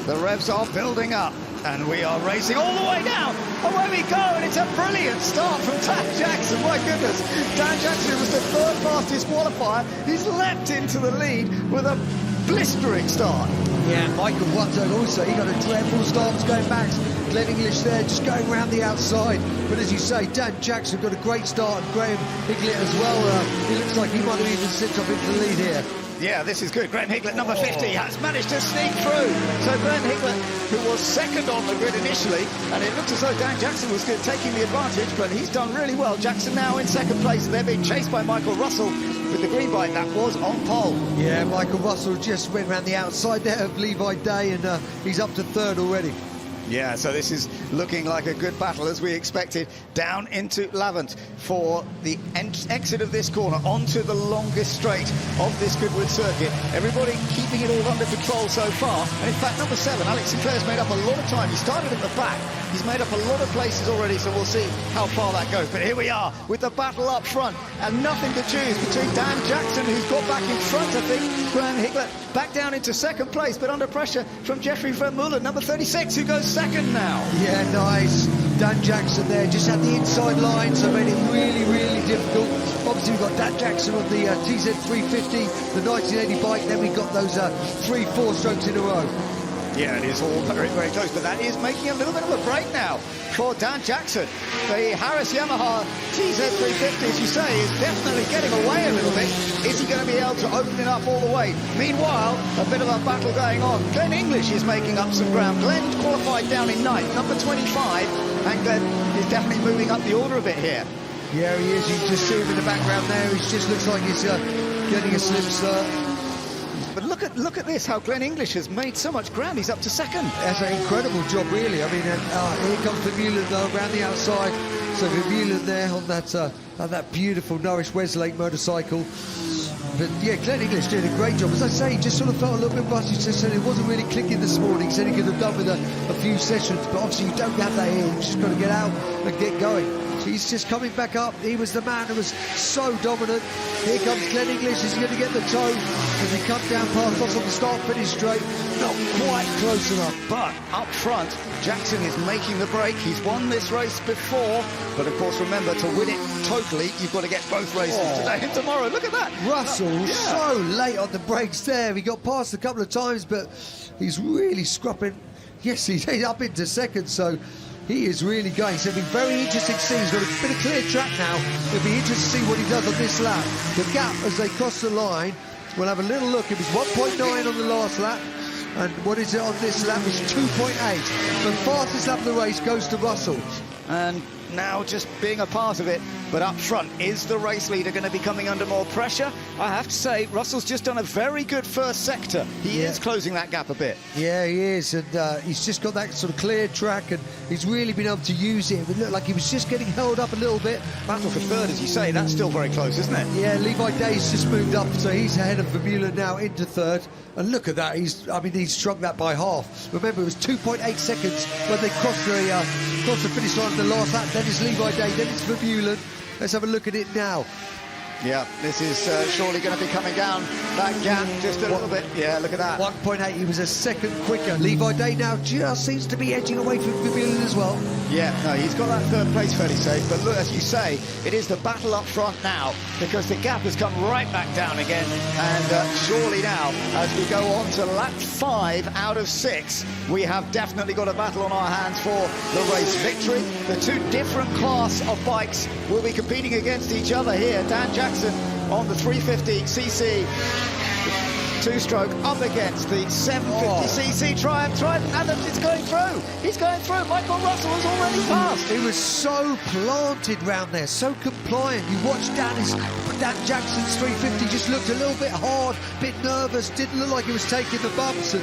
The revs are building up, and we are racing all the way down. Away we go, and it's a brilliant start from Dan Jackson. My goodness, Dan Jackson was the third fastest qualifier. He's leapt into the lead with a blistering start. Yeah, Michael Watto also, he got a dreadful start going back. Glenn English there, just going around the outside. But as you say, Dan Jackson got a great start, and Graham Higlett as well. He looks like he might have even slipped up into the lead here. Yeah, this is good. Graham Higlett, number 50, has managed to sneak through. So Graham Higlett, who was second on the grid initially, and it looked as though Dan Jackson was good, taking the advantage, but he's done really well. Jackson now in second place. They're being chased by Michael Russell with the green bike that was on pole. Yeah, Michael Russell just went around the outside there of Levi Day, and he's up to third already. Yeah, so this is looking like a good battle, as we expected, down into Lavant for the exit of this corner onto the longest straight of this Goodwood circuit. Everybody keeping it all under control so far. And in fact, number 7, Alex Sinclair's made up a lot of time. He started at the back. He's made up a lot of places already, so we'll see how far that goes. But here we are with the battle up front, and nothing to choose between Dan Jackson, who's got back in front, I think. Graham Higlett back down into second place, but under pressure from Jeffrey Vermeulen, number 36, who goes second now. Yeah, nice. Dan Jackson there, just had the inside line, so made it really, really difficult. Obviously, we've got Dan Jackson on the TZ350, the 1980 bike, then we've got those 3-4 strokes in a row. Yeah, it is all very, very close, but that is making a little bit of a break now for Dan Jackson. The Harris Yamaha TZ350, as you say, is definitely getting away a little bit. Is he going to be able to open it up all the way? Meanwhile, a bit of a battle going on. Glenn English is making up some ground. Glenn qualified down in 9th, number 25, and Glenn is definitely moving up the order a bit here. Yeah, he is. You can just see him in the background there. He just looks like he's getting a slim start. But look at this, how Glenn English has made so much ground. He's up to second. That's an incredible job, really. I mean, here comes Vermeulen, though, around the outside. So Vermeulen there on that beautiful Norwich Westlake motorcycle. But yeah, Glenn English did a great job. As I say, he just sort of felt a little bit rusty. He said it wasn't really clicking this morning. He said he could have done with a few sessions, but obviously you don't have that here. You just got to get out and get going. He's just coming back up. He was the man who was so dominant. Here comes Glenn English. He's going to get the toe as he comes down past us on the start-finish straight. Not quite close enough. But up front, Jackson is making the break. He's won this race before. But of course, remember, to win it totally, you've got to get both races today and tomorrow. Look at that. Russell, so late on the brakes there. He got past a couple of times, but he's really scrubbing. Yes, he's up into second, so he is really going. So it'll be very interesting to see. He's got a bit of clear track now. It'll be interesting to see what he does on this lap. The gap as they cross the line, we'll have a little look. It was 1.9 on the last lap, and what is it on this lap? It's 2.8. The fastest lap of the race goes to Russell. And now just being a part of it, but up front, is the race leader going to be coming under more pressure? I have to say, Russell's just done a very good first sector. He is closing that gap a bit. Yeah, he is, and he's just got that sort of clear track, and he's really been able to use it. It looked like he was just getting held up a little bit. Battle for third, as you say, that's still very close, isn't it? Yeah, Levi Day's just moved up, so he's ahead of Vermeulen now into third. And look at that, he's shrunk that by half. Remember, it was 2.8 seconds when they crossed the finish line in the last lap. Then it's Levi Day, then it's Vermeulen. Let's have a look at it now. Yeah, this is surely going to be coming down that gap just a little bit. Yeah, look at that. 1.8, he was a second quicker. Levi Day now just seems to be edging away from Vermeulen as well. Yeah, no, he's got that third place fairly safe. But look, as you say, it is the battle up front now, because the gap has come right back down again. And surely now, as we go on to lap 5 out of 6, we have definitely got a battle on our hands for the race victory. The two different class of bikes will be competing against each other here. Dan Jackson on the 350cc two-stroke up against the 750cc Triumph, and it's going through. He's going through. Michael Russell has already passed. He was so planted round there, so compliant. You watch Dan Jackson's 350 just looked a little bit hard, a bit nervous, didn't look like he was taking the bumps, and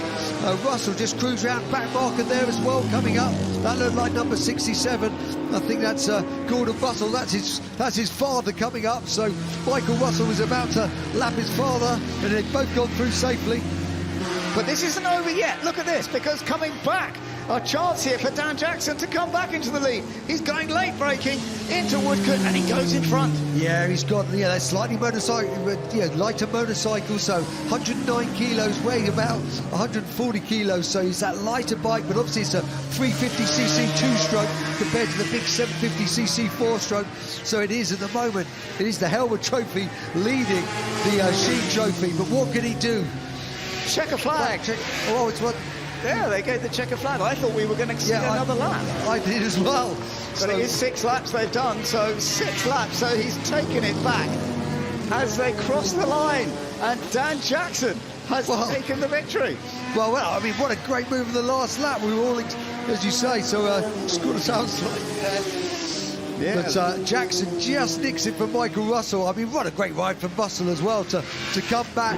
Russell just cruised round, back marker there as well coming up. That looked like number 67. I think that's Gordon Russell. That's his father coming up. So Michael Russell was about to lap his father, and they've both gone through safely. But this isn't over yet. Look at this, because coming back a chance here for Dan Jackson to come back into the lead. He's going late braking into Woodcote, and he goes in front. Yeah, he's got that slightly lighter motorcycle, so 109 kilos, weighing about 140 kilos, so he's that lighter bike, but obviously it's a 350cc 2-stroke compared to the big 750cc 4-stroke. So it is at the moment, it is the Hailwood Trophy leading the Sheene Trophy, but what can he do? Checker flag. Oh, it's what? Yeah, they gave the checker flag. I thought we were going to see another lap. I did as well. But it is 6 laps they've done, so 6 laps, so he's taken it back as they cross the line, and Dan Jackson has taken the victory. Well, I mean, what a great move in the last lap. We were all, as you say, so scored a sound slightly there. Yeah. But Jackson just nicks it from Michael Russell. I mean, what a great ride from Russell as well to come back.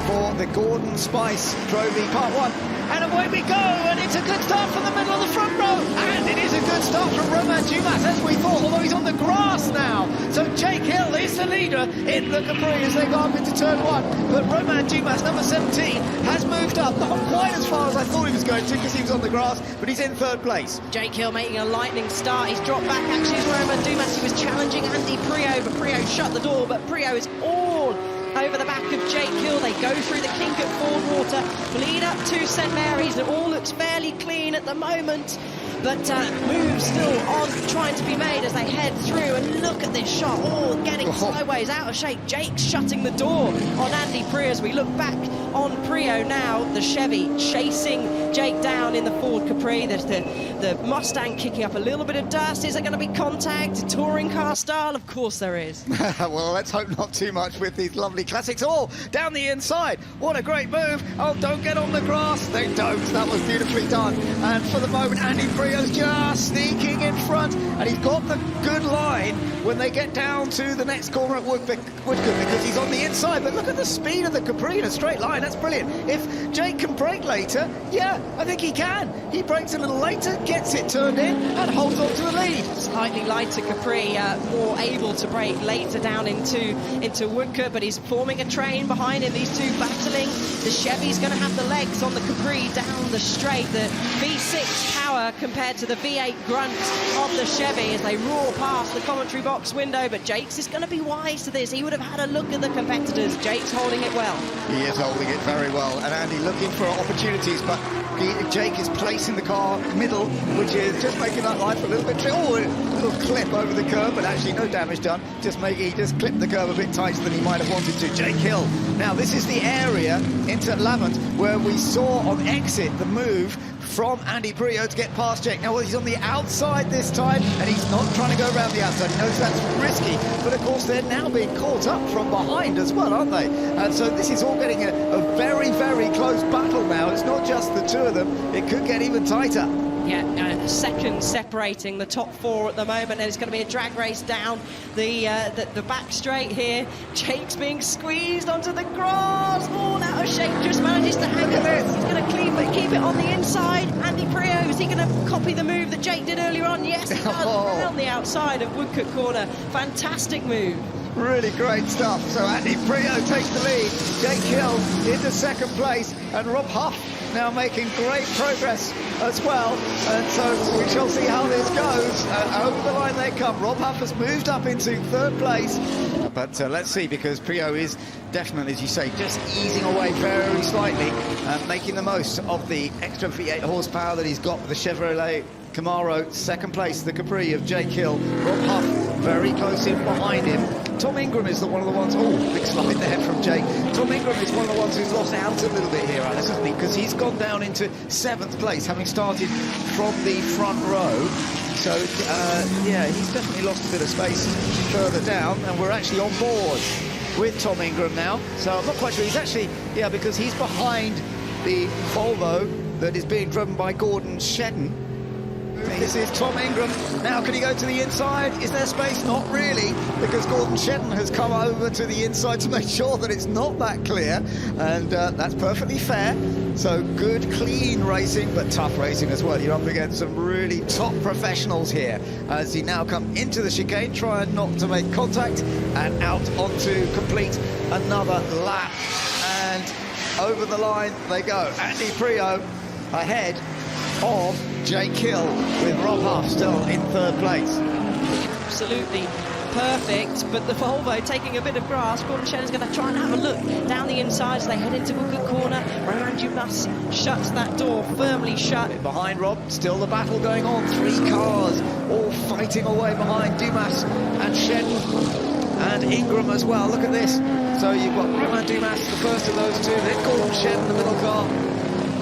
For the Gordon Spice Trophy Part 1. And away we go, and it's a good start from the middle of the front row. And it is a good start from Romain Dumas, as we thought, although he's on the grass now. So Jake Hill is the leader in the Capri as they go up into turn 1. But Romain Dumas, number 17, has moved up, not quite as far as I thought he was going to, because he was on the grass, but he's in 3rd place. Jake Hill making a lightning start. He's dropped back, actually, as Romain Dumas. He was challenging Andy Priaulx, but Priaulx shut the door, but Priaulx is all over the back of Jake Hill. They go through the kink at Ford Water, lead up to St Mary's. It all looks fairly clean at the moment, but moves still on trying to be made as they head through. And look at this shot, all getting sideways, out of shape. Jake shutting the door on Andy Priaulx. As we look back on Priaulx now, the Chevy chasing Jake down in the Ford Capri. There's the Mustang kicking up a little bit of dust. Is there going to be contact, touring car style? Of course there is. Well, let's hope not too much with these lovely classics. All down the inside. What a great move. Oh, don't get on the grass. They don't. That was beautifully done. And for the moment, Andy Priaulx's just sneaking in front, and he's got the good line when they get down to the next corner at Woodcote, because he's on the inside. But look at the speed of the Capri in a straight line. That's brilliant. If Jake can brake later, yeah, I think he can. He brakes a little later, gets it turned in, and holds on to the lead. Slightly lighter Capri, more able to brake later down into Woodcote, but he's forming a train behind him. These two battling. The Chevy's going to have the legs on the Capri down the straight. The V6 power compared to the V8 grunt of the Chevy as they roar past the commentary box window. But Jake's is going to be wise to this. He would have had a look at the competitors. Jake's holding it well. He is holding it very well, and Andy looking for opportunities, but Jake is placing the car middle, which is just making that life a little bit tricky. Oh, a little clip over the curb, but actually no damage done. He just clipped the curb a bit tighter than he might have wanted to. Jake Hill. Now, this is the area into Lavant where we saw on exit the move from Andy Priaulx to get past Jake. Now, he's on the outside this time, and he's not trying to go around the outside. He knows that's risky, but of course they're now being caught up from behind as well, aren't they? And so this is all getting a very, very close battle now. It's not just the two of them. It could get even tighter. Yeah, seconds separating the top 4 at the moment, and it's going to be a drag race down the back straight here. Jake's being squeezed onto the grass, all out of shape, just manages to hang it. He's going to keep it on the inside. Andy Priaulx, is he going to copy the move that Jake did earlier on? Yes, he does. Around the outside of Woodcote corner. Fantastic move. Really great stuff. So Andy Priaulx takes the lead. Jake Hill into 2nd place, and Rob Huff now making great progress as well. And so we shall see how this goes. Over the line they come. Rob Huff has moved up into 3rd place. But let's see, because Priaulx is definitely, as you say, just easing away very slightly, making the most of the extra V8 horsepower that he's got with the Chevrolet Camaro. 2nd place, the Capri of Jake Hill. Rob Huff very close in behind him. Tom Ingram is one of the ones, big slide there from Jake. Tom Ingram is one of the ones who's lost out a little bit here, Alice, isn't he? Because he's gone down into 7th place, having started from the front row. So, yeah, he's definitely lost a bit of space further down, and we're actually on board with Tom Ingram now. So I'm not quite sure. He's actually, yeah, because he's behind the Volvo that is being driven by Gordon Sheene. This is Tom Ingram. Now, can he go to the inside? Is there space? Not really, because Gordon Sheene has come over to the inside to make sure that it's not that clear, and that's perfectly fair. So good, clean racing, but tough racing as well. You're up against some really top professionals here as you now come into the chicane, trying not to make contact, and out onto complete another lap. And over the line they go. Andy Prio ahead of Jake Hill, with Rob Huff still in third place. Absolutely perfect, but the Volvo taking a bit of grass. Gordon Shedden's going to try and have a look down the inside as they head into Goodwood corner. Roman Dumas shuts that door firmly shut. Behind Rob, still the battle going on. 3 cars all fighting away behind Dumas and Shedden and Ingram as well. Look at this. So you've got Roman Dumas, the first of those two, then Gordon Shedden, the middle car,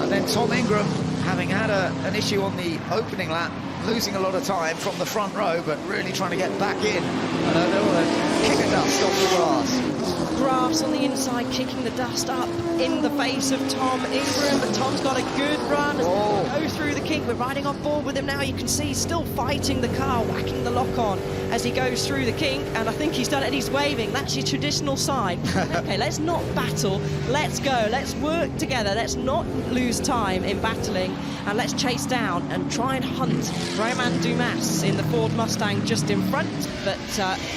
and then Tom Ingram, having had an issue on the opening lap, losing a lot of time from the front row, but really trying to get back in. And they were kicking dust off the grass. Grass on the inside, kicking the dust up in the face of Tom Ingram, but Tom's got a good run as they go through the kink. We're riding off board with him now. You can see he's still fighting the car, whacking the lock on as he goes through the kink, and I think he's done it and he's waving. That's your traditional sign. Okay, let's not battle, let's go, let's work together, let's not lose time in battling, and let's chase down and try and hunt Roman Dumas in the Ford Mustang just in front, but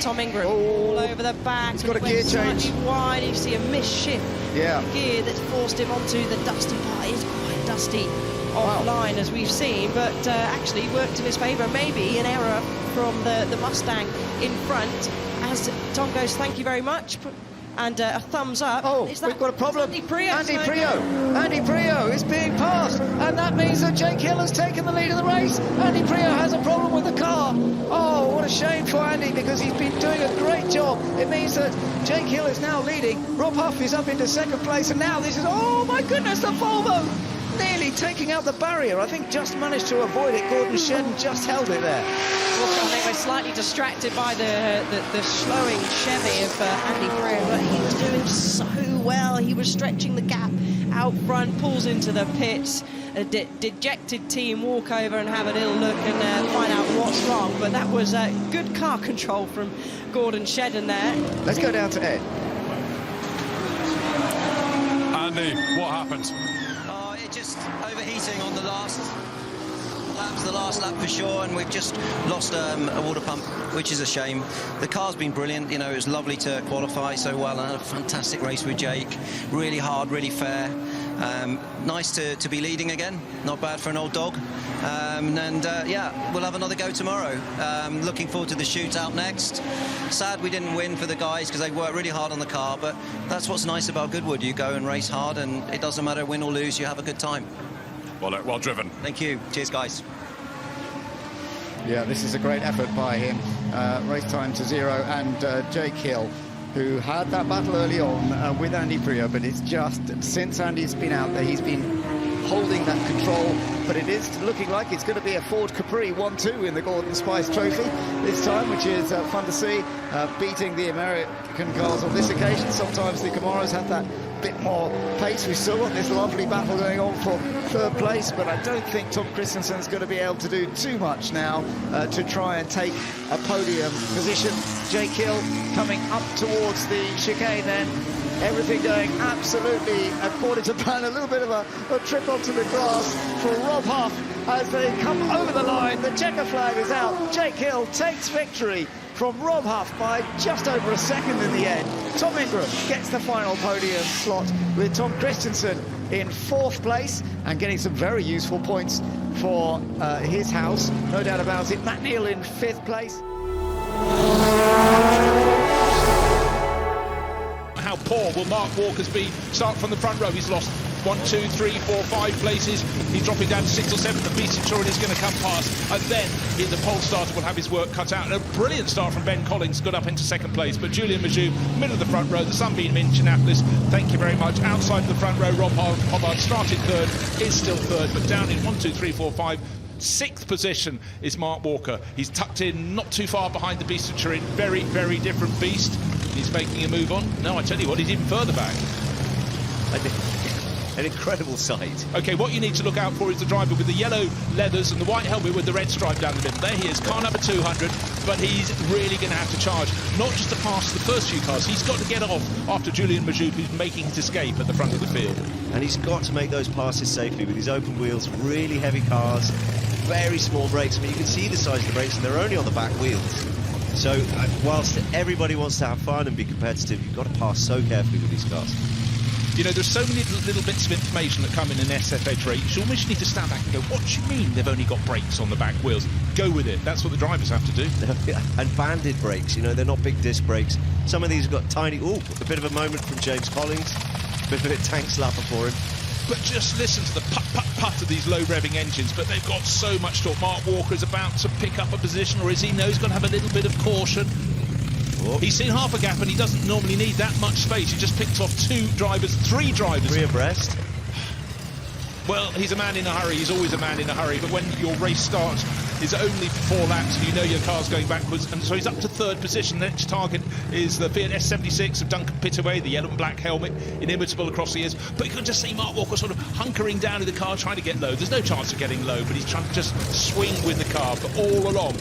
Tom Ingram all over the back. He's got a gear change. Wide, you see a misshift gear that's forced him onto the dusty part. It's quite dusty offline, as we've seen, but actually worked in his favour. Maybe an error from the Mustang in front as Tom goes, thank you very much, and a thumbs up. We've got a problem. Andy Prio. Andy Prio is being passed, and that means that Jake Hill has taken the lead of the race. Andy Prio has a problem with the car. Oh, what a shame for Andy, because he's been doing a great job. It means that Jake Hill is now leading. Rob Huff is up into second place, and now this is, oh my goodness, the Volvo nearly taking out the barrier. I think just managed to avoid it. Gordon Shedden just held it there. Well, they were slightly distracted by the slowing Chevy of Andy Prio, but he was doing so well. He was stretching the gap out front, pulls into the pits. A dejected team walk over and have an ill look and find out what's wrong, but that was good car control from Gordon Shedden there. Let's go down to Ed. Andy, what happened? It just overheating on the last lap for sure, and we've just lost a water pump, which is a shame. The car's been brilliant, you know, it was lovely to qualify so well. I had a fantastic race with Jake, really hard, really fair. Nice to be leading again, not bad for an old dog. Yeah, we'll have another go tomorrow. Looking forward to the shootout next. Sad we didn't win for the guys because they worked really hard on the car, but that's what's nice about Goodwood. You go and race hard, and it doesn't matter win or lose, you have a good time. Well driven. Thank you. Cheers, guys. Yeah, this is a great effort by him. Race time to 0, and Jake Hill, who had that battle early on with Andy Prio, but it's just since Andy's been out there, he's been holding that control, but it is looking like it's going to be a Ford Capri 1-2 in the Gordon Spice Trophy this time, which is fun to see, beating the American cars on this occasion. Sometimes the Camaros have that bit more pace. We've still got this lovely battle going on for third place, but I don't think Tom Christensen's going to be able to do too much now to try and take a podium position. Jake Hill coming up towards the chicane then. Everything going absolutely according to plan. A little bit of a trip onto the grass for Rob Huff as they come over the line. The checker flag is out. Jake Hill takes victory from Rob Huff by just over a second in the end. Tom Ingram gets the final podium slot with Tom Christensen in 4th place and getting some very useful points for his house, no doubt about it. Matt Neal in 5th place. How poor will Mark Walker's be? Start from the front row. He's lost 1, 2, 3, 4, 5 places. He's dropping down to 6 or 7. The Beast Centurion is going to come past, and then the pole starter will have his work cut out. And a brilliant start from Ben Collins, got up into 2nd place. But Julian Majoub, middle of the front row. The Sunbeam Indianapolis, thank you very much. Outside of the front row, Rob Hobbard started 3rd, is still 3rd, but down in 1, 2, 3, 4, 5. 6th position is Mark Walker. He's tucked in not too far behind the Beast Centurion. Very, very different beast. He's making a move on. No, I tell you what, he's even further back. An incredible sight. Okay, what you need to look out for is the driver with the yellow leathers and the white helmet with the red stripe down the middle. There he is, car number 200, but he's really going to have to charge, not just to pass the first few cars. He's got to get off after Julian Majoub, who's making his escape at the front of the field. And he's got to make those passes safely with his open wheels, really heavy cars, very small brakes. I mean, you can see the size of the brakes, and they're only on the back wheels. So, whilst everybody wants to have fun and be competitive, you've got to pass so carefully with these cars. You know, there's so many little bits of information that come in an SFH race. You almost need to stand back and go, what do you mean they've only got brakes on the back wheels? Go with it. That's what the drivers have to do. And banded brakes, you know, they're not big disc brakes. Some of these have got tiny... Ooh, a bit of a moment from James Collins. A bit of a tank slapper for him. But just listen to the putt of these low-revving engines, but they've got so much torque. Mark Walker is about to pick up a position, or is he? No, he's going to have a little bit of caution. Oh. He's seen half a gap, and he doesn't normally need that much space. He just picked off three drivers. Three abreast. Well, he's a man in a hurry. He's always a man in a hurry. But when your race starts, is only 4 laps, and you know your car's going backwards. And so he's up to 3rd position. The next target is the Fiat S76 of Duncan Pittaway, the yellow and black helmet, inimitable across the years. But you can just see Mark Walker sort of hunkering down in the car, trying to get low. There's no chance of getting low, but he's trying to just swing with the car. But all along,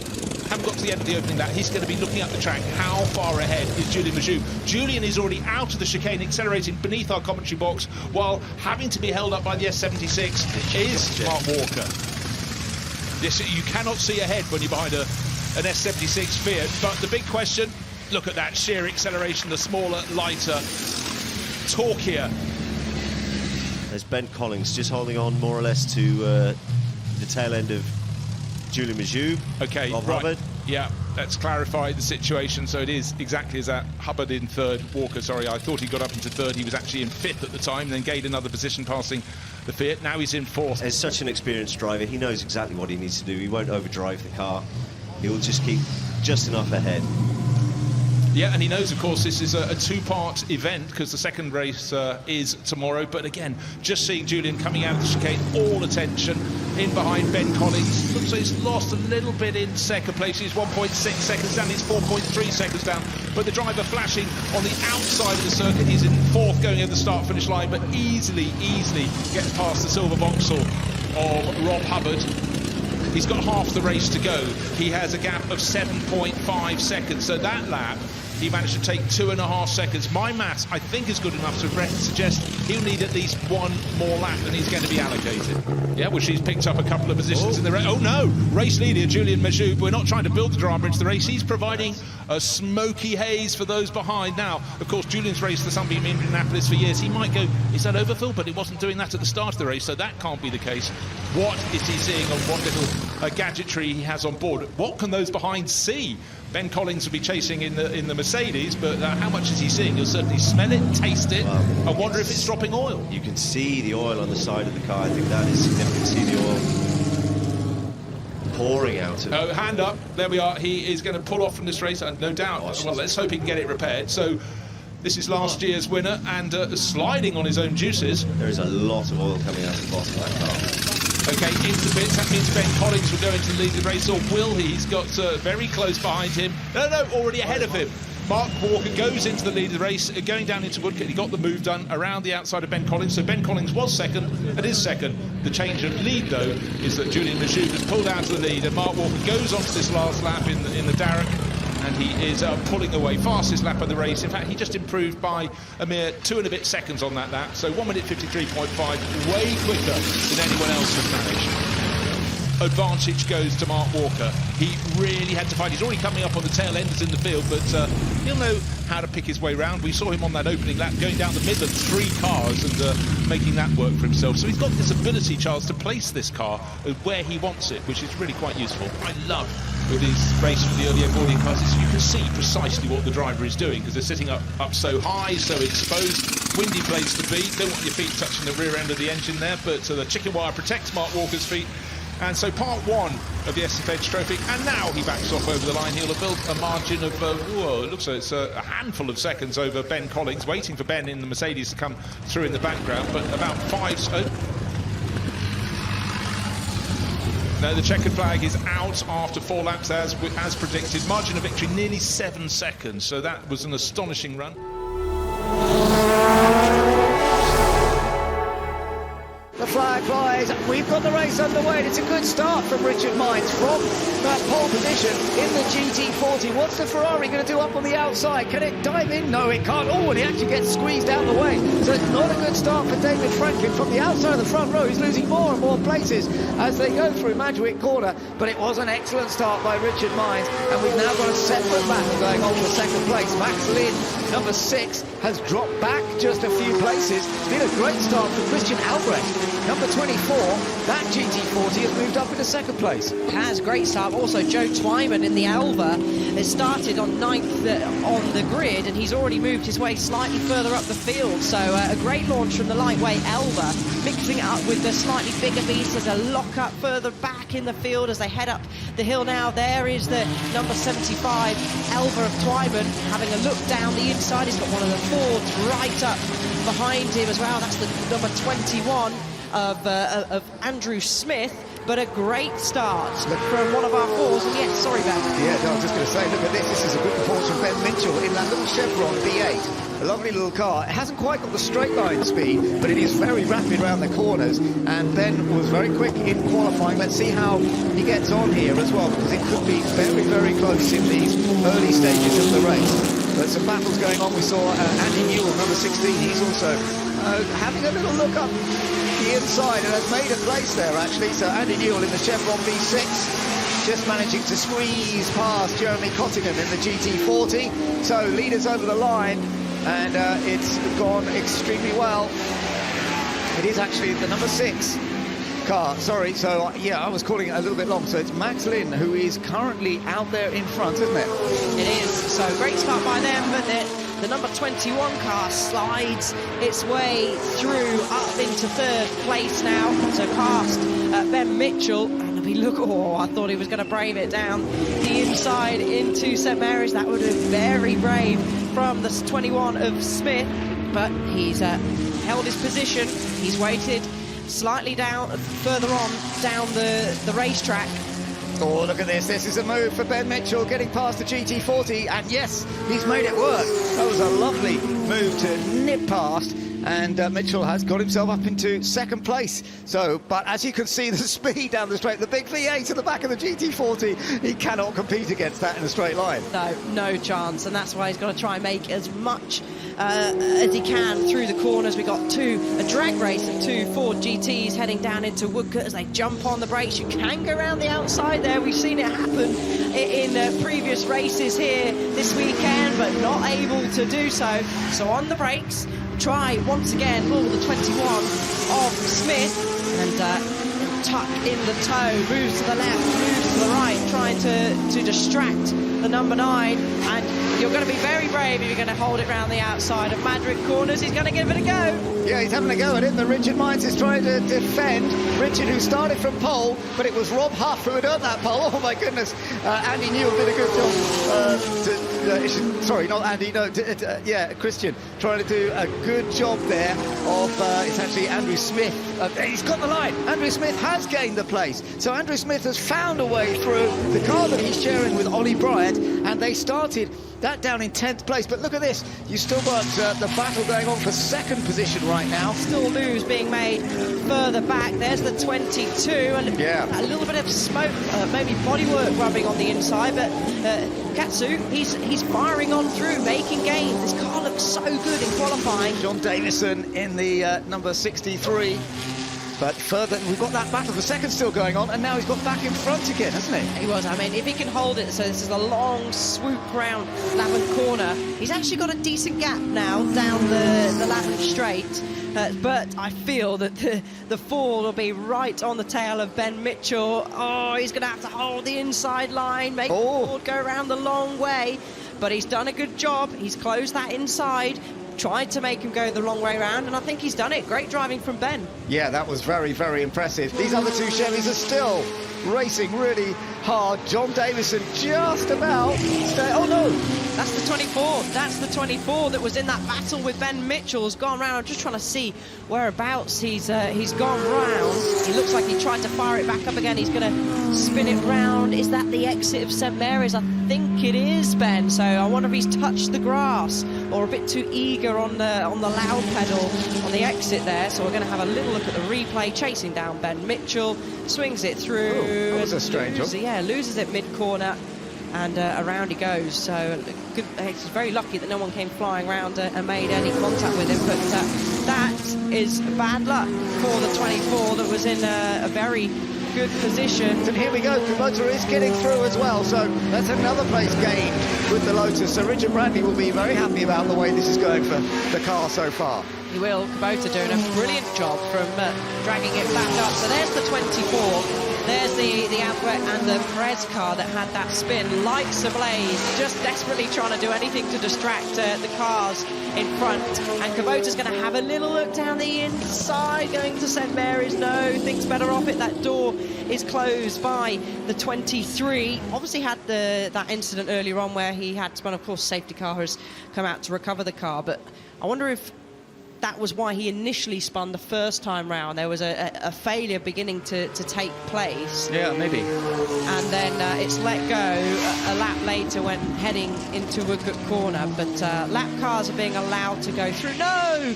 haven't got to the end of the opening lap. He's going to be looking up the track. How far ahead is Julian Majou? Julian is already out of the chicane, accelerating beneath our commentary box, while having to be held up by the S76 is Mark Walker. Yes, you cannot see ahead when you're behind an S76 Fiat. But the big question, look at that sheer acceleration, the smaller, lighter, torquier. There's Ben Collins just holding on more or less to the tail end of Julian Majou. Okay, Rob right. Hubbard. Yeah, let's clarify the situation. So it is exactly as that. Hubbard in 3rd, Walker, sorry, I thought he got up into 3rd. He was actually in 5th at the time, then gained another position passing the Fiat. Now he's in 4th. As such an experienced driver, he knows exactly what he needs to do. He won't overdrive the car. He'll just keep just enough ahead. Yeah, and he knows, of course, this is a 2-part event because the second race is tomorrow. But again, just seeing Julian coming out of the chicane, all attention, in behind Ben Collins. Looks like he's lost a little bit in 2nd place. He's 1.6 seconds down, he's 4.3 seconds down. But the driver flashing on the outside of the circuit. He's in 4th going over the start-finish line, but easily gets past the silver Vauxhall of Rob Hubbard. He's got half the race to go. He has a gap of 7.5 seconds. So that lap, he managed to take 2.5 seconds. My maths, I think, is good enough to suggest he'll need at least 1 more lap than he's going to be allocated. Yeah, which he's picked up a couple of positions in the race. Oh no, race leader Julian Majou. We're not trying to build the drama into the race. He's providing a smoky haze for those behind. Now, of course, Julian's raced the Sunbeam in Indianapolis for years. He might go, is that overfill? But he wasn't doing that at the start of the race, so that can't be the case. What is he seeing on what little gadgetry he has on board? What can those behind see? Ben Collins will be chasing in the Mercedes, but how much is he seeing? He'll certainly smell it, taste it, and wonder if it's dropping oil. You can see the oil on the side of the car. I think that is significant. See the oil pouring out of it. Oh, hand up. There we are. He is going to pull off from this race, no doubt. Well, let's hope he can get it repaired. So this is last year's winner, and sliding on his own juices. There is a lot of oil coming out of the bottom of that car. Okay, into the pits. That means Ben Collins will go into the lead of the race, or will he? He's got very close behind him. No, already ahead of him. Mark Walker goes into the lead of the race, going down into Woodcote. He got the move done around the outside of Ben Collins. So Ben Collins was 2nd and is 2nd. The change of lead, though, is that Julian Majou has pulled out of the lead, and Mark Walker goes on to this last lap in the Darrock. And he is pulling away, fastest lap of the race. In fact, he just improved by a mere 2 and a bit seconds on that lap. So 1 minute 53.5, way quicker than anyone else has managed. Advantage goes to Mark Walker. He really had to fight. He's already coming up on the tail enders in the field, but he'll know how to pick his way round. We saw him on that opening lap going down the middle of 3 cars and making that work for himself. So he's got this ability, Charles, to place this car where he wants it, which is really quite useful. I love with these races with the early boarding cars is you can see precisely what the driver is doing because they're sitting up so high, so exposed. Windy place to be. Don't want your feet touching the rear end of the engine there, but the chicken wire protects Mark Walker's feet. And so part 1 of the SFH Trophy, and now he backs off over the line. He'll have built a margin of, it looks like it's a handful of seconds over Ben Collins, waiting for Ben in the Mercedes to come through in the background, but about 5... No, the checkered flag is out after 4 laps as predicted. Margin of victory nearly 7 seconds, so that was an astonishing run. The flag flies we've got the race underway, and it's a good start from Richard Mines from that pole position in the GT40. What's the Ferrari going to do up on the outside? Can it dive in? No, it can't. Oh, and he actually gets squeezed out the way. So it's not a good start for David Franklin from the outside of the front row. He's losing more and more places as they go through Madgwick Corner, but it was an excellent start by Richard Mines, and we've now got a separate battle going on for second place. Max Lynn, number 6, has dropped back just a few places. It's been a great start for Christian Albrecht, number 24. That GT40 has moved up into second place. Has great start. Also, Joe Twyman in the Alva has started on 9th on the grid, and he's already moved his way slightly further up the field. So a great launch from the lightweight Alva, mixing it up with the slightly bigger beast as a lock up further back in the field as they head up the hill now. There is the number 75 Alva of Twyman having a look down the inside. He's got one of the Fords right up behind him as well. That's the number 21 of Andrew Smith. But a great start from one of our fours. And yes, sorry, Ben. Yeah, no, I was just going to say, look at this. This is a good performance from Ben Mitchell in that little Chevron V8. A lovely little car. It hasn't quite got the straight line speed, but it is very rapid around the corners. And Ben was very quick in qualifying. Let's see how he gets on here as well, because it could be very, very close in these early stages of the race. There's some battles going on. We saw Andy Newell, number 16. He's also having a little look up the inside and has made a place there, actually. So Andy Newell in the Chevron V6, just managing to squeeze past Jeremy Cottingham in the GT40. So leaders over the line, and it's gone extremely well. It is actually the number 6 car, sorry, so yeah, I was calling it a little bit long. So it's Max Lynn who is currently out there in front, isn't it? It is. So great start by them, but the number 21 car slides its way through up into 3rd place now. So past Ben Mitchell, and we look, oh, I thought he was going to brave it down the inside into St Mary's. That would have been very brave from the 21 of Smith, but he's held his position. He's waited slightly down, further on down the racetrack. Oh, look at this. This is a move for Ben Mitchell, getting past the GT40, and yes, he's made it work. That was a lovely move to nip past, and Mitchell has got himself up into 2nd place. So, but as you can see, the speed down the straight, the big V8 at the back of the GT40, he cannot compete against that in a straight line. No chance, and that's why he's got to try and make as much as he can through the corners. We got a drag race of 2 Ford GTs heading down into Woodcote as they jump on the brakes. You can go around the outside there. We've seen it happen in previous races here this weekend, but not able to do so. So on the brakes, try once again, the 21 of Smith, and tuck in the toe, moves to the left, moves to the right, trying to distract the number 9, and you're going to be very brave if you're going to hold it round the outside of Madrid Corners. He's going to give it a go. Yeah, he's having a go at it. The Richard Mines is trying to defend. Richard, who started from pole, but it was Rob Huff who had earned that pole. Oh my goodness. Andy Newell did a good job. Sorry, not Andy, no, Christian, trying to do a good job there of, it's actually Andrew Smith. He's got the line. Andrew Smith has gained the place. So Andrew Smith has found a way through the car that he's sharing with Ollie Bryant, and they started that down in 10th place. But look at this. You've still got the battle going on for 2nd position right now. Still moves being made further back. There's the 22, and a little bit of smoke, maybe bodywork rubbing on the inside, but Katsu, he's firing on through, making gains. This car looks so good in qualifying. John Davison in the number 63. But further, we've got that battle for 2nd still going on, and now he's got back in front again, hasn't he? He was. I mean, if he can hold it, so this is a long swoop round Lavant corner. He's actually got a decent gap now down the Lavant straight. But I feel that the Ford will be right on the tail of Ben Mitchell. Oh, he's going to have to hold the inside line, make the Ford go around the long way. But he's done a good job. He's closed that inside, tried to make him go the long way around, and I think he's done it. Great driving from Ben. Yeah, that was very, very impressive. These other 2 Chevys are still racing really hard. John Davison just about oh no, that's the 24. That's the 24 that was in that battle with Ben Mitchell. Has gone round. I'm just trying to see whereabouts he's gone round. He looks like he tried to fire it back up again. He's going to spin it round. Is that the exit of St Mary's? I think it is, Ben. So I wonder if he's touched the grass or a bit too eager on the loud pedal on the exit there. So we're going to have a little look at the replay. Chasing down Ben Mitchell, swings it through. Oh, that was a strange one. Yeah, loses it mid-corner, and around he goes. So good, he's very lucky that no one came flying around and made any contact with him. But that is bad luck for the 24 that was in a very good position. And here we go, Kubota is getting through as well, so that's another place gained with the Lotus. So Richard Bradley will be very happy about the way this is going for the car so far. He will. Kubota doing a brilliant job from dragging it back up. So there's the 24. There's the Albert and the Perez car that had that spin, lights ablaze, just desperately trying to do anything to distract the cars in front. And Kubota's going to have a little look down the inside, going to St Mary's. No, thinks better off it. That door is closed by the 23. Obviously had that incident earlier on where he had spun. Of course, safety car has come out to recover the car, but I wonder if that was why he initially spun the first time round. There was a failure beginning to take place. Yeah, maybe. And then it's let go a lap later when heading into a good corner. But lap cars are being allowed to go through. No!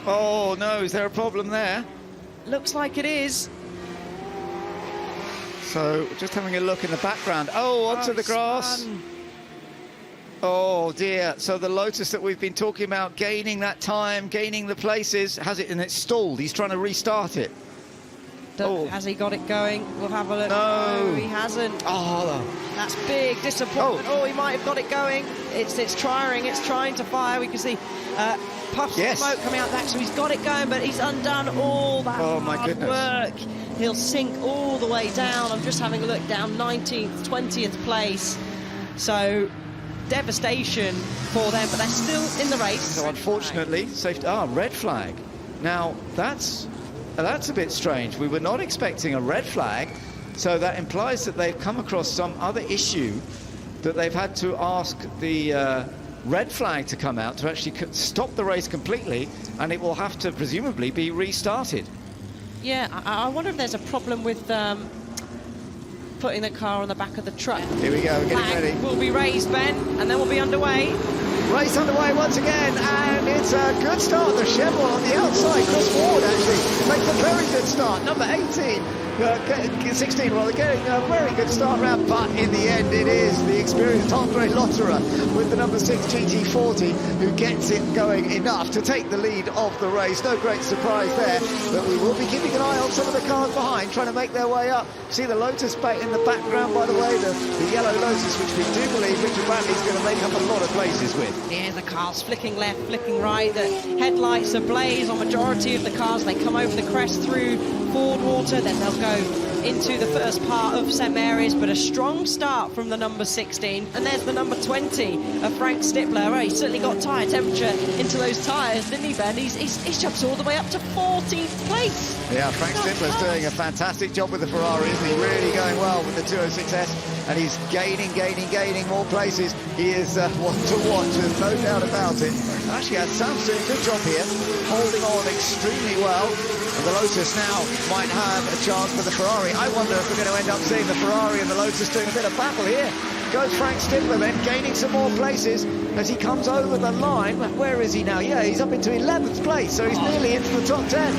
Oh, no, is there a problem there? Looks like it is. So, just having a look in the background. Oh, onto the grass. Spun. Oh dear, so the Lotus that we've been talking about, gaining that time, gaining the places, has it, and it's stalled. He's trying to restart it. Has he got it going? We'll have a look. No, he hasn't. Oh, that's big disappointment. Oh, he might have got it going. It's trying to fire. We can see puffs of smoke coming out back, so he's got it going, but he's undone all that hard work. He'll sink all the way down. I'm just having a look down 19th, 20th place. So devastation for them, but they're still in the race. So unfortunately, safety. Red flag. Now that's a bit strange. We were not expecting a red flag, so that implies that they've come across some other issue that they've had to ask the red flag to come out to actually stop the race completely, and it will have to presumably be restarted. Yeah, I wonder if there's a problem with putting the car on the back of the truck. Here we go, we're getting ready. Will be raised, Ben, and then we'll be underway. Race underway once again, and it's a good start. The Chevron on the outside, Chris Ward actually makes a very good start. Number 16 rather, getting a very good start round, but in the end it is the experienced Audrain Motorsport with the number 6 GT40 who gets it going enough to take the lead of the race. No great surprise there, but we will be keeping an eye on some of the cars behind, trying to make their way up. See the Lotus in the background, by the way, the yellow Lotus, which we do believe Richard Bradley's going to make up a lot of places with. Yeah, the cars flicking left, flicking right, the headlights ablaze on majority of the cars. They come over the crest through Ford Water, then they'll go into the first part of St Mary's, but a strong start from the number 16. And there's the number 20 of Frank Stippler. Well, he certainly got tyre temperature into those tyres, didn't he, Ben? He's jumped all the way up to 14th place. Yeah, Frank Stippler's doing a fantastic job with the Ferrari, isn't he? Really going well with the 206S, and he's gaining more places. He is one to watch, there's no doubt about it. Actually, Sam's doing a good job here, holding on extremely well. And the Lotus now might have a chance for the Ferrari. I wonder if we're going to end up seeing the Ferrari and the Lotus doing a bit of battle here. Goes Frank Stippler then, gaining some more places as he comes over the line. Where is he now? Yeah, he's up into 11th place, so he's nearly into the top 10.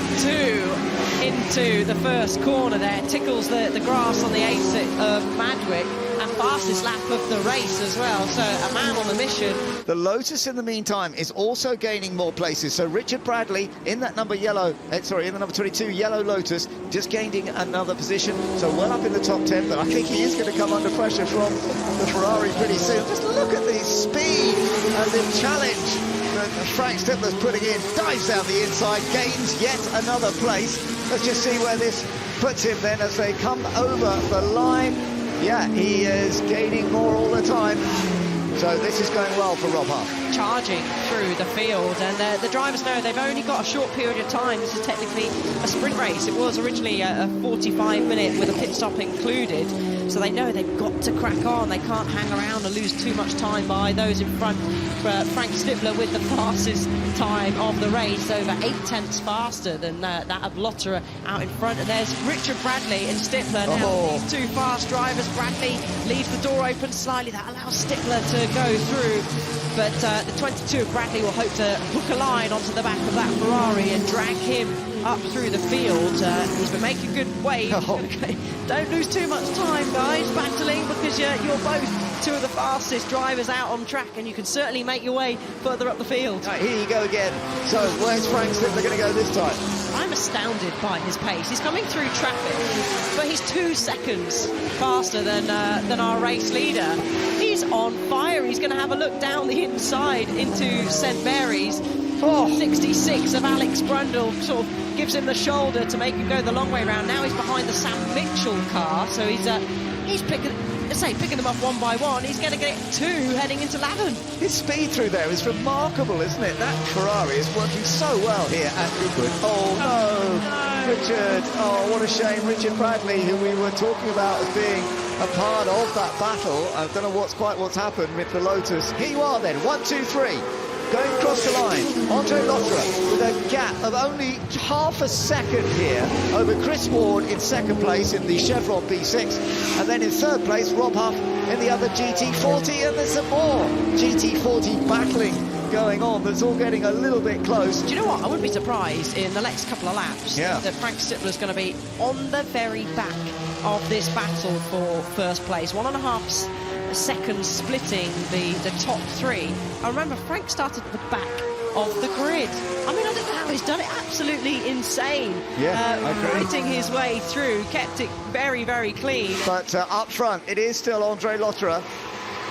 Into the first corner there. Tickles the grass on the exit of Madwick, and fastest lap of the race as well. So a man on a mission. The Lotus, in the meantime, is also gaining more places. So Richard Bradley in that number in the number 22 yellow Lotus, just gaining another position. So well up in the top 10, but I think he is going to come under pressure from the Ferrari pretty soon. Just look at the speed and the challenge that Frank Stippler's putting in. Dives down the inside, gains yet another place. Let's just see where this puts him then as they come over the line. Yeah, he is gaining more all the time. So this is going well for Rob Huff. Charging through the field, and the drivers know they've only got a short period of time. This is technically a sprint race. It was originally a 45-minute with a pit stop included, so they know they've got to crack on. They can't hang around and lose too much time by those in front. Frank Stippler with the fastest time of the race, over 8/10 faster than that of Lotterer out in front. And there's Richard Bradley and Stippler now. These two fast drivers. Bradley leaves the door open slightly. That allows Stippler to go through. but the 22 of Bradley will hope to hook a line onto the back of that Ferrari and drag him up through the field. He's been making good way. Don't lose too much time, guys, battling, because you're both two of the fastest drivers out on track, and you can certainly make your way further up the field. Right, here you go again. So where's Frank Stippler going to go this time? I'm astounded by his pace. He's coming through traffic, but he's 2 seconds faster than our race leader. He's on fire. He's going to have a look down the inside into St Mary's. 66 of Alex Brundle sort of gives him the shoulder to make him go the long way round. Now he's behind the Sam Mitchell car, so he's picking them up one by one. He's going to get 2 heading into Lavin. His speed through there is remarkable, isn't it? That Ferrari is working so well here at Goodwood. Oh, no. Richard. Oh, what a shame. Richard Bradley, who we were talking about as being a part of that battle. I don't know what's happened with the Lotus. Here you are then, 1, 2, 3. Going across the line, Audrain Motorsport with a gap of only half a second here over Chris Ward in second place in the Chevron B6, and then in third place Rob Huff in the other GT40, and there's some more GT40 battling going on that's all getting a little bit close. Do you know what? I wouldn't be surprised in the next couple of laps that Frank Stippler's going to be on the very back of this battle for first place. 1.5 seconds splitting the top 3. I remember Frank started at the back of the grid. I mean, I don't know how he's done it. Absolutely insane. Fighting his way through, kept it very, very clean. But up front, it is still Andre Lotterer,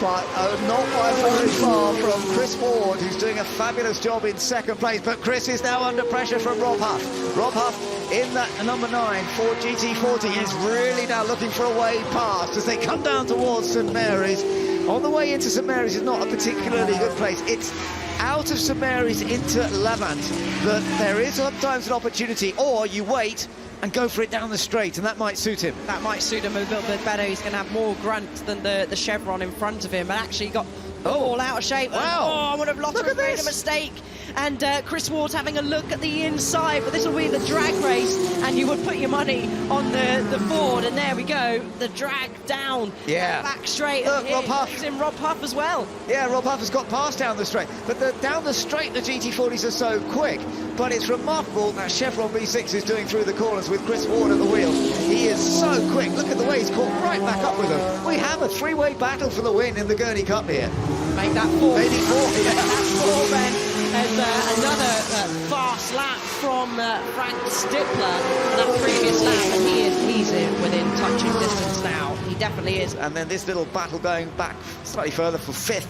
but not by very far from Chris Ward, who's doing a fabulous job in second place. But Chris is now under pressure from Rob Huff. Rob Huff in that number 9 Ford GT40 is really now looking for a way past as they come down towards St Mary's. On the way into St Mary's is not a particularly good place. It's out of St Mary's into Lavant that there is sometimes an opportunity, or you wait and go for it down the straight, and that might suit him. That might suit him a little bit better. He's going to have more grunt than the Chevron in front of him, but actually got all out of shape. Wow. I would have lost made a mistake. And Chris Ward's having a look at the inside, but this will be the drag race, and you would put your money on the Ford, and there we go, the drag down, back straight. Look, Rob Huff. He's in Rob Huff as well. Yeah, Rob Huff has got past down the straight, but down the straight the GT40s are so quick. But it's remarkable that Chevron B6 is doing through the corners with Chris Ward at the wheel. He is so quick. Look at the way he's caught right back up with them. We have a 3-way battle for the win in the Gurney Cup here. Make that 4. Maybe 4. Make that 4 then. As another fast lap from Frank Stippler, that previous lap, and he's within touching distance now. He definitely is. And then this little battle going back slightly further for 5th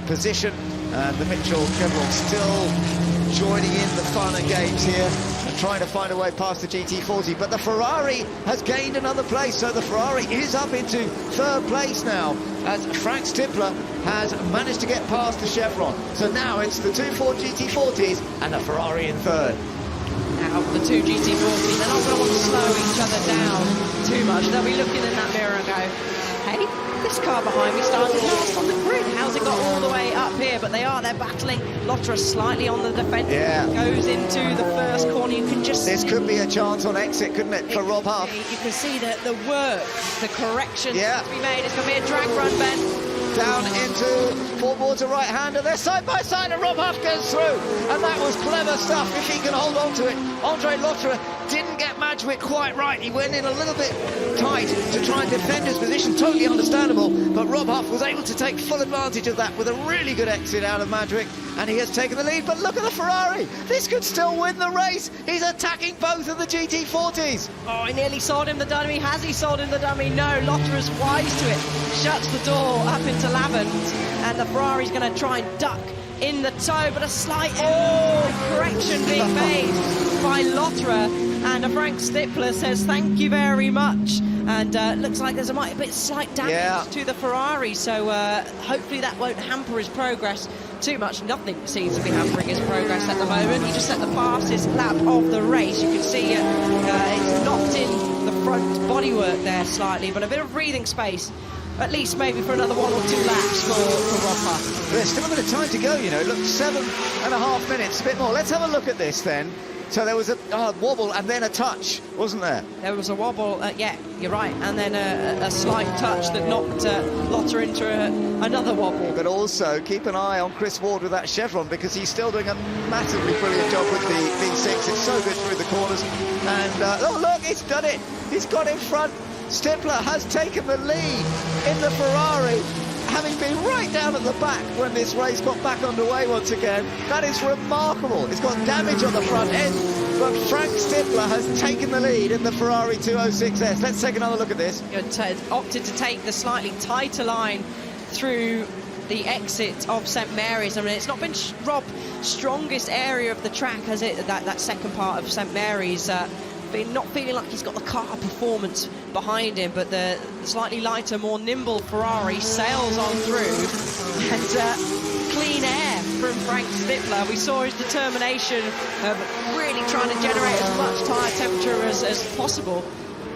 position. And the Mitchell Chevron still joining in the fun and games here and trying to find a way past the GT40. But the Ferrari has gained another place, so the Ferrari is up into 3rd place now, as Frank Stippler has managed to get past the Chevron. So now it's the 2 Ford GT40s and the Ferrari in 3rd. Now the 2 GT40s, they're not going to want to slow each other down too much. They'll be looking in that mirror and go, hey, this car behind me started last on the grid. How's it got all the way up here? But they're battling. Lotterer slightly on the defence. Goes into the first corner. You can just This could be a chance on exit, couldn't it, for Rob Huff? You can see the work, the correction to be made. It's going to be a drag run, Ben. Down into Ford Water right-hander. They're side by side, and Rob Huff goes through. And that was clever stuff if he can hold on to it. Andre Lotterer didn't get Madgwick quite right. He went in a little bit tight to try and defend his position. Totally understandable. But Rob Huff was able to take full advantage of that with a really good exit out of Madgwick. And he has taken the lead. But look at the Ferrari. This could still win the race. He's attacking both of the GT40s. Oh, he nearly sold him the dummy. Has he sold him the dummy? No, Lotterer's wise to it. Shuts the door up into Lavant. And the Ferrari's going to try and duck in the toe, but a slight correction being made by Lotterer. And Frank Stippler says thank you very much. And looks like there's a bit slight damage to the Ferrari, so hopefully that won't hamper his progress too much. Nothing seems to be hampering his progress at the moment. He just set the fastest lap of the race. You can see it's knocked in the front bodywork there slightly, but a bit of breathing space, at least maybe for another 1 or 2 laps for Rob Huff. There's still a bit of time to go, you know. Look, 7.5 minutes, a bit more. Let's have a look at this then. So there was a wobble and then a touch, wasn't there? There was a wobble, yeah, you're right, and then a slight touch that knocked Lotter into another wobble. But also keep an eye on Chris Ward with that chevron, because he's still doing a massively brilliant job with the V6. It's so good through the corners. And oh look, he's done it. He's got in front. Stippler has taken the lead in the Ferrari, having been right down at the back when this race got back underway once again. That is remarkable. It's got damage on the front end, but Frank Stippler has taken the lead in the Ferrari 206S. Let's take another look at this. Opted to take the slightly tighter line through the exit of St Mary's. I mean, it's not been Rob's strongest area of the track, has it? That second part of St Mary's. Not feeling like he's got the car performance behind him, but the slightly lighter, more nimble Ferrari sails on through, and clean air from Frank Stippler. We saw his determination of really trying to generate as much tyre temperature as possible,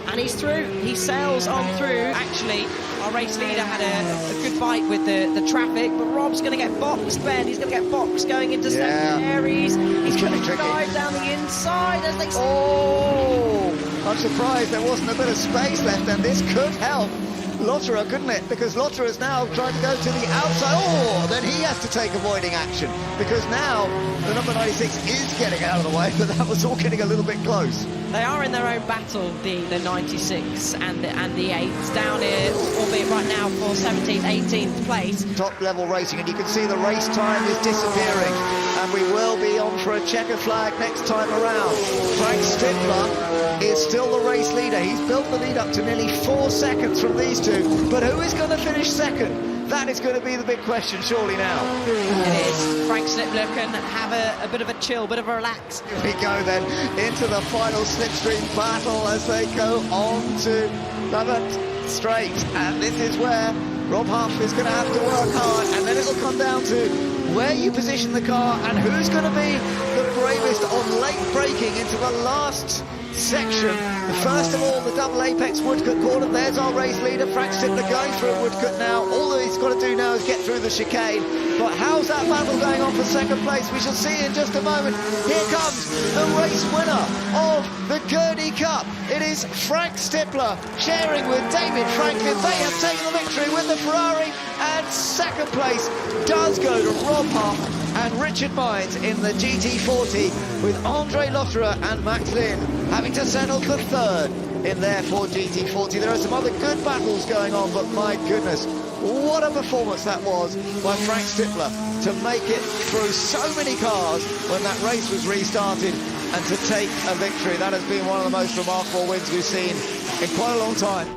and he's through. He sails on through. Actually, our race leader had a good fight with the traffic, but Rob's going to get boxed, Ben. He's going to get boxed going into St Mary's. He's going to dive down the inside as they... Oh, I'm surprised there wasn't a bit of space left, and this could help Lotterer, couldn't it? Because Lotterer is now trying to go to the outside. Oh, then he has to take avoiding action, because now the number 96 is getting out of the way, but that was all getting a little bit close. They are in their own battle, the 96 and the 8s, down here, albeit right now for 17th, 18th place. Top level racing, and you can see the race time is disappearing, and we will be on for a checker flag next time around. Frank Stippler is still the race leader. He's built the lead up to nearly 4 seconds from these two, but who is going to finish second? That is going to be the big question, surely now. It is. Frank Stippler can have a bit of a chill, bit of a relax. Here we go then, into the final slipstream battle as they go on to Lavant Straight. And this is where Rob Huff is going to have to work hard, and then it'll come down to where you position the car and who's going to be the bravest on late braking into the last section. First of all, the double apex Woodcote corner. There's our race leader, Frank Stippler, going through Woodcote now. All that he's got to do now is get through the chicane. But how's that battle going on for second place? We shall see in just a moment. Here comes the race winner of the Gurney Cup. It is Frank Stippler sharing with David Franklin. They have taken the victory with the Ferrari, and second place does go to Rob Huff and Richard Mines in the GT40, with Andre Lotterer and Max Lynn having to settle for third in their Ford GT40. There are some other good battles going on, but my goodness, what a performance that was by Frank Stippler to make it through so many cars when that race was restarted and to take a victory. That has been one of the most remarkable wins we've seen in quite a long time.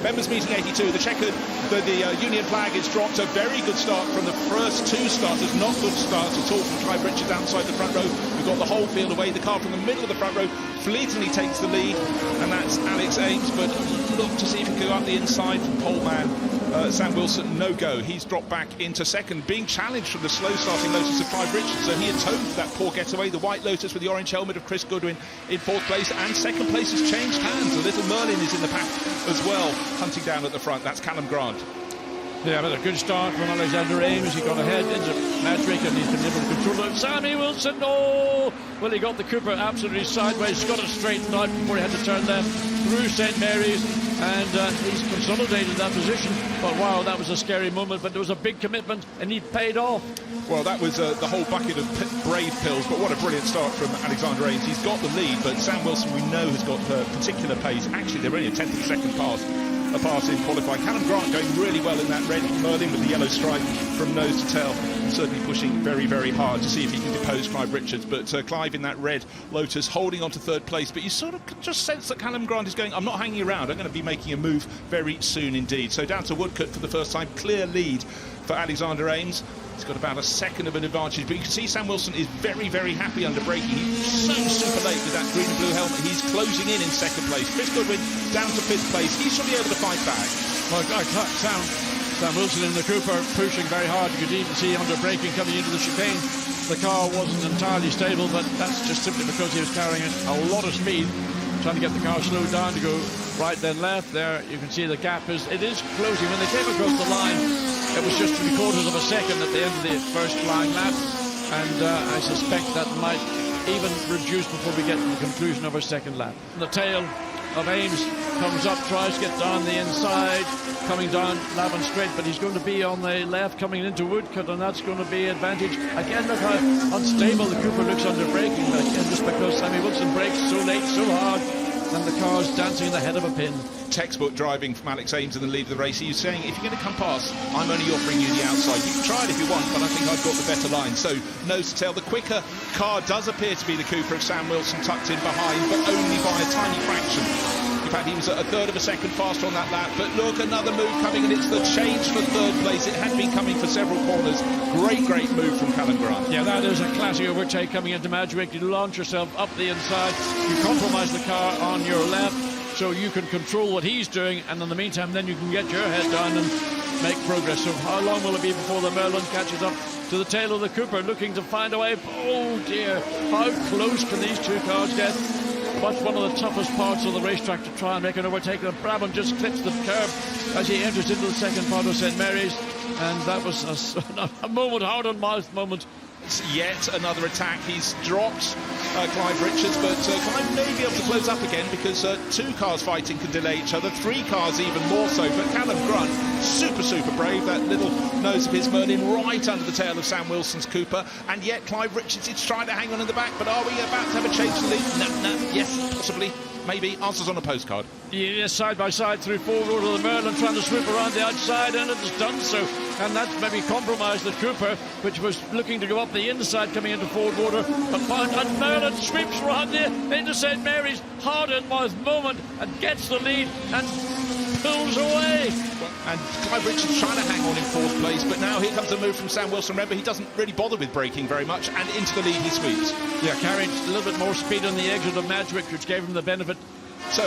Members meeting 82, the checkered, the Union flag is dropped. A very good start from the first two starters, not good starts at all from Clive Richards outside the front row. We've got the whole field away. The car from the middle of the front row fleetingly takes the lead, and that's Alex Ames, but look to see if he can go up the inside from pole man. Sam Wilson, no go. He's dropped back into second, being challenged from the slow starting Lotus of Clive Richards, so he atoned for that poor getaway. The white Lotus with the orange helmet of Chris Goodwin in fourth place, and second place has changed hands. A little Merlin is in the pack as well, hunting down at the front. That's Callum Grant. Yeah, but a good start from Alexander Ames. He got ahead into Patrick, and he's been able to control it. Sammy Wilson, oh! Well, he got the Cooper absolutely sideways, got it straightened out before he had to turn them through St Mary's, and he's consolidated that position. But wow, that was a scary moment, but there was a big commitment, and he paid off. Well, that was the whole bucket of brave pills, but what a brilliant start from Alexander Ames. He's got the lead, but Sam Wilson, we know, has got particular pace. Actually, they're only a tenth of a second apart in qualifying. Callum Grant going really well in that red Merlin with the yellow stripe from nose to tail, and certainly pushing very, very hard to see if he can depose Clive Richards. But Clive in that red Lotus holding on to third place, but you sort of just sense that Callum Grant is going, I'm not hanging around, I'm going to be making a move very soon indeed. So down to Woodcote for the first time, clear lead for Alexander Ames. He's got about a second of an advantage, but you can see Sam Wilson is very, very happy under braking. He's so super late with that green and blue helmet. He's closing in second place. Chris Goodwin down to fifth place. He should be able to fight back. Well, Sam Wilson in the Cooper pushing very hard. You could even see under braking coming into the chicane. The car wasn't entirely stable, but that's just simply because he was carrying a lot of speed, trying to get the car slowed down to go right then left. There you can see the gap is closing. When they came across the line, it was just 3/4 of a second at the end of the first flying lap, and I suspect that might even reduce before we get to the conclusion of our second lap. The tail of Ames comes up, tries to get down the inside, coming down Lavin straight, but he's going to be on the left coming into Woodcut, and that's going to be advantage. Again, look how unstable the Cooper looks under braking, again, just because Sammy Wilson brakes so late, so hard, and the car's dancing in the head of a pin. Textbook driving from Alex Ames in the lead of the race. He was saying, if you're going to come past, I'm only offering you the outside. You can try it if you want, but I think I've got the better line. So, nose to tail. The quicker car does appear to be the Cooper of Sam Wilson, tucked in behind, but only by a tiny fraction. In fact, he was at 1/3 of a second faster on that lap. But look, another move coming, and it's the change for third place. It had been coming for several corners. Great move from Callum Grant. Yeah, that is a classy overtake coming into Madgwick. You launch yourself up the inside. You compromise the car on your left, so you can control what he's doing, and in the meantime then you can get your head down and make progress. So how long will it be before the Merlin catches up to the tail of the Cooper, looking to find a way? Oh dear, how close can these two cars get? What's one of the toughest parts of the racetrack to try and make an overtake? And Brabham just clips the curb as he enters into the second part of St Mary's, and that was a moment, hard on mouth moment. Yet another attack. He's dropped Clive Richards, but Clive may be able to close up again, because two cars fighting can delay each other, three cars even more so. But Callum Grunt, super brave. That little nose of his Merlin right under the tail of Sam Wilson's Cooper, and yet Clive Richards is trying to hang on in the back. But are we about to have a change to lead? No, yes, possibly. Maybe. Answers on a postcard. Yes, side by side through forward of the Merlin, trying to swoop around the outside, and it has done so. And that's maybe compromised the Cooper, which was looking to go up the inside coming into forward water. And Merlin sweeps around there into St Mary's, hard in mouth moment, and gets the lead and pulls away. And Clive Richards trying to hang on in fourth place, but now here comes a move from Sam Wilson. Remember, he doesn't really bother with braking very much, and into the lead he sweeps. Yeah, carried a little bit more speed on the exit of Madgwick, which gave him the benefit. So,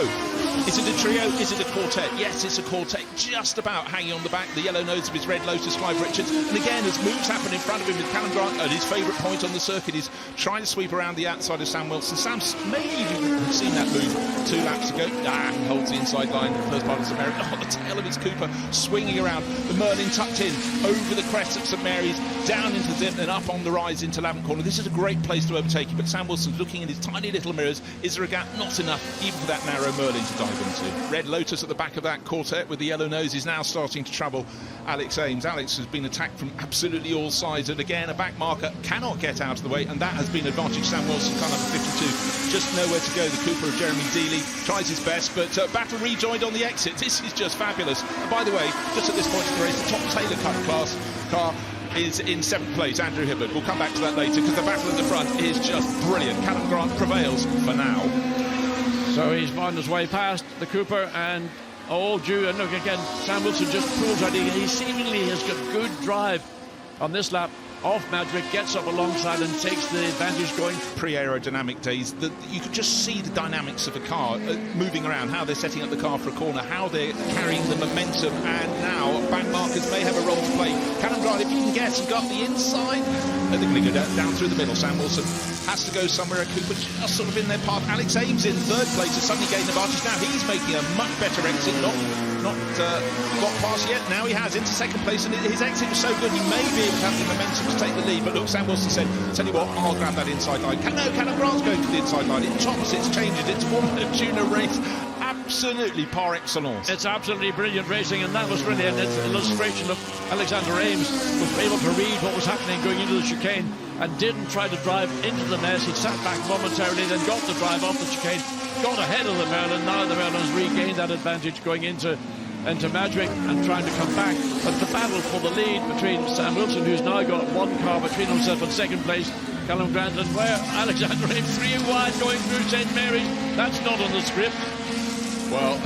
is it a trio? Is it a quartet? Yes, it's a quartet, just about hanging on the back, the yellow nose of his red Lotus, Clive Richards. And again, as moves happen in front of him with Callum Grant at his favourite point on the circuit, is trying to sweep around the outside of Sam Wilson. Sam's maybe even seen that move 2 laps ago. He holds the inside line in the first part of St Mary's. On the tail of his Cooper, swinging around. The Merlin tucked in, over the crest of St Mary's, down into the dip and up on the rise into Lavin Corner. This is a great place to overtake you, but Sam Wilson's looking in his tiny little mirrors. Is there a gap? Not enough, even for that narrow Merlin to dive into. Red Lotus at the back of that quartet with the yellow nose is now starting to trouble Alex Ames. Alex has been attacked from absolutely all sides, and again a back marker cannot get out of the way, and that has been advantage Sam Wilson, car number 52. Just nowhere to go. The Cooper of Jeremy Dealey tries his best, but battle rejoined on the exit. This is just fabulous. And by the way, just at this point in the race, the top Taylor Cup class car is in 7th place, Andrew Hibbard. We'll come back to that later, because the battle in the front is just brilliant. Callum Grant prevails for now. So he's found his way past the Cooper, and and look again, Sam Wilson just pulls out. He seemingly has got good drive on this lap off Madgwick, gets up alongside and takes the advantage going. Pre-aerodynamic days, you could just see the dynamics of a car moving around, how they're setting up the car for a corner, how they're carrying the momentum, and now back markers may have a role to play. Callum Grant, if you can get and go up the inside, they're going to go down through the middle. Sam Wilson has to go somewhere. Cooper just sort of in their path. Alex Ames in 3rd place has suddenly gained advantage. Now he's making a much better exit, not got past yet. Now he has into 2nd place, and his exit was so good he may be able to have the momentum to take the lead. But look, Sam Wilson said, tell you what, I'll grab that inside line. No, Callum Grant's going for the inside line. It chops, it's changes, it's a tuner race. Absolutely par excellence. It's absolutely brilliant racing, and that was really an illustration of Alexander Ames was able to read what was happening going into the chicane and didn't try to drive into the mess. He sat back momentarily, then got the drive off the chicane, got ahead of the Merlin. Now the Merlin has regained that advantage going into Madgwick and trying to come back. But the battle for the lead between Sam Wilson, who's now got one car between himself and 2nd place, Callum Grant, and where Alexander Ames 3 wide going through St Mary's. That's not on the script. Well,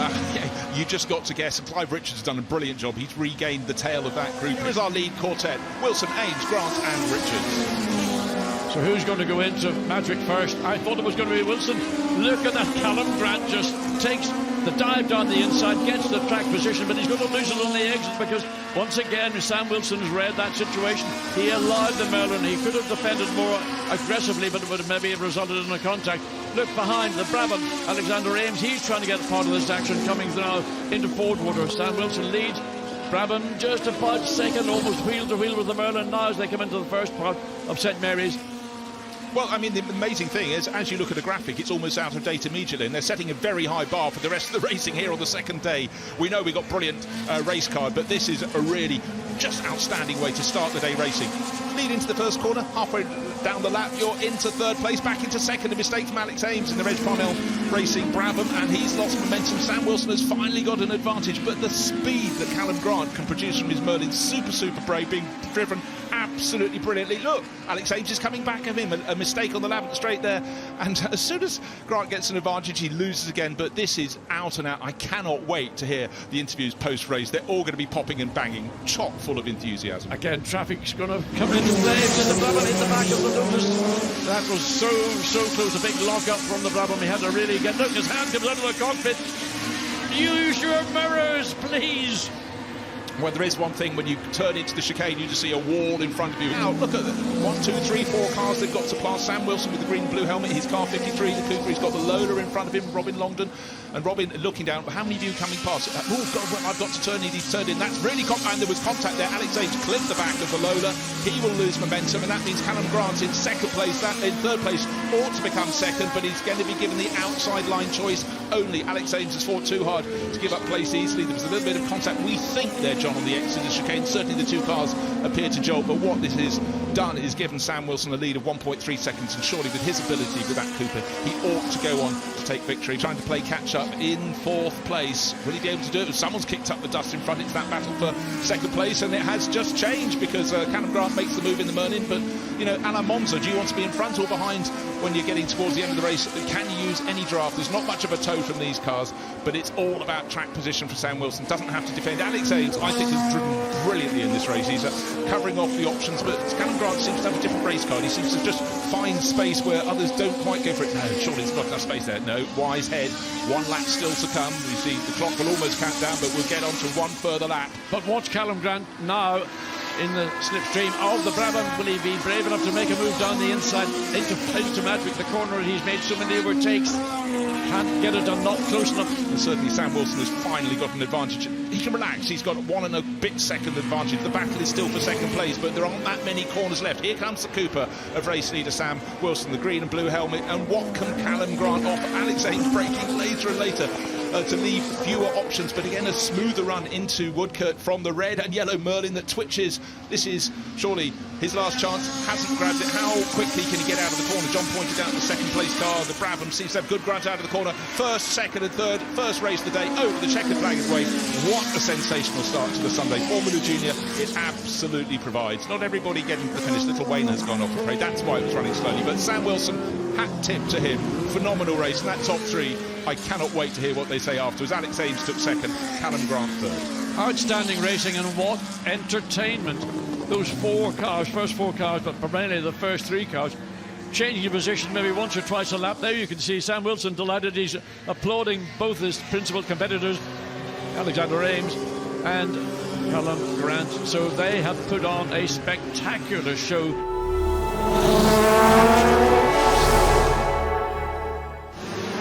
you just got to guess, and Clive Richards has done a brilliant job. He's regained the tail of that group. Here's our lead quartet: Wilson, Ames, Grant and Richards. So who's going to go into Madgwick first? I thought it was going to be Wilson. Look at that. Callum Grant just takes the dive down the inside, gets the track position, but he's going to lose it on the exit, because once again Sam Wilson has read that situation. He allowed the Merlin. He could have defended more aggressively, but it would have maybe resulted in a contact. look behind the Brabham. Alexander Ames, he's trying to get part of this action, coming now into Fordwater. Sam Wilson leads. Brabham just about second, almost wheel to wheel with the Merlin now as they come into the first part of St Mary's. Well, I mean, the amazing thing is, as you look at the graphic, it's almost out of date immediately, and they're setting a very high bar for the rest of the racing here on the second day. We know we got brilliant race card, but this is a really just outstanding way to start the day racing. Lead into the first corner, halfway down the lap, you're into third place, back into second. A mistake from Alex Ames in the Reg Parnell Racing Brabham, and he's lost momentum. Sam Wilson has finally got an advantage, but the speed that Callum Grant can produce from his Merlin, super brave, being driven absolutely brilliantly. Look, Alex Ames is coming back of him, a mistake on the lap at the straight there, and as soon as Grant gets an advantage, he loses again. But this is out and out. I cannot wait to hear the interviews post-race. They're all going to be popping and banging, chock full of enthusiasm. Again, traffic's going to come into play. It's the Brabham in the back of the Lucas. That was so close. A big lock-up from the Brabham. He had to really get... Look, his hand comes out of the cockpit. Use your mirrors, please. Well, there is one thing, when you turn into the chicane, you just see a wall in front of you. Now, look at 1, 2, 3, 4 cars they've got to pass. Sam Wilson with the green and blue helmet, his car 53, the Cooper. He's got the Lola in front of him, Robin Longdon. And Robin looking down, how many of you coming past? Oh, God, well, I've got to turn in. He's turned in. That's really... and there was contact there. Alex Ames clipped the back of the Lola. He will lose momentum, and that means Callum Grant in second place. That in third place ought to become second, but he's going to be given the outside line choice only. Alex Ames has fought too hard to give up place easily. There was a little bit of contact, we think, there, John, on the exit of the chicane. Certainly the two cars appear to jolt, but what this has done is given Sam Wilson a lead of 1.3 seconds, and surely with his ability with that Cooper, he ought to go on to take victory. Trying to play catch-up in fourth place. Will he be able to do it? Someone's kicked up the dust in front. It's that battle for second place, and it has just changed because Callum Grant makes the move in the Merlin, but, you know, Alain Monza, do you want to be in front or behind when you're getting towards the end of the race? Can you use any draft? There's not much of a toe from these cars, but it's all about track position for Sam Wilson. Doesn't have to defend. Alex Ames, I think, has driven brilliantly in this race. He's covering off the options, but Callum Grant seems to have a different race card. He seems to just find space where others don't quite go for it. No, surely there's not enough space there. No, wise head. One lap still to come. We see the clock will almost count down, but we'll get on to one further lap. But watch Callum Grant now in the slipstream of the Brabham. Will he be brave enough to make a move down the inside into Madwick, the corner, and he's made so many overtakes? Can't get it done, not close enough. And certainly Sam Wilson has finally got an advantage. He can relax. He's got 1 and a bit second advantage. The battle is still for second place, but there aren't that many corners left. Here comes the Cooper of race leader Sam Wilson, the green and blue helmet. And what can Callum Grant offer? Alex Ames breaking later and later to leave fewer options, but again a smoother run into Woodcourt from the red and yellow Merlin that twitches. This is surely his last chance. Hasn't grabbed it. How quickly can he get out of the corner? John pointed out the second place car. The Brabham seems to have good grabs out of the corner. First, second and third. First race of the day over the checkered flag is waved. What a sensational start to the Sunday. Formula Junior, it absolutely provides. Not everybody getting to the finish. Little Wayne has gone off, I'm afraid. That's why it was running slowly. But Sam Wilson, hat tip to him. Phenomenal race. And that top three, I cannot wait to hear what they say afterwards. Alex Ames took second, Callum Grant third. Outstanding racing, and what entertainment. Those four cars, first four cars, but primarily the first three cars, changing position maybe once or twice a lap. There you can see Sam Wilson delighted. He's applauding both his principal competitors, Alexander Ames and Callum Grant. So they have put on a spectacular show.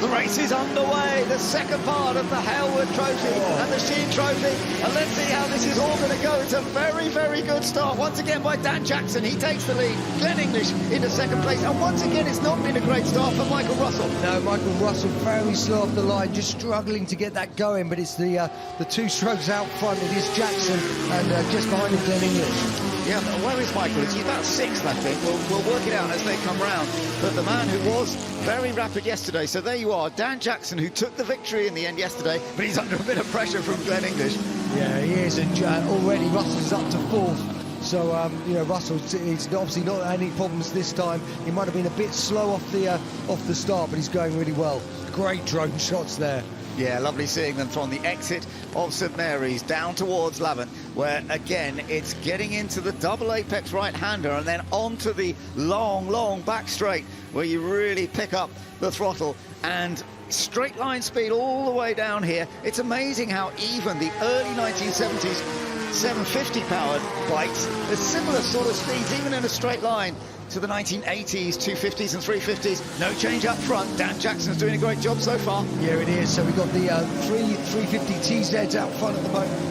The race is underway, the second part of the Hailwood Trophy and the Sheene Trophy, and let's see how this is all going to go. It's a very good start once again by Dan Jackson. He takes the lead. Glenn English into second place, and once again it's not been a great start for Michael Russell. No, Michael Russell very slow off the line, just struggling to get that going, but it's the two strokes out front. It is Jackson and just behind him Glenn English. Yeah, where is Michael? He's about sixth, I think. We'll work it out as they come round. But the man who was very rapid yesterday, so there you are, Dan Jackson, who took the victory in the end yesterday, but he's under a bit of pressure from Glenn English. Yeah, he is, and already Russell's up to fourth. So, you know, Russell, he's obviously not had any problems this time. He might have been a bit slow off the start, but he's going really well. Great drone shots there. Yeah, lovely seeing them from the exit of St Mary's down towards Lavant, where again it's getting into the double apex right-hander and then onto the long back straight where you really pick up the throttle and straight line speed all the way down here. It's amazing how even the early 1970s 750 powered bikes, there's similar sort of speeds even in a straight line to the 1980s, 250s and 350s. No change up front. Dan Jackson's doing a great job so far. Yeah, it is. So we've got the 350 TZs out front at the moment.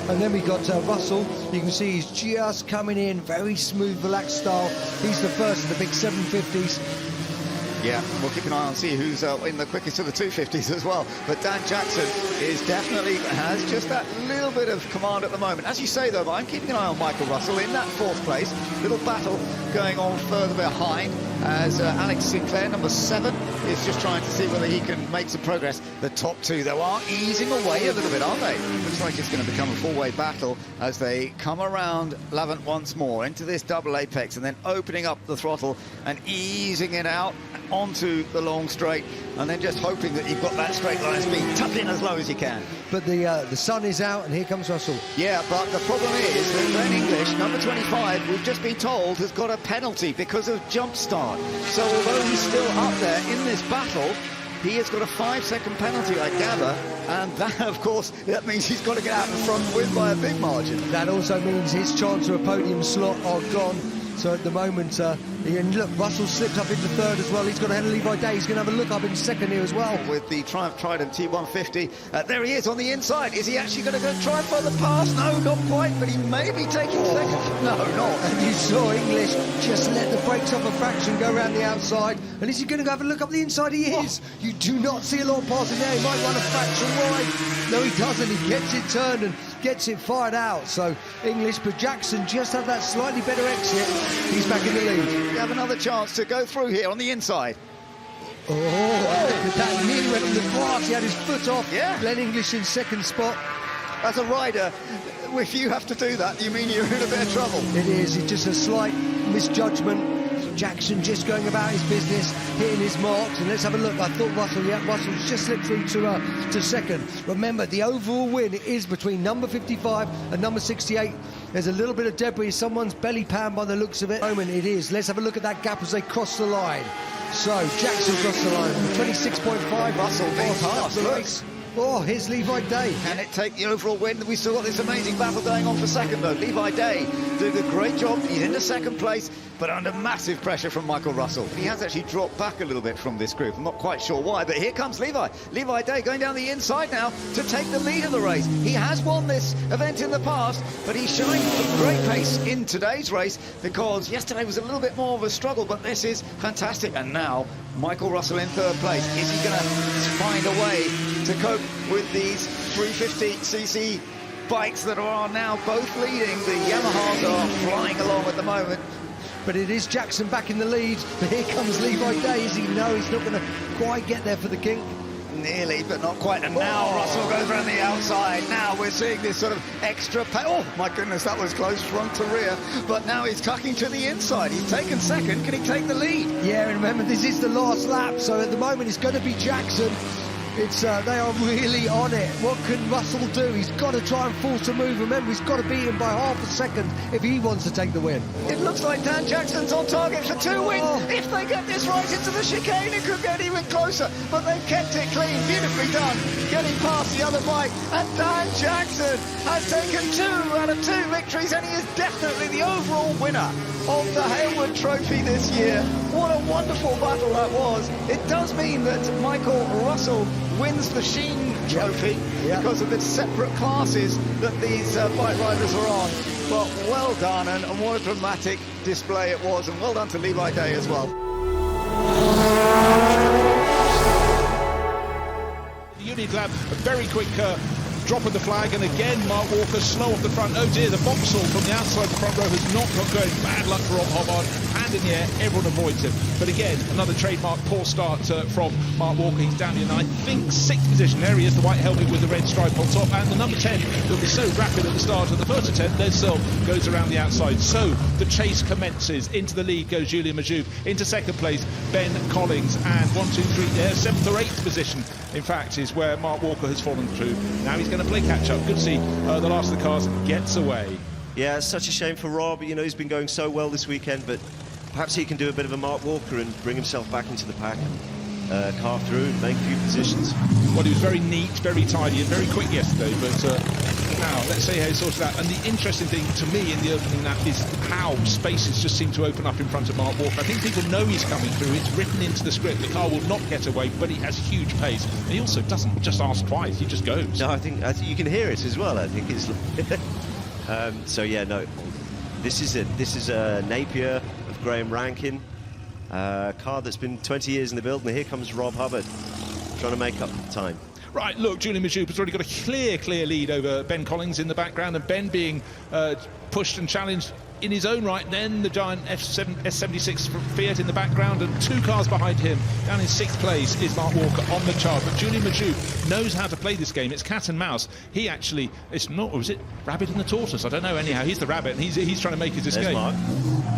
And then we got Russell. You can see he's just coming in, very smooth, relaxed style. He's the first of the big 750s. Yeah, we'll keep an eye on, see who's in the quickest of the 250s as well. But Dan Jackson has just that little bit of command at the moment. As you say, though, I'm keeping an eye on Michael Russell in that 4th place. Little battle going on further behind as Alex Sinclair, number 7, is just trying to see whether he can make some progress. The top 2, though, are easing away a little bit, aren't they? Looks like it's going to become a 4-way battle as they come around Lavant once more into this double apex and then opening up the throttle and easing it out onto the long straight, and then just hoping that you've got that straight line speed. Tuck in as low as you can. But the sun is out, and here comes Russell. Yeah, but the problem is that Glenn English, number 25, we've just been told, has got a penalty because of jump start. So although he's still up there in this battle, he has got a 5-second penalty, I gather, and that, of course, that means he's got to get out in front and win by a big margin. That also means his chance of a podium slot are gone. So at the moment, and look, Russell slipped up into 3rd as well. He's got ahead of Levi Day. He's going to have a look up in 2nd here as well. With the Triumph Trident T150. There he is on the inside. Is he actually going to go try and further past? No, not quite, but he may be taking 2nd. No, not. And you saw English just let the brakes off a fraction, go around the outside. And is he going to go have a look up the inside? He is. You do not see a lot of passing there. He might run a fraction wide. No, he doesn't. He gets it turned and gets it fired out. So English, but Jackson just had that slightly better exit. He's back in the lead. You have another chance to go through here on the inside. Oh, look at that. He nearly went on the grass. He had his foot off. Yeah. Glenn English in 2nd spot. As a rider, if you have to do that, you mean you're in a bit of trouble. It is. It's just a slight misjudgment. Jackson just going about his business, hitting his marks, and let's have a look. I thought Russell's just slipped through to 2nd. Remember, the overall win is between number 55 and number 68. There's a little bit of debris, someone's belly pan by the looks of it. Moment it is. Let's have a look at that gap as they cross the line. So Jackson crossed the line, 26.5. Russell being passed. Looks. Oh, here's Levi Day. Can it take the overall win? We've still got this amazing battle going on for 2nd, though. Levi Day doing a great job. He's into 2nd place, but under massive pressure from Michael Russell. He has actually dropped back a little bit from this group. I'm not quite sure why, but here comes Levi. Levi Day going down the inside now to take the lead of the race. He has won this event in the past, but he's showing a great pace in today's race because yesterday was a little bit more of a struggle, but this is fantastic. And now Michael Russell in 3rd place. Is he going to find a way to cope with these 350cc bikes that are now both leading? The Yamahas are flying along at the moment. But it is Jackson back in the lead. But here comes Levi Day. As he knows he's not going to quite get there for the kink. Nearly, but not quite. And now Russell goes around the outside. Now we're seeing this sort of extra oh my goodness, that was close front to rear. But now he's tucking to the inside. He's taken 2nd. Can he take the lead? Yeah, and remember, this is the last lap. So at the moment, it's going to be Jackson. It's they are really on it. What can Russell do? He's got to try and force a move. Remember, he's got to beat him by half a second if he wants to take the win. It looks like Dan Jackson's on target for 2 wins. If they get this right into the chicane, it could get even closer. But they've kept it clean. Beautifully done. Getting past the other bike. And Dan Jackson has taken 2 out of 2 victories, and he is definitely the overall winner of the Hailwood Trophy this year. What a wonderful battle that was. It does mean that Michael Russell wins the Sheene Trophy because of the separate classes that these bike riders are on. But well done, and what a dramatic display it was, and well done to Levi Day as well. The Union Lab, a very quick drop of the flag, and again Mark Walker slow off the front. Oh dear, the Vauxhall from the outside the front row has not got going. Bad luck for Rob Hobbard. Hand in the air, everyone avoids him. But again, another trademark poor start from Mark Walker. He's down in, I think, 6th position. There he is, the white helmet with the red stripe on top. And the number 10, that was so rapid at the start of the first attempt, Les Searle goes around the outside. So the chase commences. Into the lead goes Julian Majoub. Into 2nd place, Ben Collins. And 1, 2, 3 there, 7th or 8th position, in fact, is where Mark Walker has fallen through. Now he's going to play catch-up. Good to see the last of the cars gets away. Yeah, it's such a shame for Rob. You know, he's been going so well this weekend, but perhaps he can do a bit of a Mark Walker and bring himself back into the pack and carve through and make a few positions. Well, he was very neat, very tidy and very quick yesterday, but now. Let's see how he sorts it out. And the interesting thing to me in the opening lap is how spaces just seem to open up in front of Mark Walker. I think people know he's coming through. It's written into the script. The car will not get away, but he has huge pace. And he also doesn't just ask twice, he just goes. No, I think you can hear it as well. I think it's so yeah, no, this is it. This is a Napier of Graham Rankin, car that's been 20 years in the build, and here comes Rob Hubbard trying to make up the time. Right, look, Julian Majoub has already got a clear lead over Ben Collins in the background, and Ben being pushed and challenged in his own right. Then the giant S76 from Fiat in the background, and 2 cars behind him. Down in 6th place is Mark Walker on the chart, but Julian Majoub knows how to play this game. It's cat and mouse. He actually, it's not, or is it rabbit and the tortoise? I don't know. Anyhow, he's the rabbit, and he's trying to make his escape.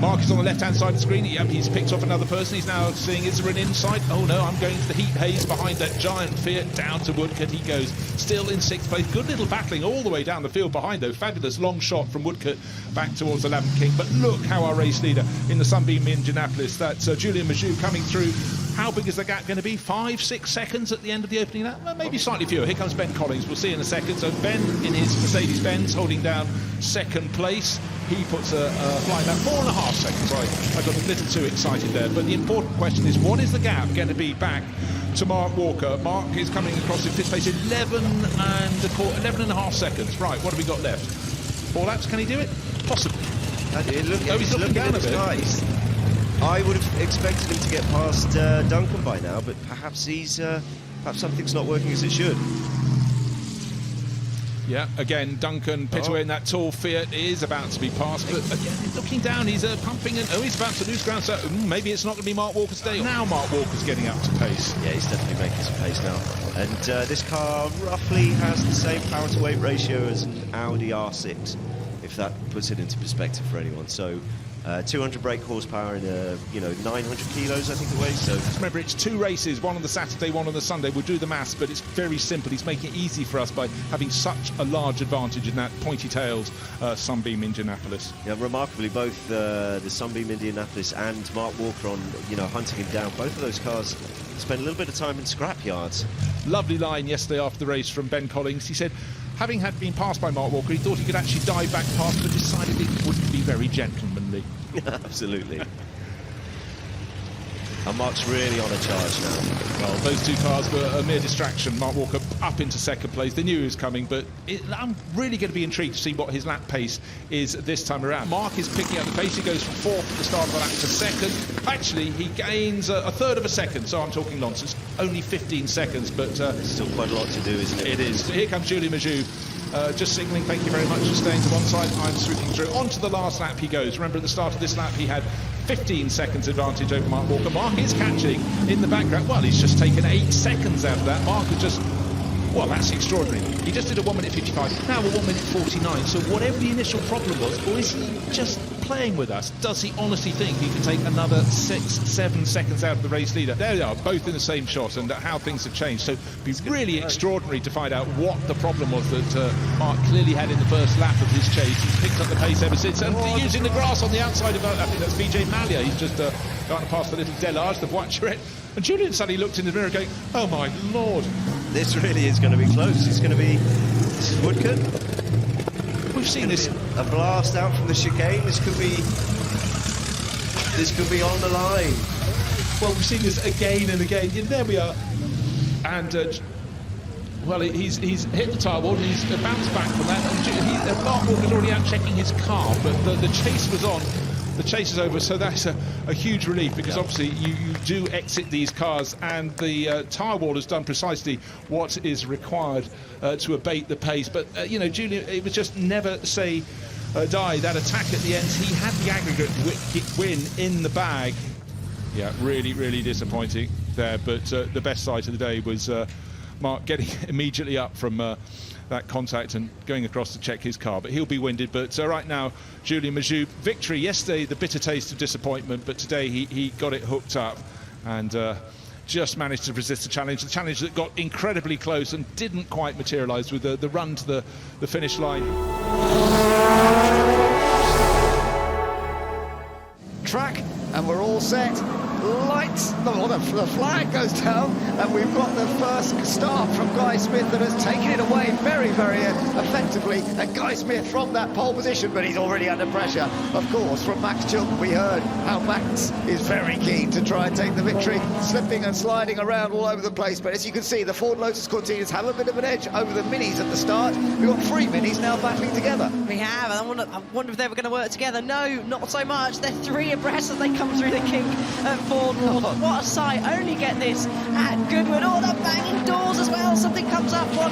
Mark is on the left-hand side of the screen. He's picked off another person. He's now seeing, is there an insight? Oh no, I'm going to the heat haze behind that giant Fiat. Down to Woodcote he goes, still in 6th place. Good little battling all the way down the field behind, though. Fabulous long shot from Woodcote back towards 11th King. But look how our race leader in the Sunbeam in Indianapolis, that's Julian Majoub coming through. How big is the gap going to be? 5-6 seconds at the end of the opening lap? Well, maybe slightly fewer. Here comes Ben Collins. We'll see in a second. So Ben in his Mercedes-Benz holding down 2nd place. He puts a flying lap, 4.5 seconds. I got a little too excited there. But the important question is, what is the gap going to be back to Mark Walker? Mark is coming across in 5th place, 11.5 seconds. Right, what have we got left? 4 laps, can he do it? Possibly. He's looking down at the skies. I would have expected him to get past Duncan by now, but perhaps perhaps something's not working as it should. Yeah, again, Duncan Pitaway in that tall Fiat is about to be passed, but again, he's looking down, he's pumping, and he's about to lose ground, so maybe it's not going to be Mark Walker's day. Now Mark Walker's getting up to pace. Yeah, he's definitely making some pace now. And this car roughly has the same power-to-weight ratio as an Audi R6, if that puts it into perspective for anyone. So 200 brake horsepower in 900 kilos, I think it weighs. So remember, it's 2 races, one on the Saturday, one on the Sunday. We'll do the maths, but it's very simple. He's making it easy for us by having such a large advantage in that pointy-tailed Sunbeam Indianapolis. Yeah, remarkably, both the Sunbeam Indianapolis and Mark Walker on, hunting him down. Both of those cars spent a little bit of time in scrap yards. Lovely line yesterday after the race from Ben Collins. He said, having been passed by Mark Walker, he thought he could actually dive back past, but decided it wouldn't be very gentlemanly. Absolutely. And Mark's really on a charge now. Well, those 2 cars were a mere distraction. Mark Walker up into 2nd place. They knew he was coming, but I'm really going to be intrigued to see what his lap pace is this time around. Mark is picking up the pace. He goes from 4th at the start of the lap to 2nd. Actually, he gains a third of a second, so I'm talking nonsense. Only 15 seconds, but still quite a lot to do, isn't it? It is. So here comes Julian Majoub. Just signalling, thank you very much for staying to one side. I'm sweeping through. On to the last lap he goes. Remember, at the start of this lap, he had 15 seconds advantage over Mark Walker. Mark is catching in the background. Well, he's just taken 8 seconds out of that. Mark has just... Well, that's extraordinary. He just did a 1:55, now a 1:49. So whatever the initial problem was, or is he just playing with us? Does he honestly think he can take another 6-7 seconds out of the race leader? There they are, both in the same shot, and how things have changed. So it'd be really extraordinary to find out what the problem was that Mark clearly had in the first lap of his chase. He's picked up the pace ever since, and using the grass on the outside of, I think that's BJ Malia. He's just going past the little Delage, the Voiturette. And Julian suddenly looked in the mirror going, oh my Lord. This really is going to be close. It's going to be... This is Woodcote. We've seen this. A blast out from the chicane. This could be on the line. Well, we've seen this again and again. And there we are. And, well, he's hit the tyre wall and he's bounced back from that. And Mark Walker's already out checking his car, but the chase was on. The chase is over, so that's a huge relief, because obviously you do exit these cars, and the tyre wall has done precisely what is required to abate the pace. But, Julian, it was just never say die. That attack at the end, he had the aggregate win in the bag. Yeah, really, really disappointing there. But the best sight of the day was Mark getting immediately up from that contact and going across to check his car, but he'll be winded. But right now, Julian Majoub, victory. Yesterday, the bitter taste of disappointment, but today he got it hooked up and just managed to resist the challenge that got incredibly close and didn't quite materialise with the run to the finish line. Track, and we're all set. lights, the flag goes down, and we've got the first start from Guy Smith that has taken it away very, very effectively. And Guy Smith from that pole position, but he's already under pressure, of course, from Max Chilton. We heard how Max is very keen to try and take the victory, slipping and sliding around all over the place. But as you can see, the Ford Lotus Cortinas have a bit of an edge over the Minis at the start. We've got 3 Minis now battling together. We have, and I wonder if they were going to work together. No, not so much. They're 3 abreast as they come through the kink at Ford Water. What a sight. Only get this at Goodwood. Oh, they're banging doors as well. Something comes up on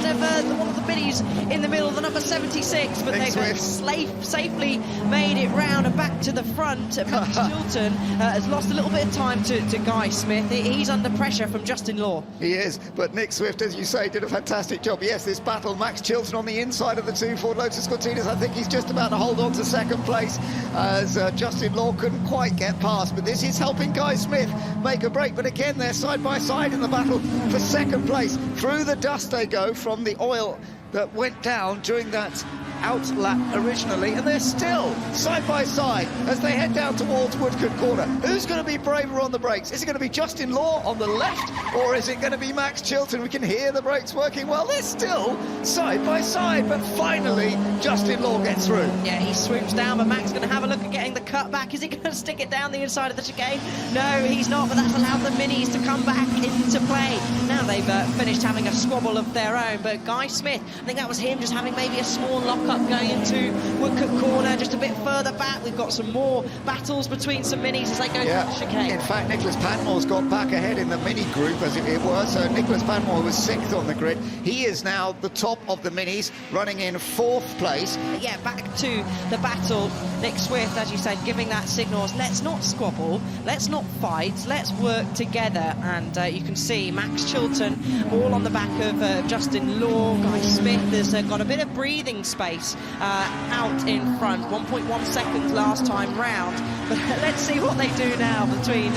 one of the Minis in the middle, the number 76, but they've safely made it round and back to the front. Max Chilton has lost a little bit of time to Guy Smith. He's under pressure from Justin Law. He is, but Nick Swift, as you say, did a fantastic job. Yes, this battle, Max Chilton on the inside of the 2 Ford Lotus Cortinas. I think he's just about to hold on to second place as Justin Law couldn't quite get past, but this is helping Guy Smith make a break. But again, they're side by side in the battle for second place. Through the dust they go from the oil that went down during that out lap originally, and they're still side by side as they head down towards Woodcote Corner. Who's going to be braver on the brakes? Is it going to be Justin Law on the left, or is it going to be Max Chilton? We can hear the brakes working well. They're still side by side, but finally Justin Law gets through. Yeah, he swoops down, but Max is going to have a look at getting the cut back. Is he going to stick it down the inside of the chicane? No, he's not, but that's allowed the Minis to come back into play. Now they've finished having a squabble of their own, but Guy Smith, I think that was him just having maybe a small lock-up going into Woodcote Corner, just a bit further back. We've got some more battles between some Minis as they go through the chicane. In fact, Nicholas Panmore's got back ahead in the Mini group, as it were. So Nicholas Panmore was 6th on the grid. He is now the top of the Minis, running in 4th place. Yeah, back to the battle. Nick Swift, as you said, giving that signals. Let's not squabble, let's not fight, let's work together. And you can see Max Chilton all on the back of Justin Law. Guy Smith has got a bit of breathing space out in front. 1.1 seconds last time round. But let's see what they do now between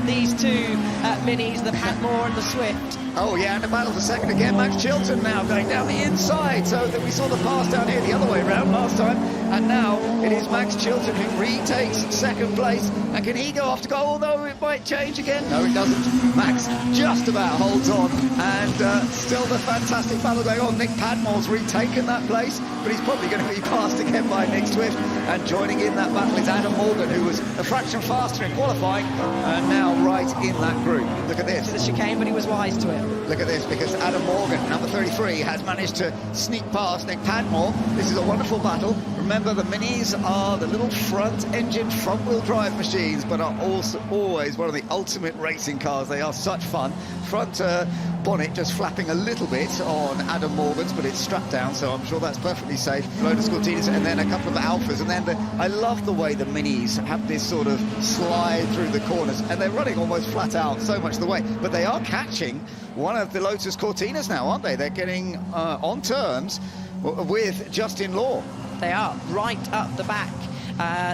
these 2 Minis, the Panmore and the Swift. Oh yeah, and the battle for second again. Max Chilton now going down the inside, so that we saw the pass down here the other way round last time, and now it is Max Chilton who retakes second place. And can he go off to goal, although it might change again? No, it doesn't. Max just about holds on, and still the fantastic battle going on. Nick Padmore's retaken that place, but he's probably going to be passed again by Nick Swift. And joining in that battle is Adam Morgan, who was a fraction faster in qualifying, and now right in that group. Look at this. To the chicane, but he was wise to it. Look at this, because Adam Morgan, number 33, has managed to sneak past Nick Padmore. This is a wonderful battle. Remember, the Minis are the little front-engine, front-wheel drive machines, but are also always one of the ultimate racing cars. They are such fun. Front bonnet just flapping a little bit on Adam Morgan's, but it's strapped down, so I'm sure that's perfectly safe. Lotus Cortinas, and then a couple of Alphas, and then I love the way the Minis have this sort of slide through the corners, and they're running almost flat out so much of the way, but they are catching one of the Lotus Cortinas now, aren't they? They're getting on terms with Justin Law. They are right up the back.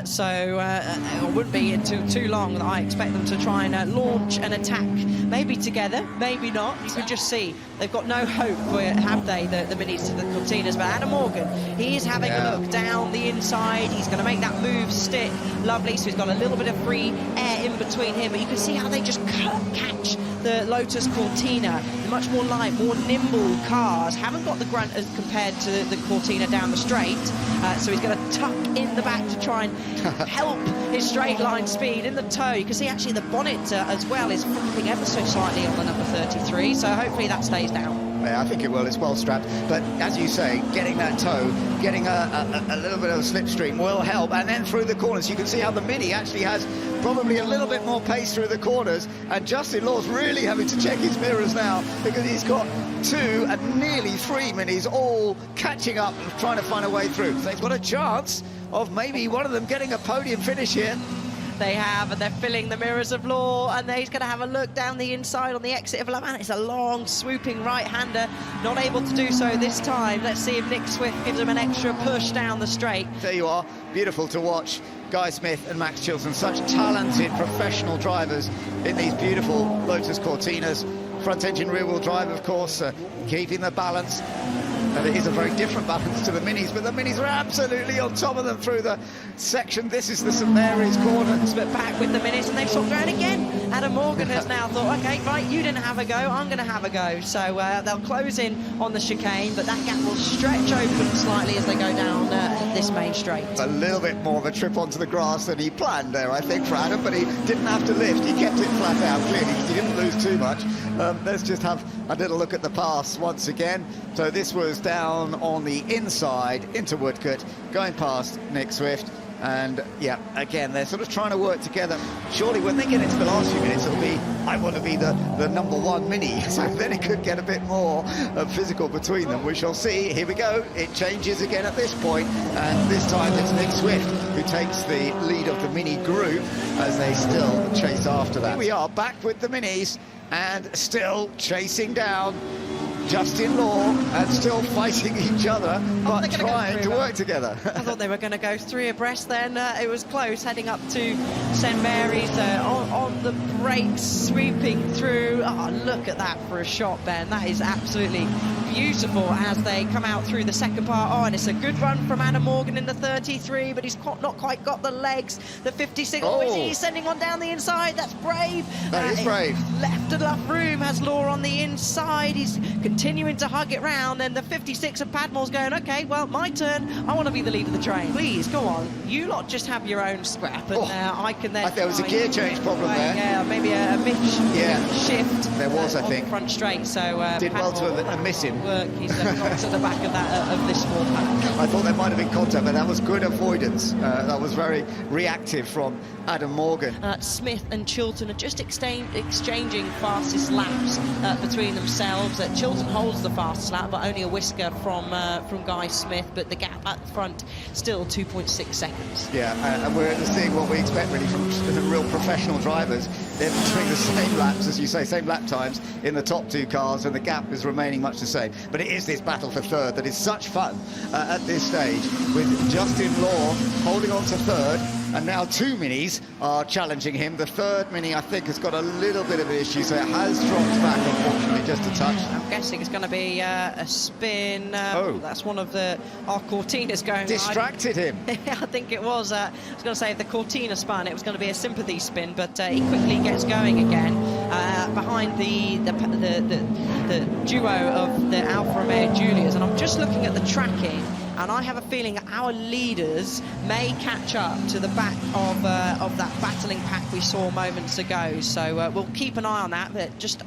So it wouldn't be too long that I expect them to try and launch an attack. Maybe together, maybe not. You can just see they've got no hope, have they, the Minis to the Cortinas. But Adam Morgan, he is having a look down the inside. He's going to make that move stick. Lovely. So he's got a little bit of free air in between him. But you can see how they just catch the Lotus Cortina. They're much more light, more nimble cars. Haven't got the grunt as compared to the Cortina down the straight. So he's going to tuck in the back to try and help his straight line speed in the toe. You can see actually the bonnet as well is flapping ever so slightly on the number 33. So hopefully that stays down. Yeah, I think it will. It's well strapped, but as you say, getting that toe, getting a little bit of a slipstream will help. And then through the corners, you can see how the Mini actually has probably a little bit more pace through the corners, and Justin Law's really having to check his mirrors now, because he's got 2 and nearly 3 Minis all catching up and trying to find a way through. So they've got a chance of maybe one of them getting a podium finish here. They have, and they're filling the mirrors of Law, and he's going to have a look down the inside on the exit of La Man. It's a long, swooping right-hander, not able to do so this time. Let's see if Nick Swift gives him an extra push down the straight. There you are, beautiful to watch. Guy Smith and Max Chilton, such talented professional drivers in these beautiful Lotus Cortinas. Front engine, rear wheel drive, of course, keeping the balance. And it is a very different balance to the minis, but the minis are absolutely on top of them through the section. This is the St Mary's corner. But back with the minis, and they've swapped around again. Adam Morgan has now thought, okay, right, you didn't have a go, I'm going to have a go. So they'll close in on the chicane, but that gap will stretch open slightly as they go down this main straight. A little bit more of a trip onto the grass than he planned there, I think, for Adam, but he didn't have to lift. He kept it flat out, clearly. He didn't lose too much. Let's just have a little look at the pass once again. So this was down on the inside into Woodcote, going past Nick Swift. And yeah, again, they're sort of trying to work together. Surely when they get into the last few minutes, it'll be, I want to be the number one mini. So then it could get a bit more physical between them. We shall see. Here we go. It changes again at this point. And this time it's Nick Swift who takes the lead of the mini group as they still chase after that. Here we are back with the minis and still chasing down Justin Law and still fighting each other, but trying to work together. I thought they were going to go 3 abreast then. It was close, heading up to St Mary's on the brakes, sweeping through. Oh, look at that for a shot, Ben. That is absolutely beautiful as they come out through the second part. Oh, and it's a good run from Adam Morgan in the 33, but he's not quite got the legs. The 56, he's sending on down the inside. That's brave. That is brave. Left enough room, has Law on the inside. He's continuing to hug it round, and the 56 of Padmore's going, okay, well, my turn. I want to be the lead of the train. Please, go on. You lot just have your own scrap, and I can then... I think there was a gear change problem there. Yeah, maybe a shift. There was, I on think. The front straight, so... did well to miss him. Work. He's gone to the back of this small pack. I thought there might have been contact, but that was good avoidance. That was very reactive from Adam Morgan. Smith and Chilton are just exchanging fastest laps between themselves. Chilton holds the fastest lap, but only a whisker from Guy Smith, but the gap at the front still 2.6 seconds. Yeah, and we're seeing what we expect really from the real professional drivers. They're doing the same laps, as you say, same lap times in the top 2 cars, and the gap is remaining much the same. But it is this battle for third that is such fun at this stage, with Justin Law holding on to third, and now 2 minis are challenging him. The third mini, I think, has got a little bit of an issue, so it has dropped back, unfortunately, just a touch. I'm guessing it's going to be a spin. That's one of our Cortinas going. Distracted him. I think it was. I was going to say if the Cortina spun, it was going to be a sympathy spin, but he quickly gets going again behind the duo of the Alfa Romeo Giulias, and I'm just looking at the tracking. And I have a feeling that our leaders may catch up to the back of that battling pack we saw moments ago. So we'll keep an eye on that. But just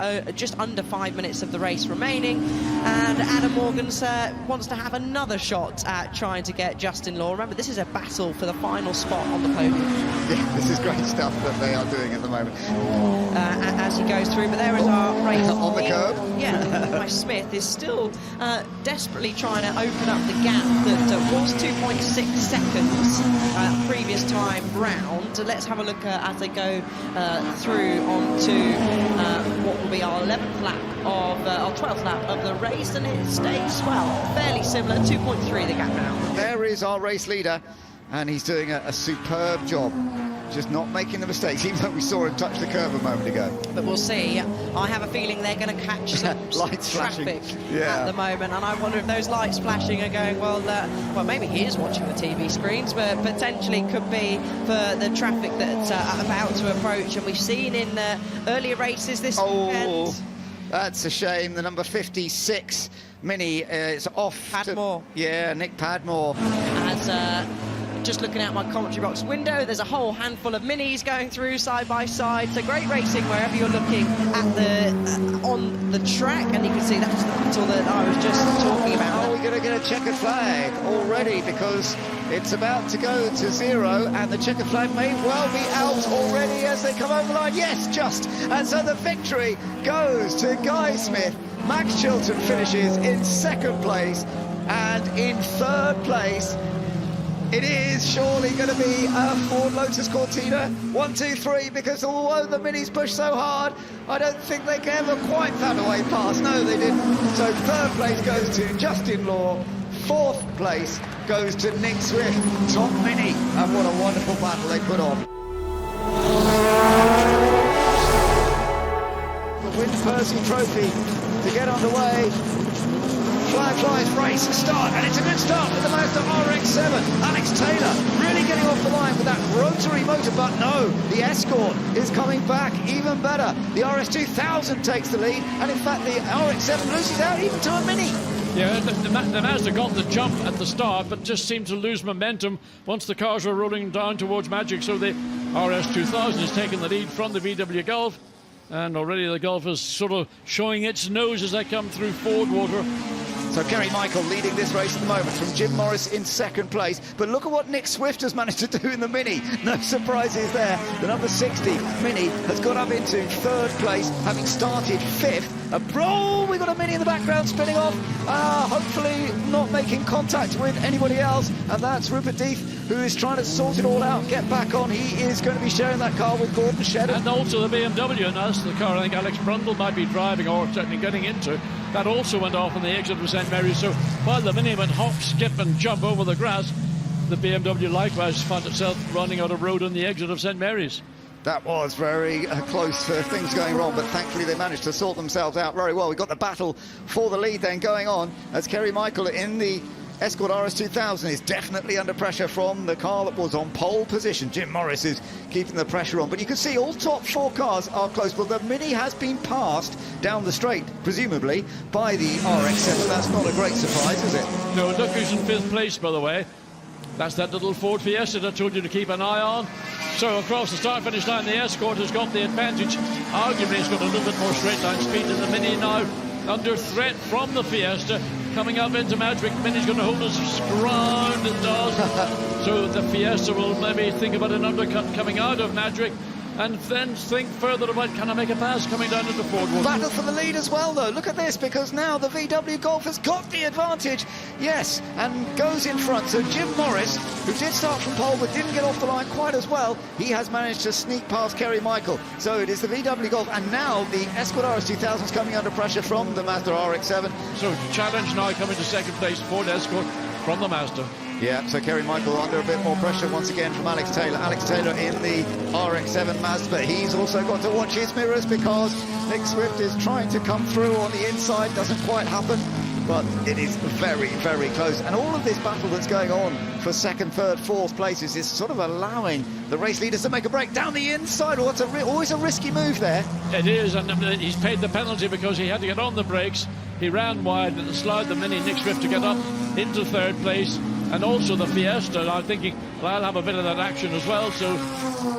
under 5 minutes of the race remaining, and Adam Morgan wants to have another shot at trying to get Justin Law. Remember, this is a battle for the final spot on the podium. Yeah, this is great stuff that they are doing at the moment. As he goes through, but there is our race on the curb. Yeah, Guy Smith is still desperately trying to open up the gap that was 2.6 seconds previous time round. Let's have a look as they go through onto what will be our 11th lap of our 12th lap of the race, and it stays, well, fairly similar, 2.3 the gap now. There is our race leader, and he's doing a superb job. Just not making the mistakes, even though we saw him touch the curb a moment ago. But we'll see. I have a feeling they're going to catch some lights traffic flashing at the moment, and I wonder if those lights flashing are going, well, maybe he is watching the TV screens, but potentially could be for the traffic that's about to approach. And we've seen in earlier races this weekend. That's a shame. The number 56 mini is off. Padmore. Nick Padmore. As just looking out my commentary box window, there's a whole handful of minis going through side by side. So great racing wherever you're looking at on the track, and you can see that's the battle that I was just talking about. Are we going to get a checkered flag already? Because it's about to go to 0, and the checkered flag may well be out already as they come over the line. Yes, just. And so the victory goes to Guy Smith. Max Chilton finishes in 2nd place, and in 3rd place, it is surely going to be a Ford Lotus Cortina 1, 2, 3, because although the minis pushed so hard, I don't think they ever quite found a way past. No, they didn't. So 3rd place goes to Justin Law, 4th place goes to Nick Swift, top mini, and what a wonderful battle they put on. The Win Percy Trophy to get underway. flag flies, race start, and it's a good start with the Mazda RX-7. Alex Taylor really getting off the line with that rotary motor, but no, the Escort is coming back even better. The RS2000 takes the lead, and in fact the RX-7 loses out even to a Mini. Yeah, the Mazda got the jump at the start, but just seemed to lose momentum once the cars were rolling down towards Magic. So the RS2000 is taking the lead from the VW Golf, and already the Golf is sort of showing its nose as they come through Ford Water. So Kerry Michael leading this race at the moment from Jim Morris in second place. But look at what Nick Swift has managed to do in the Mini. No surprises there. The number 60 Mini has got up into third place, having started fifth. We got a Mini in the background spinning off. Hopefully not making contact with anybody else. And that's Rupert Deeth, who is trying to sort it all out, get back on. He is going to be sharing that car with Gordon Shedden. And also the BMW, and that's the car I think Alex Brundle might be driving, or certainly getting into. That also went off on the exit of St Mary's. So while the Mini went hop, skip and jump over the grass, the BMW likewise found itself running out of road on the exit of St Mary's. That was very close for things going wrong, but thankfully they managed to sort themselves out very well. We've got the battle for the lead then going on as Kerry Michael in the Escort RS2000 is definitely under pressure from the car that was on pole position. Jim Morris is keeping the pressure on, but you can see all top four cars are close. Well, the Mini has been passed down the straight, presumably, by the RX-7. That's not a great surprise, is it? No, look who's in fifth place, by the way. That's that little Ford Fiesta that I told you to keep an eye on. So across the start-finish line, the Escort has got the advantage. Arguably, it's got a little bit more straight-line speed than the Mini now. Under threat from the Fiesta. Coming up into Madrick, Mini's going to hold his ground, it does. So the Fiesta will maybe think about an undercut coming out of Madrick, and then think further about, can I make a pass coming down into Ford Water? Battle for the lead as well, though. Look at this, because now the VW Golf has got the advantage. Yes, and goes in front. So Jim Morris, who did start from pole but didn't get off the line quite as well, he has managed to sneak past Kerry Michael. So it is the VW Golf, and now the Escort RS2000 is coming under pressure from the Mazda RX-7. So challenge now coming to second place, Ford Escort from the Mazda. Yeah, so Kerry Michael under a bit more pressure once again from Alex Taylor. Alex Taylor in the RX-7 Mazda, but he's also got to watch his mirrors because Nick Swift is trying to come through on the inside. Doesn't quite happen, but it is very, very close. And all of this battle that's going on for second, third, fourth places is sort of allowing the race leaders to make a break down the inside. Oh, it's always a risky move there. It is, and he's paid the penalty because he had to get on the brakes. He ran wide and slowed the Mini, Nick Swift, to get up into third place. And also the Fiesta, I'm thinking, well, I'll have a bit of that action as well. So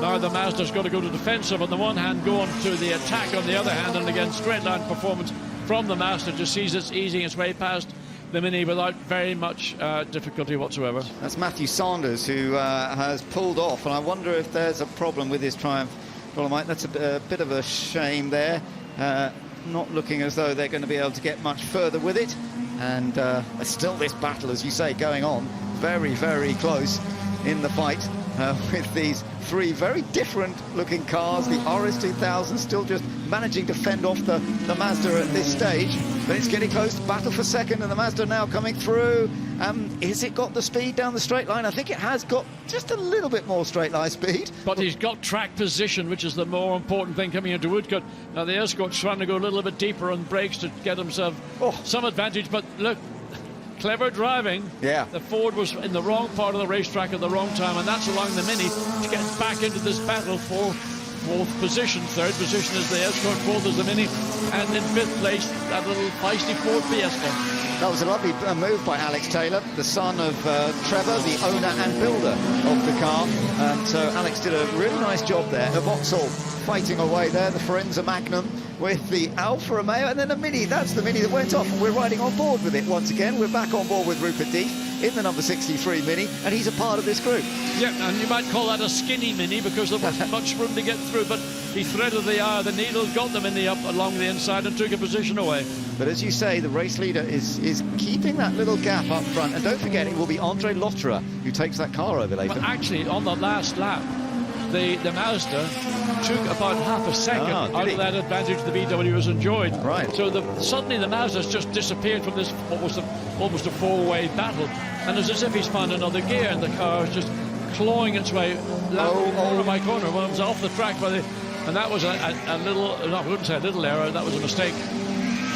now the Mazda's got to go to defensive on the one hand, go on to the attack on the other hand, and again, straight line performance from the Mazda just sees it's easing its way past the Mini without very much difficulty whatsoever. That's Matthew Sanders, who has pulled off, and I wonder if there's a problem with his Triumph Dolomite. That's a bit of a shame there. Not looking as though they're going to be able to get much further with it. And still this battle, as you say, going on. Very, very close in the fight with these three very different looking cars. The RS2000 still just managing to fend off the Mazda at this stage, but it's getting close. Battle for second, and the Mazda now coming through. Has it got the speed down the straight line? I think it has got just a little bit more straight line speed. But he's got track position, which is the more important thing coming into Woodcote. Now the Escort's trying to go a little bit deeper on brakes to get himself some advantage, but look, clever driving. Yeah. The Ford was in the wrong part of the racetrack at the wrong time, and that's allowing the Mini to get back into this battle for fourth position. Third position is the Escort, fourth is the Mini, and in fifth place, that little feisty Ford Fiesta. That was a lovely move by Alex Taylor, the son of Trevor, the owner and builder of the car. So Alex did a really nice job there. The Vauxhall fighting away there, the Forenza Magnum with the Alfa Romeo, and then a Mini. That's the Mini that went off, and we're riding on board with it once again. We're back on board with Rupert Deeth in the number 63 Mini, and he's a part of this group. Yeah, and you might call that a skinny Mini because there wasn't much room to get through, but he threaded the eye of the needle, got the Mini up along the inside and took a position away. But as you say, the race leader is keeping that little gap up front, and don't forget, it will be Andre Lotterer who takes that car over later. Well, actually, on the last lap, the Mazda took about half a second out of that advantage the VW has enjoyed. Right. So suddenly the Mazda's just disappeared from this almost a four-way battle, and it's as if he's found another gear, and the car is just clawing its way corner by corner. Well, it was off the track and that was a little, I wouldn't say a little error, that was a mistake.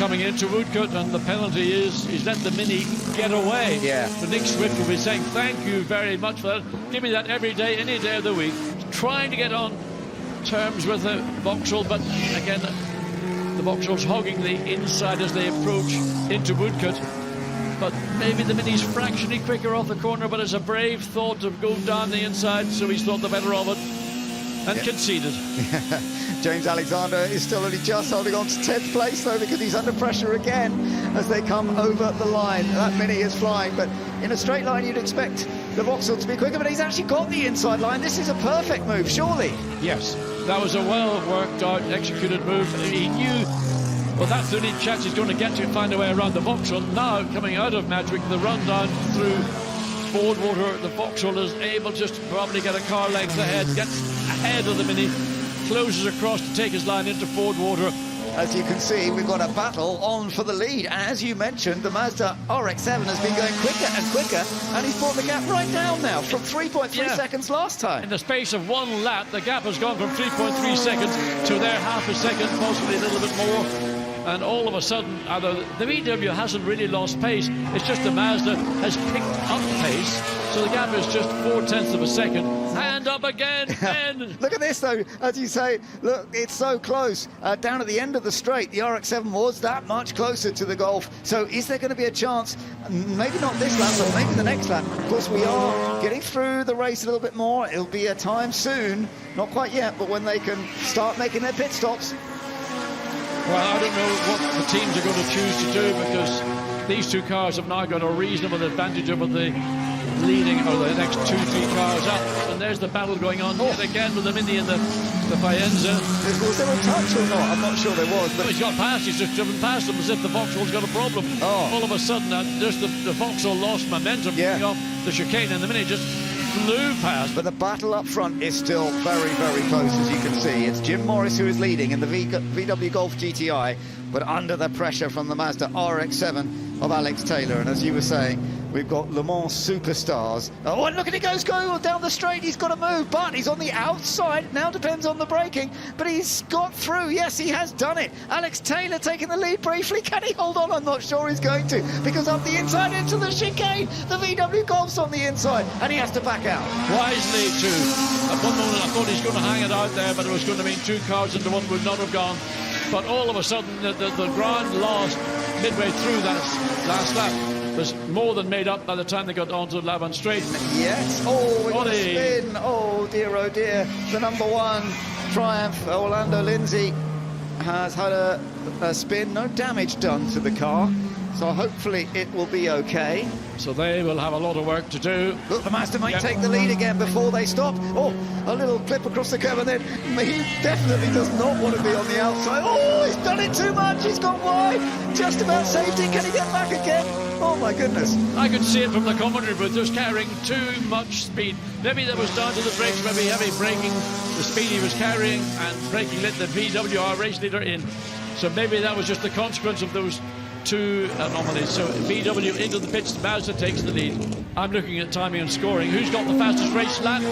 coming into Woodcote, and the penalty is he's let the Mini get away. Yeah. So Nick Swift will be saying thank you very much for that. Give me that every day, any day of the week. Trying to get on terms with the Vauxhall, but again, the Vauxhall's hogging the inside as they approach into Woodcote. But maybe the Mini's fractionally quicker off the corner, but it's a brave thought to go down the inside, so he's thought the better of it and conceded. James Alexander is still only just holding on to 10th place, though, because he's under pressure again as they come over the line. That Mini is flying, but in a straight line you'd expect the Vauxhall to be quicker, but he's actually got the inside line. This is a perfect move, surely. Yes, that was a well-worked out, executed move. He knew, well, that's the only chance he's going to get to find a way around the Vauxhall. Now, coming out of Madrick, the run down through Fordwater, the Vauxhall is able just to probably get a car length ahead, gets ahead of the Mini, closes across to take his line into Fordwater. As you can see, we've got a battle on for the lead. As you mentioned, the Mazda RX-7 has been going quicker and quicker, and he's brought the gap right down now from 3.3 seconds last time. In the space of one lap, the gap has gone from 3.3 seconds to their half a second, possibly a little bit more. And all of a sudden, the VW hasn't really lost pace. It's just the Mazda has picked up pace. So the gap is just 0.4 of a second. Hand up again, Ben. Look at this, though. As you say, look, it's so close. Down at the end of the straight, the RX-7 was that much closer to the Golf. So is there going to be a chance? Maybe not this lap, but maybe the next lap. Of course, we are getting through the race a little bit more. It'll be a time soon. Not quite yet, but when they can start making their pit stops. Well, I don't know what the teams are going to choose to do, because these two cars have now got a reasonable advantage over the leading, or the next 2-3 cars up. And there's the battle going on yet again with the Mini and the Faenza. Was there a touch or not? I'm not sure there was. But he's got past, he's just driven past them as if the Vauxhall's got a problem. All of a sudden, just the Vauxhall lost momentum coming off the chicane, and the Mini just flew past. But the battle up front is still very, very close, as you can see. It's Jim Morris who is leading in the VW Golf GTI, but under the pressure from the Mazda RX-7 of Alex Taylor. And as you were saying, we've got Le Mans superstars. Oh, and look at it goes down the straight. He's got to move, but he's on the outside. Now depends on the braking, but he's got through. Yes, he has done it. Alex Taylor taking the lead briefly. Can he hold on? I'm not sure he's going to, because up the inside into the chicane, the VW Golf's on the inside, and he has to back out. Wisely, too. At one moment, I thought he's going to hang it out there, but it was going to mean two cars into one would not have gone. But all of a sudden, the ground lost midway through that last lap was more than made up by the time they got onto the Lavant Straight. Yes. Oh, we got a spin. Oh dear, the number one Triumph, Orlando Lindsay, has had a spin. No damage done to the car, so hopefully it will be okay. So they will have a lot of work to do. Look, the Mazda might take the lead again before they stop. Oh, a little clip across the curve, and then he definitely does not want to be on the outside. Oh, he's done it too much. He's gone wide. Just about safety. Can he get back again? Oh, my goodness. I could see it from the commentary booth, just carrying too much speed. Maybe that was down to the brakes, maybe heavy braking, the speed he was carrying, and braking let the VW race leader in. So maybe that was just the consequence of those two anomalies. So VW into the pits, Mazda takes the lead. I'm looking at timing and scoring. Who's got the fastest race lap?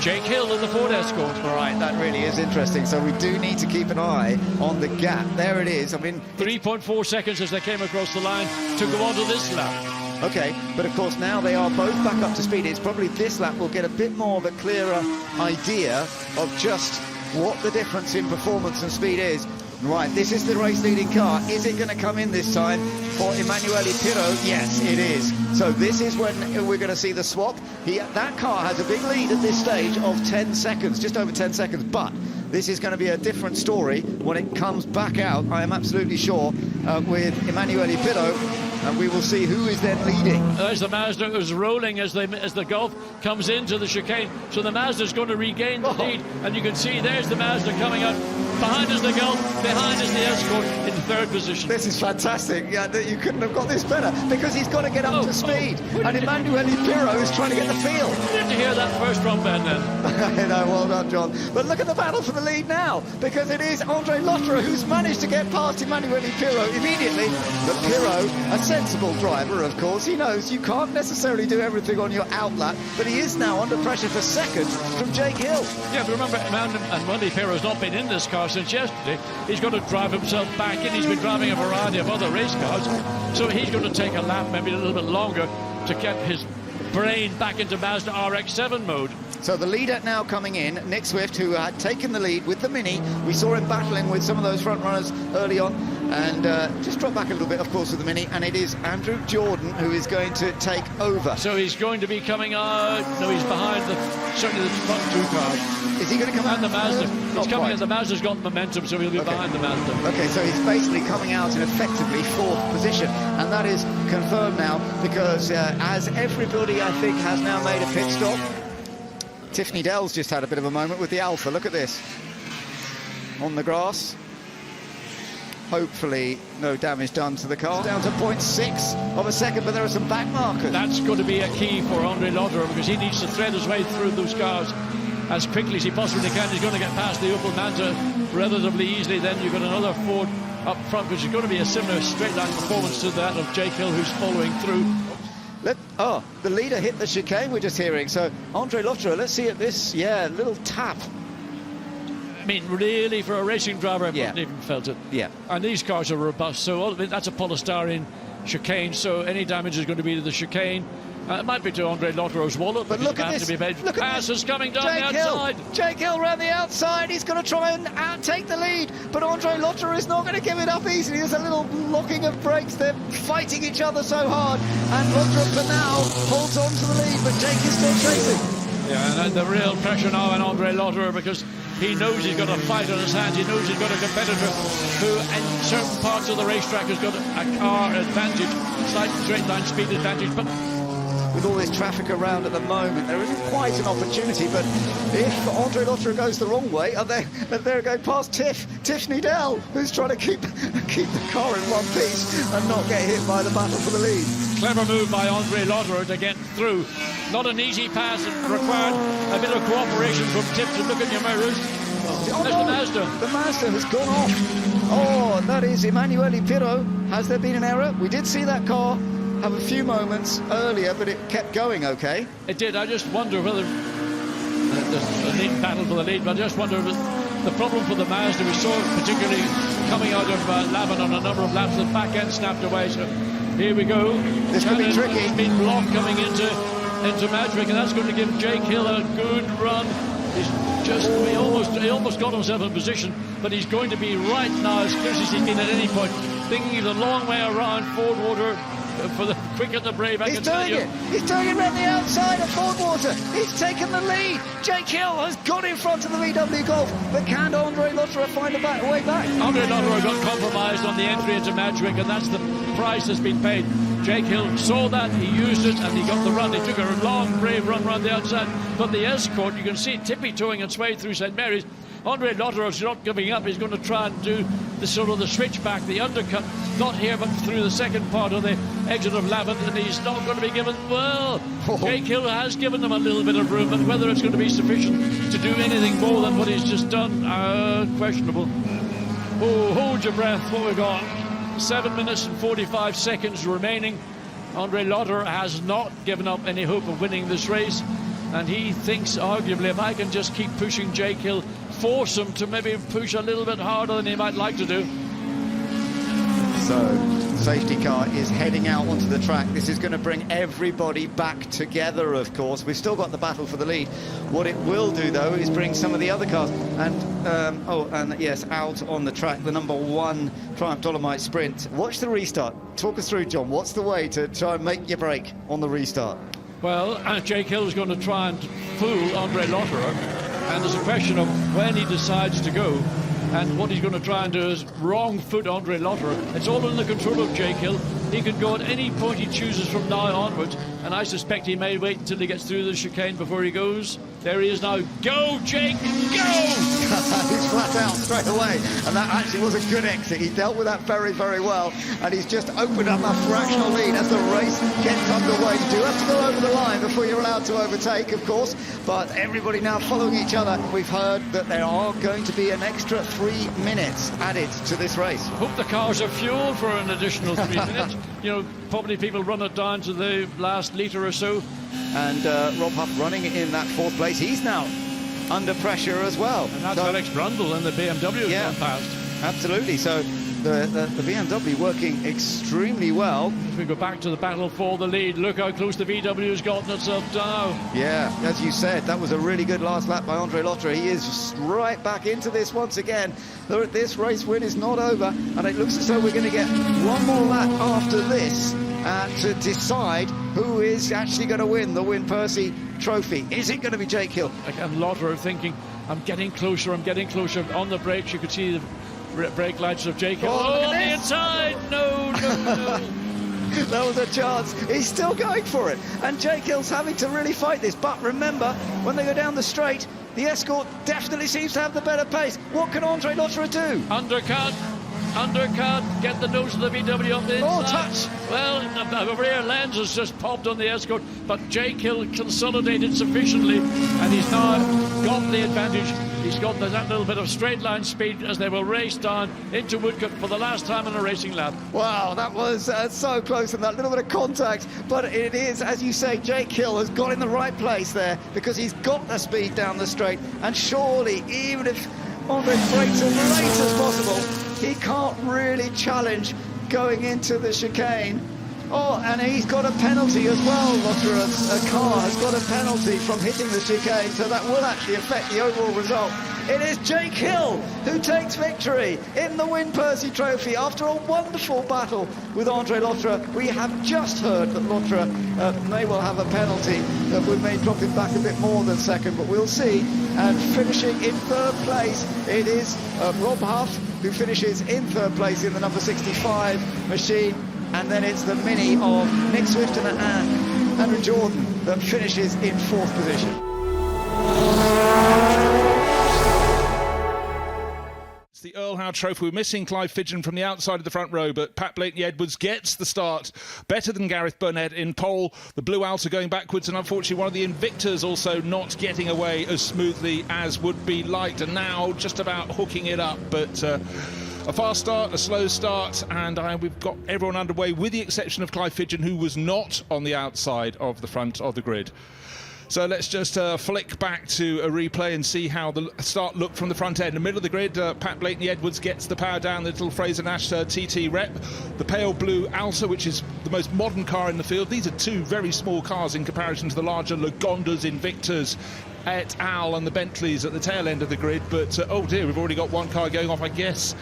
Jake Hill in the Ford Escort. All right, that really is interesting. So we do need to keep an eye on the gap. There it is. I mean, 3.4 seconds as they came across the line to go on to this lap. Okay, but of course now they are both back up to speed. It's probably this lap we'll get a bit more of a clearer idea of just what the difference in performance and speed is. Right, this is the race-leading car. Is it going to come in this time for Emanuele Pirro? Yes, it is. So this is when we're going to see the swap. That car has a big lead at this stage of 10 seconds, just over 10 seconds, but this is going to be a different story when it comes back out, I am absolutely sure, with Emanuele Pirro, and we will see who is then leading. There's the Mazda who's rolling as the Golf comes into the chicane, so the Mazda's going to regain the lead, and you can see there's the Mazda coming out. Behind is the Golf, behind is the Escort in third position. This is fantastic. Yeah, you couldn't have got this better, because he's got to get up to speed. And Emanuele Pirro is trying to get the feel. Did you hear that first from Ben then? No, well done, John. But look at the battle for the lead now, because it is Andre Lotterer who's managed to get past Emanuele Pirro immediately. But Pirro, a sensible driver, of course, he knows you can't necessarily do everything on your outlap, but he is now under pressure for second from Jake Hill. Yeah, but remember, Emanuele Pirro's not been in this car car since yesterday. He's got to drive himself back in. He's been driving a variety of other race cars, so he's going to take a lap, maybe a little bit longer, to get his brain back into Mazda RX-7 mode. So the leader now coming in, Nick Swift, who had taken the lead with the Mini. We saw him battling with some of those front runners early on, and just dropped back a little bit, of course, with the Mini. And it is Andrew Jordan who is going to take over. So he's going to be coming out. No, he's behind certainly the front two cars. Is he going to come out? And the Mazda. He's coming, and the Mazda's got momentum, so he'll be behind the Mazda. Okay, so he's basically coming out in effectively fourth position, and that is confirmed now because as everybody, I think, has now made a pit stop. Tiffany Dell's just had a bit of a moment with the Alpha. Look at this. On the grass. Hopefully no damage done to the car. Down to 0.6 of a second, but there are some back markers. That's going to be a key for Andre Lotterer, because he needs to thread his way through those cars as quickly as he possibly can. He's going to get past the Opel Manta relatively easily. Then you've got another Ford up front, which is going to be a similar straight-line performance to that of Jake Hill, who's following through. The leader hit the chicane, we're just hearing. So Andre Lotterer, let's see at this, little tap. I mean, really, for a racing driver, I haven't even felt it. Yeah. And these cars are robust, so that's a polystyrene chicane, so any damage is going to be to the chicane. It might be to Andre Lotterer's wallet, but look at this. Look at this. Is coming down Jake the outside. Jake Hill round the outside. He's going to try and take the lead, but Andre Lotterer is not going to give it up easily. There's a little locking of brakes. They're fighting each other so hard, and Lotterer for now holds on to the lead, but Jake is still chasing. Yeah, and the real pressure now on Andre Lotterer, because he knows he's got a fight on his hands. He knows he's got a competitor who, in certain parts of the racetrack, has got a car advantage, slight straight line speed advantage, but with all this traffic around at the moment, there isn't quite an opportunity, but if Andre Lotterer goes the wrong way, they're going past Tiffany Dell, who's trying to keep the car in one piece and not get hit by the battle for the lead. Clever move by Andre Lotterer to get through. Not an easy pass. It required a bit of cooperation from Tip to look in your mirrors. There's the Mazda. The Mazda has gone off. Oh, that is Emanuele Pirro. Has there been an error? We did see that car have a few moments earlier, but it kept going okay. It did. I just wonder whether there's a lead battle for the lead, but I just wonder if the problem for the Mazda, we saw it particularly coming out of Lavin on a number of laps, the back end snapped away. So here we go. This could be tricky. It's been blocked coming into Madrick, and that's going to give Jake Hill a good run. He almost got himself in position, but he's going to be right now as close as he's been at any point, thinking he's a long way around Ford Water for the quick and the brave. He's doing it around the outside of Ford Water. He's taken the lead. Jake Hill has got in front of the VW Golf, but can Andre Lotterer find a way back? Andre Lotterer got compromised on the entry into Madrick, and that's the price that's been paid. Jake Hill saw that, he used it, and he got the run. He took a long, brave run around the outside. But the Escort, you can see it tippy-toeing its way through St Mary's. Andre Lotterer's not giving up. He's going to try and do the sort of the switchback, the undercut, not here but through the second part of the exit of Lavin, and he's not going to be given, Jake Hill has given them a little bit of room, but whether it's going to be sufficient to do anything more than what he's just done, questionable. Oh, hold your breath, what we've got. 7 minutes and 45 seconds remaining. Andre Lotterer has not given up any hope of winning this race, and he thinks, arguably, if I can just keep pushing Jake Hill, force him to maybe push a little bit harder than he might like to do. So, safety car is heading out onto the track. This is going to bring everybody back together, of course. We've still got the battle for the lead. What it will do, though, is bring some of the other cars. And, yes, out on the track, the #1 Triumph Dolomite Sprint. Watch the restart. Talk us through, John. What's the way to try and make your break on the restart? Well, Jake Hill is going to try and fool Andre Lotterer, and there's a question of when he decides to go, and what he's going to try and do is wrong foot Andre Lotterer. It's all in the control of Jake Hill. He can go at any point he chooses from now onwards, and I suspect he may wait until he gets through the chicane before he goes. There he is now. Go, Jake, go! He's flat out straight away, and that actually was a good exit. He dealt with that very, very well, and he's just opened up a fractional lead as the race gets underway. You do have to go over the line before you're allowed to overtake, of course, but everybody now following each other. We've heard that there are going to be an extra 3 minutes added to this race. Hope the cars are fueled for an additional 3 minutes. You know, probably people run it down to the last litre or so. And Rob Huff running in that 4th place. He's now under pressure as well. And that's Alex Brundle and the BMW has gone past. Absolutely. So the BMW working extremely well. As we go back to the battle for the lead, look how close the VW has gotten itself down. Yeah, as you said, that was a really good last lap by Andre Lotterer. He is right back into this once again. This race win is not over, and it looks as though we're going to get one more lap after this to decide who is actually going to win the Win Percy Trophy. Is it going to be Jake Hill? And Lotterer thinking, I'm getting closer. On the brakes, you could see the brake lights of Jake Hill. Oh, on the inside! No. That was a chance. He's still going for it. And Jake Hill's having to really fight this. But remember, when they go down the straight, the Escort definitely seems to have the better pace. What can Andre Lotterer do? Undercut, get the nose of the VW up the inside. Oh, touch! Well, the rear lens has just popped on the Escort, but Jake Hill consolidated sufficiently, and he's now got the advantage. He's got that little bit of straight line speed as they will race down into Woodcote for the last time in a racing lap. Wow, that was so close, and that little bit of contact. But it is, as you say, Jake Hill has got in the right place there because he's got the speed down the straight. And surely, even if Andre brakes as late as possible, he can't really challenge going into the chicane. Oh, and he's got a penalty as well, Lotterer's car has got a penalty from hitting the chicane, so that will actually affect the overall result. It is Jake Hill who takes victory in the Win Percy Trophy after a wonderful battle with Andre Lotterer. We have just heard that Lotterer may well have a penalty that may drop him back a bit more than second, but we'll see. And finishing in third place, it is Rob Huff who finishes in third place in the number 65 machine. And then it's the Mini of Nick Swift and Andrew Jordan that finishes in fourth position. It's the Earl Howe Trophy. We're missing Clive Fidgen from the outside of the front row, but Pat Blakeney-Edwards gets the start. Better than Gareth Burnett in pole. The Blue Alta going backwards, and unfortunately one of the Invictas also not getting away as smoothly as would be liked. And now just about hooking it up, but... a fast start, a slow start, and we've got everyone underway with the exception of Clive Fidgen, who was not on the outside of the front of the grid. So let's just flick back to a replay and see how the start looked from the front end. In the middle of the grid, Pat Blakeney-Edwards gets the power down, the little Fraser-Nash TT Rep. The pale blue Alta, which is the most modern car in the field. These are two very small cars in comparison to the larger Lagondas, Invictas, et al. And the Bentleys at the tail end of the grid. But, oh dear, we've already got one car going off, I guess.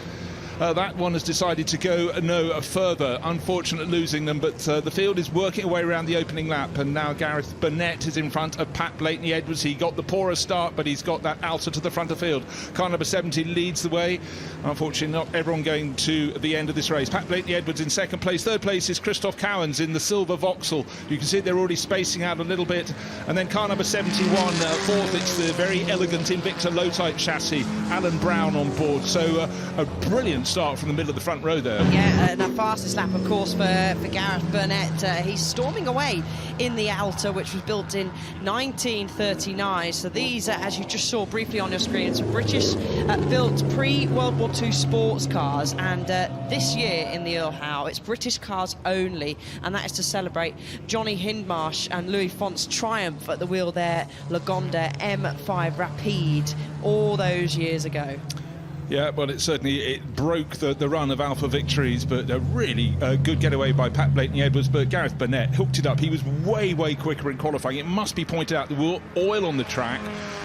That one has decided to go no further. Unfortunate losing them, but the field is working away around the opening lap, and now Gareth Burnett is in front of Pat Blakeney-Edwards. He got the poorer start, but he's got that Alta to the front of field. Car number 70 leads the way. Unfortunately, not everyone going to the end of this race. Pat Blakeney-Edwards in second place. Third place is Christoph Cowens in the silver Vauxhall. You can see they're already spacing out a little bit. And then car number 71, fourth, it's the very elegant Invicta low-type chassis. Alan Brown on board. So a brilliant start from the middle of the front row there. Yeah, and the fastest lap, of course, for Gareth Burnett. He's storming away in the Alta, which was built in 1939. So these, as you just saw briefly on your screen, it's British built pre-World War II sports cars, and this year in the Earl Howe, it's British cars only, and that is to celebrate Johnny Hindmarsh and Louis Font's triumph at the wheel there, Lagonda M5 Rapide, all those years ago. Yeah, well, it broke the run of Alpha victories, but a really good getaway by Pat Blakeney-Edwards. But Gareth Burnett hooked it up. He was way quicker in qualifying. It must be pointed out, there was oil on the track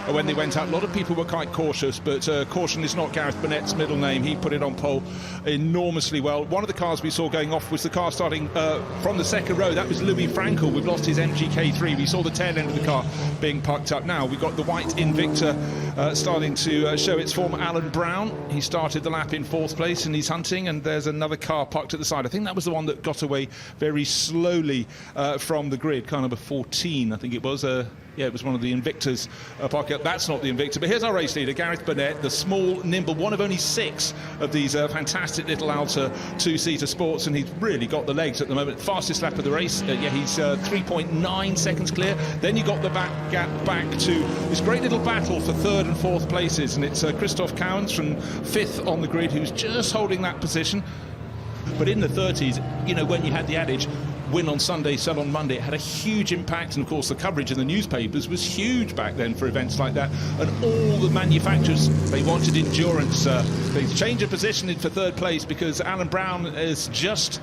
when they went out. A lot of people were quite cautious, but caution is not Gareth Burnett's middle name. He put it on pole enormously well. One of the cars we saw going off was the car starting from the second row. That was Louis Frankel. We've lost his MGK3. We saw the tail end of the car being parked up. Now we've got the white Invicta starting to show its form. Alan Brown, he started the lap in fourth place and he's hunting, and there's another car parked at the side. I think that was the one that got away very slowly from the grid, car number 14, I think it was. Yeah, it was one of the Invictas parking up. That's not the Invicta, but here's our race leader, Gareth Burnett, the small, nimble, one of only 6 of these fantastic little Alta two-seater sports, and he's really got the legs at the moment. Fastest lap of the race, yeah, he's 3.9 seconds clear. Then you got the gap back to this great little battle for third and fourth places, and it's Christoph Cowens from 5th on the grid who's just holding that position. But in the 30s, you know, when you had the adage, win on Sunday, sell on Monday. It had a huge impact, and of course the coverage in the newspapers was huge back then for events like that. And all the manufacturers, they wanted endurance. They changed a position for third place because Alan Brown is just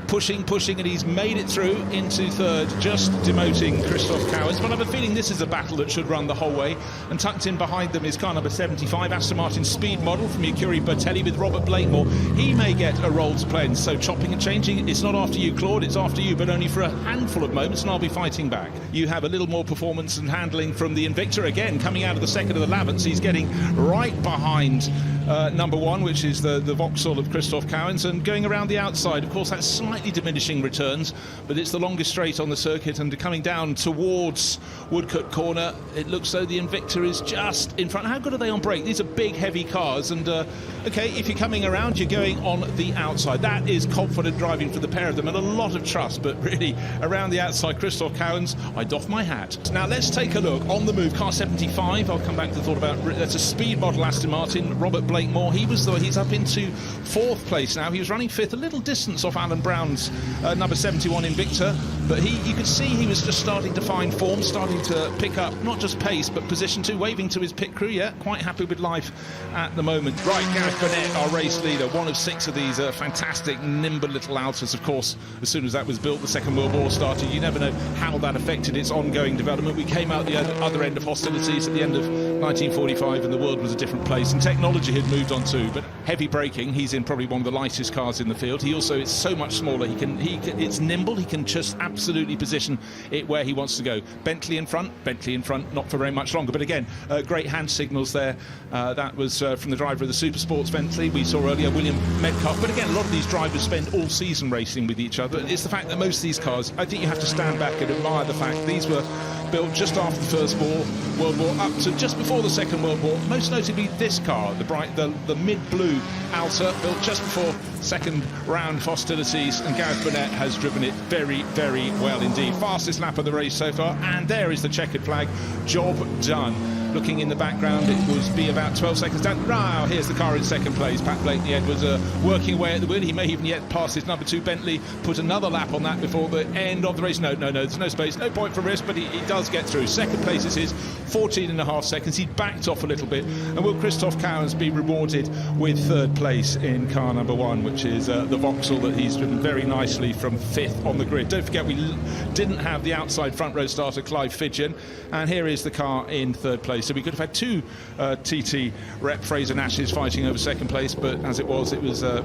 pushing, and he's made it through into third, just demoting Christoph Cowens. But I have a feeling this is a battle that should run the whole way. And tucked in behind them is car number 75, Aston Martin Speed Model from Yukuri Bertelli with Robert Blakemore. He may get a role to play, and so chopping and changing, it's not after you, Claude, it's after you, but only for a handful of moments, and I'll be fighting back. You have a little more performance and handling from the Invicta, again, coming out of the second of the Lavants. He's getting right behind number one, which is the Vauxhall of Christoph Cowens, and going around the outside. Of course, that's slightly diminishing returns, but it's the longest straight on the circuit, and coming down towards Woodcote Corner, it looks though the Invicta is just in front. How good are they on brake? These are big, heavy cars, and okay, if you're coming around, you're going on the outside. That is confident driving for the pair of them, and a lot of trust, but really, around the outside, Christoph Cowens, I doff my hat. Now, let's take a look on the move. Car 75, I'll come back to the thought about, that's a Speed Model Aston Martin, Robert Blakemore. He's up into fourth place now. He was running fifth, a little distance off Alan Brown's number 71 Invicta, but you could see he was just starting to find form, starting to pick up not just pace but position too, waving to his pit crew. Yeah, quite happy with life at the moment. Right, Gareth Burnett, our race leader, one of six of these fantastic nimble little Altas. Of course, as soon as that was built, the Second World War started. You never know how that affected its ongoing development. We came out the other end of hostilities at the end of 1945, and the world was a different place, and technology had moved on too. But heavy braking, he's in probably one of the lightest cars in the field. He also is so much smaller. It's nimble. He can just absolutely position it where he wants to go. Bentley in front, not for very much longer. But again, great hand signals there. That was from the driver of the Super Sports Bentley. We saw earlier William Metcalf. But again, a lot of these drivers spend all season racing with each other. It's the fact that most of these cars, I think you have to stand back and admire the fact these were built just after the First World War up to just before the Second World War. Most notably this car, the mid-blue Alta, built just before second round hostilities, and Gareth Burnett has driven it very, very well indeed. Fastest lap of the race so far, and there is the checkered flag. Job done. Looking in the background, it would be about 12 seconds down. Now, here's the car in second place. Pat Blakeney Edwards working away at the wheel. He may even yet pass his number 2 Bentley, put another lap on that before the end of the race. No, there's no space, no point for risk, but he does get through. Second place is his, 14.5 seconds. He backed off a little bit. And will Christoph Cowens be rewarded with third place in car number 1, which is the Vauxhall that he's driven very nicely from 5th on the grid. Don't forget, we didn't have the outside front row starter, Clive Fidgeon, and here is the car in third place. So we could have had 2 TT rep Fraser Nashes fighting over second place, but as it was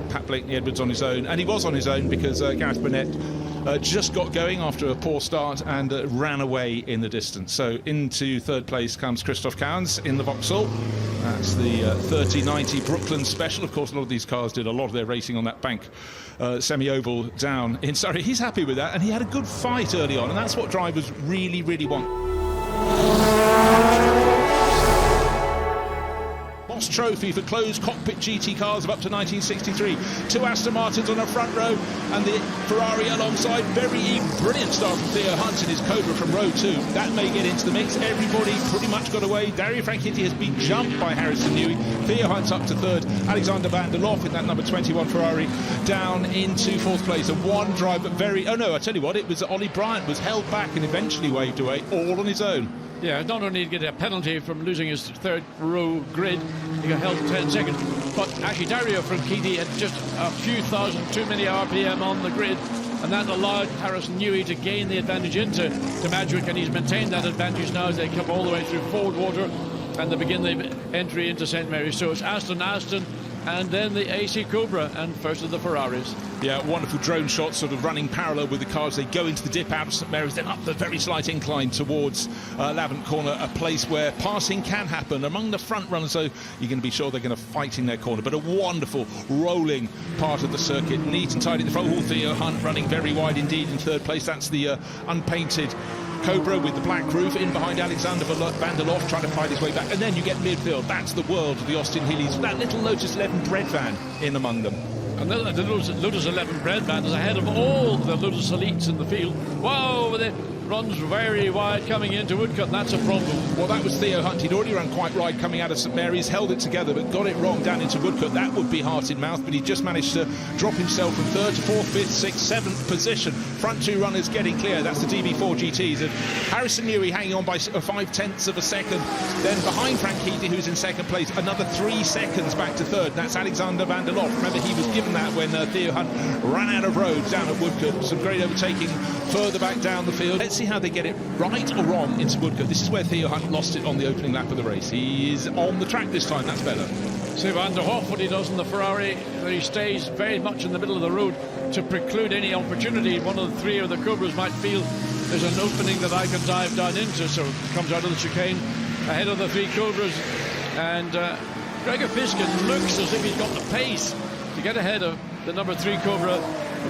Pat Blakeney Edwards on his own, and he was on his own because Gareth Burnett just got going after a poor start and ran away in the distance. So into third place comes Christoph Cowens in the Vauxhall. That's the 3090 Brooklyn Special. Of course, a lot of these cars did a lot of their racing on that bank semi-oval down in Surrey. He's happy with that, and he had a good fight early on, and that's what drivers really, really want. Trophy for closed cockpit GT cars of up to 1963. 2 Aston Martins on the front row and the Ferrari alongside. Very even. Brilliant start from Theo Hunt in his Cobra from row 2. That may get into the mix. Everybody pretty much got away. Dario Franchitti has been jumped by Harrison Newey. Theo Hunt's up to third. Alexander Van der Lof in that number 21 Ferrari down into fourth place. And one driver I tell you what, it was Ollie Bryant was held back and eventually waved away all on his own. Yeah, not only did he get a penalty from losing his third row grid, he got held 10 seconds, but actually Dario Franchitti had just a few thousand too many RPM on the grid, and that allowed Harrison Newey to gain the advantage into Madrick, and he's maintained that advantage now as they come all the way through Ford Water and they begin the entry into St Mary's. So it's Aston, and then the AC Cobra, and first of the Ferraris. Yeah, wonderful drone shots sort of running parallel with the cars. They go into the dip out of St Mary's, then up the very slight incline towards Lavant Corner, a place where passing can happen among the front runners, so you're going to be sure they're going to fight in their corner. But a wonderful rolling part of the circuit, neat and tidy. The front, Theo Hunt running very wide indeed in third place. That's the unpainted Cobra with the black roof in behind Alexander Van der Lof trying to fight his way back, and then you get midfield. That's the world of the Austin Healey's. That little Lotus 11 bread van in among them. And the Lotus 11 bread van is ahead of all the Lotus Elites in the field. Whoa, runs very wide coming into Woodcote. That's a problem. Well, that was Theo Hunt. He'd already run quite wide coming out of St Mary's, held it together, but got it wrong down into Woodcote. That would be heart in mouth, but he just managed to drop himself from 3rd to 4th, 5th, 6th, 7th position. Front two runners getting clear. That's the DB4 GTs. And Harrison Newey hanging on by 5/10ths of a second. Then behind Frank Heaty, who's in second place, another 3 seconds back to 3rd. That's Alexander van der Lof. Remember, he was given that when Theo Hunt ran out of road down at Woodcote. Some great overtaking further back down the field. Let's see how they get it right or wrong into Woodcote. This is where Theo Hunt lost it on the opening lap of the race. He is on the track this time. That's better. See Van der Hoff, what he does in the Ferrari, he stays very much in the middle of the road to preclude any opportunity. One of the 3 of the Cobras might feel there's an opening that I can dive down into, so comes out of the chicane ahead of the 3 Cobras. And Gregor Fiskin looks as if he's got the pace to get ahead of the number 3 Cobra.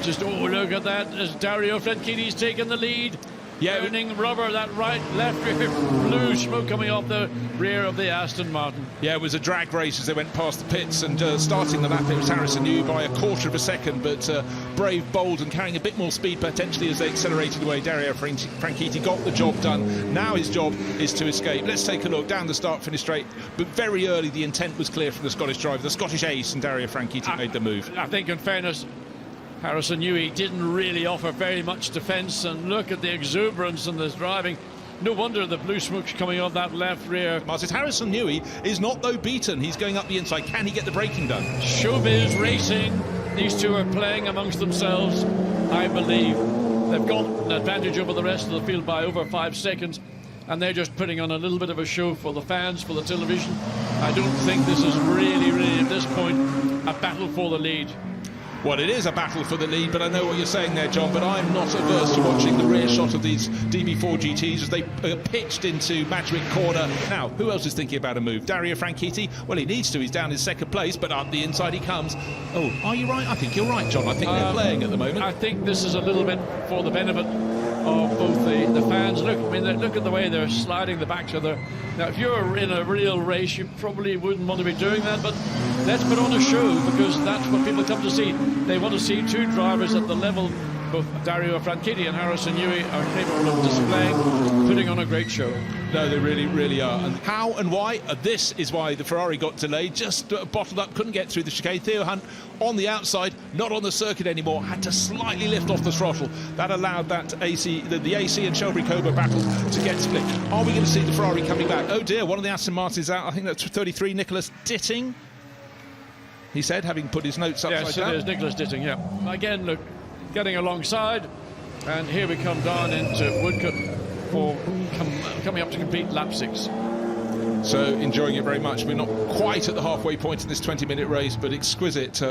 Just, oh, look at that, as Dario Franchitti's taken the lead. Yeah, burning rubber, that right, left rear, blue smoke coming off the rear of the Aston Martin. Yeah, it was a drag race as they went past the pits, and starting the lap it was Harrison Newey by 1/4 of a second, but brave, bold and carrying a bit more speed potentially as they accelerated away. Dario Franchitti got the job done. Now his job is to escape. Let's take a look down the start-finish straight, but very early the intent was clear from the Scottish driver. The Scottish ace and Dario Franchitti made the move. I think in fairness, Harrison Newey didn't really offer very much defence, and look at the exuberance in this driving. No wonder the blue smoke's coming off that left rear. Martin, Harrison Newey is not though beaten. He's going up the inside. Can he get the braking done? Showbiz racing. These two are playing amongst themselves. I believe they've got an advantage over the rest of the field by over 5 seconds, and they're just putting on a little bit of a show for the fans, for the television. I don't think this is really at this point a battle for the lead. Well, it is a battle for the lead, but I know what you're saying there, John, but I'm not averse to watching the rear shot of these DB4 GTs as they pitched into Madrick corner. Now, who else is thinking about a move? Dario Franchitti? Well, he needs to. He's down in 2nd place, but up the inside he comes. Oh, are you right? I think you're right, John. I think they're playing at the moment. I think this is a little bit for the benefit of both the fans. Look, I mean, look at the way they're sliding the backs of their... Now, if you're in a real race, you probably wouldn't want to be doing that, but let's put on a show, because that's what people come to see. They want to see 2 drivers at the level both Dario Franchitti and Harrison Newey are capable of displaying, putting on a great show. No, they really are. And how and why? This is why the Ferrari got delayed, just bottled up, couldn't get through the chicane. Theo Hunt on the outside, not on the circuit anymore, had to slightly lift off the throttle. That allowed that AC, the AC and Shelby Cobra battle to get split. Are we going to see the Ferrari coming back? Oh dear, one of the Aston Martins out. I think that's 33, Nicholas Ditting. He said, having put his notes upside down. Yes, it is Nicholas Ditting, yeah. Again, look, getting alongside, and here we come down into Woodcote for coming up to complete lap 6. So enjoying it very much. We're not quite at the halfway point in this 20-minute race, but exquisite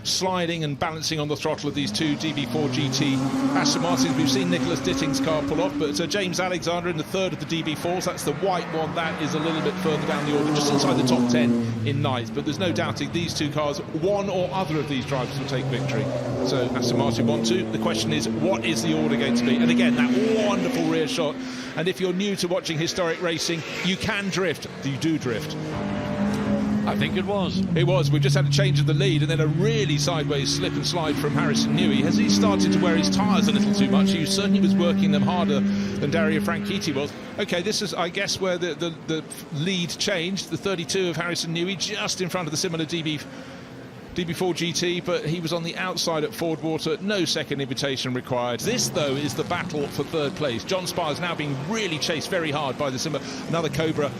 sliding and balancing on the throttle of these 2 DB4 GT Aston Martins. We've seen Nicholas Ditting's car pull off, but James Alexander in the 3rd of the DB4s. That's the white one. That is a little bit further down the order, just inside the top 10 in ninth. But there's no doubting these 2 cars, one or other of these drivers will take victory. So Aston Martin 1-2. The question is, what is the order going to be? And again, that wonderful rear shot. And if you're new to watching historic racing, you can drift. You do drift. I think it was. It was. We've just had a change of the lead and then a really sideways slip and slide from Harrison Newey. Has he started to wear his tyres a little too much? He certainly was working them harder than Dario Franchitti was. Okay, this is, I guess, where the lead changed. The 32 of Harrison Newey just in front of the similar DB4 GT, but he was on the outside at Ford Water. No second invitation required. This, though, is the battle for 3rd place. John Spar's now being really chased very hard by another Cobra,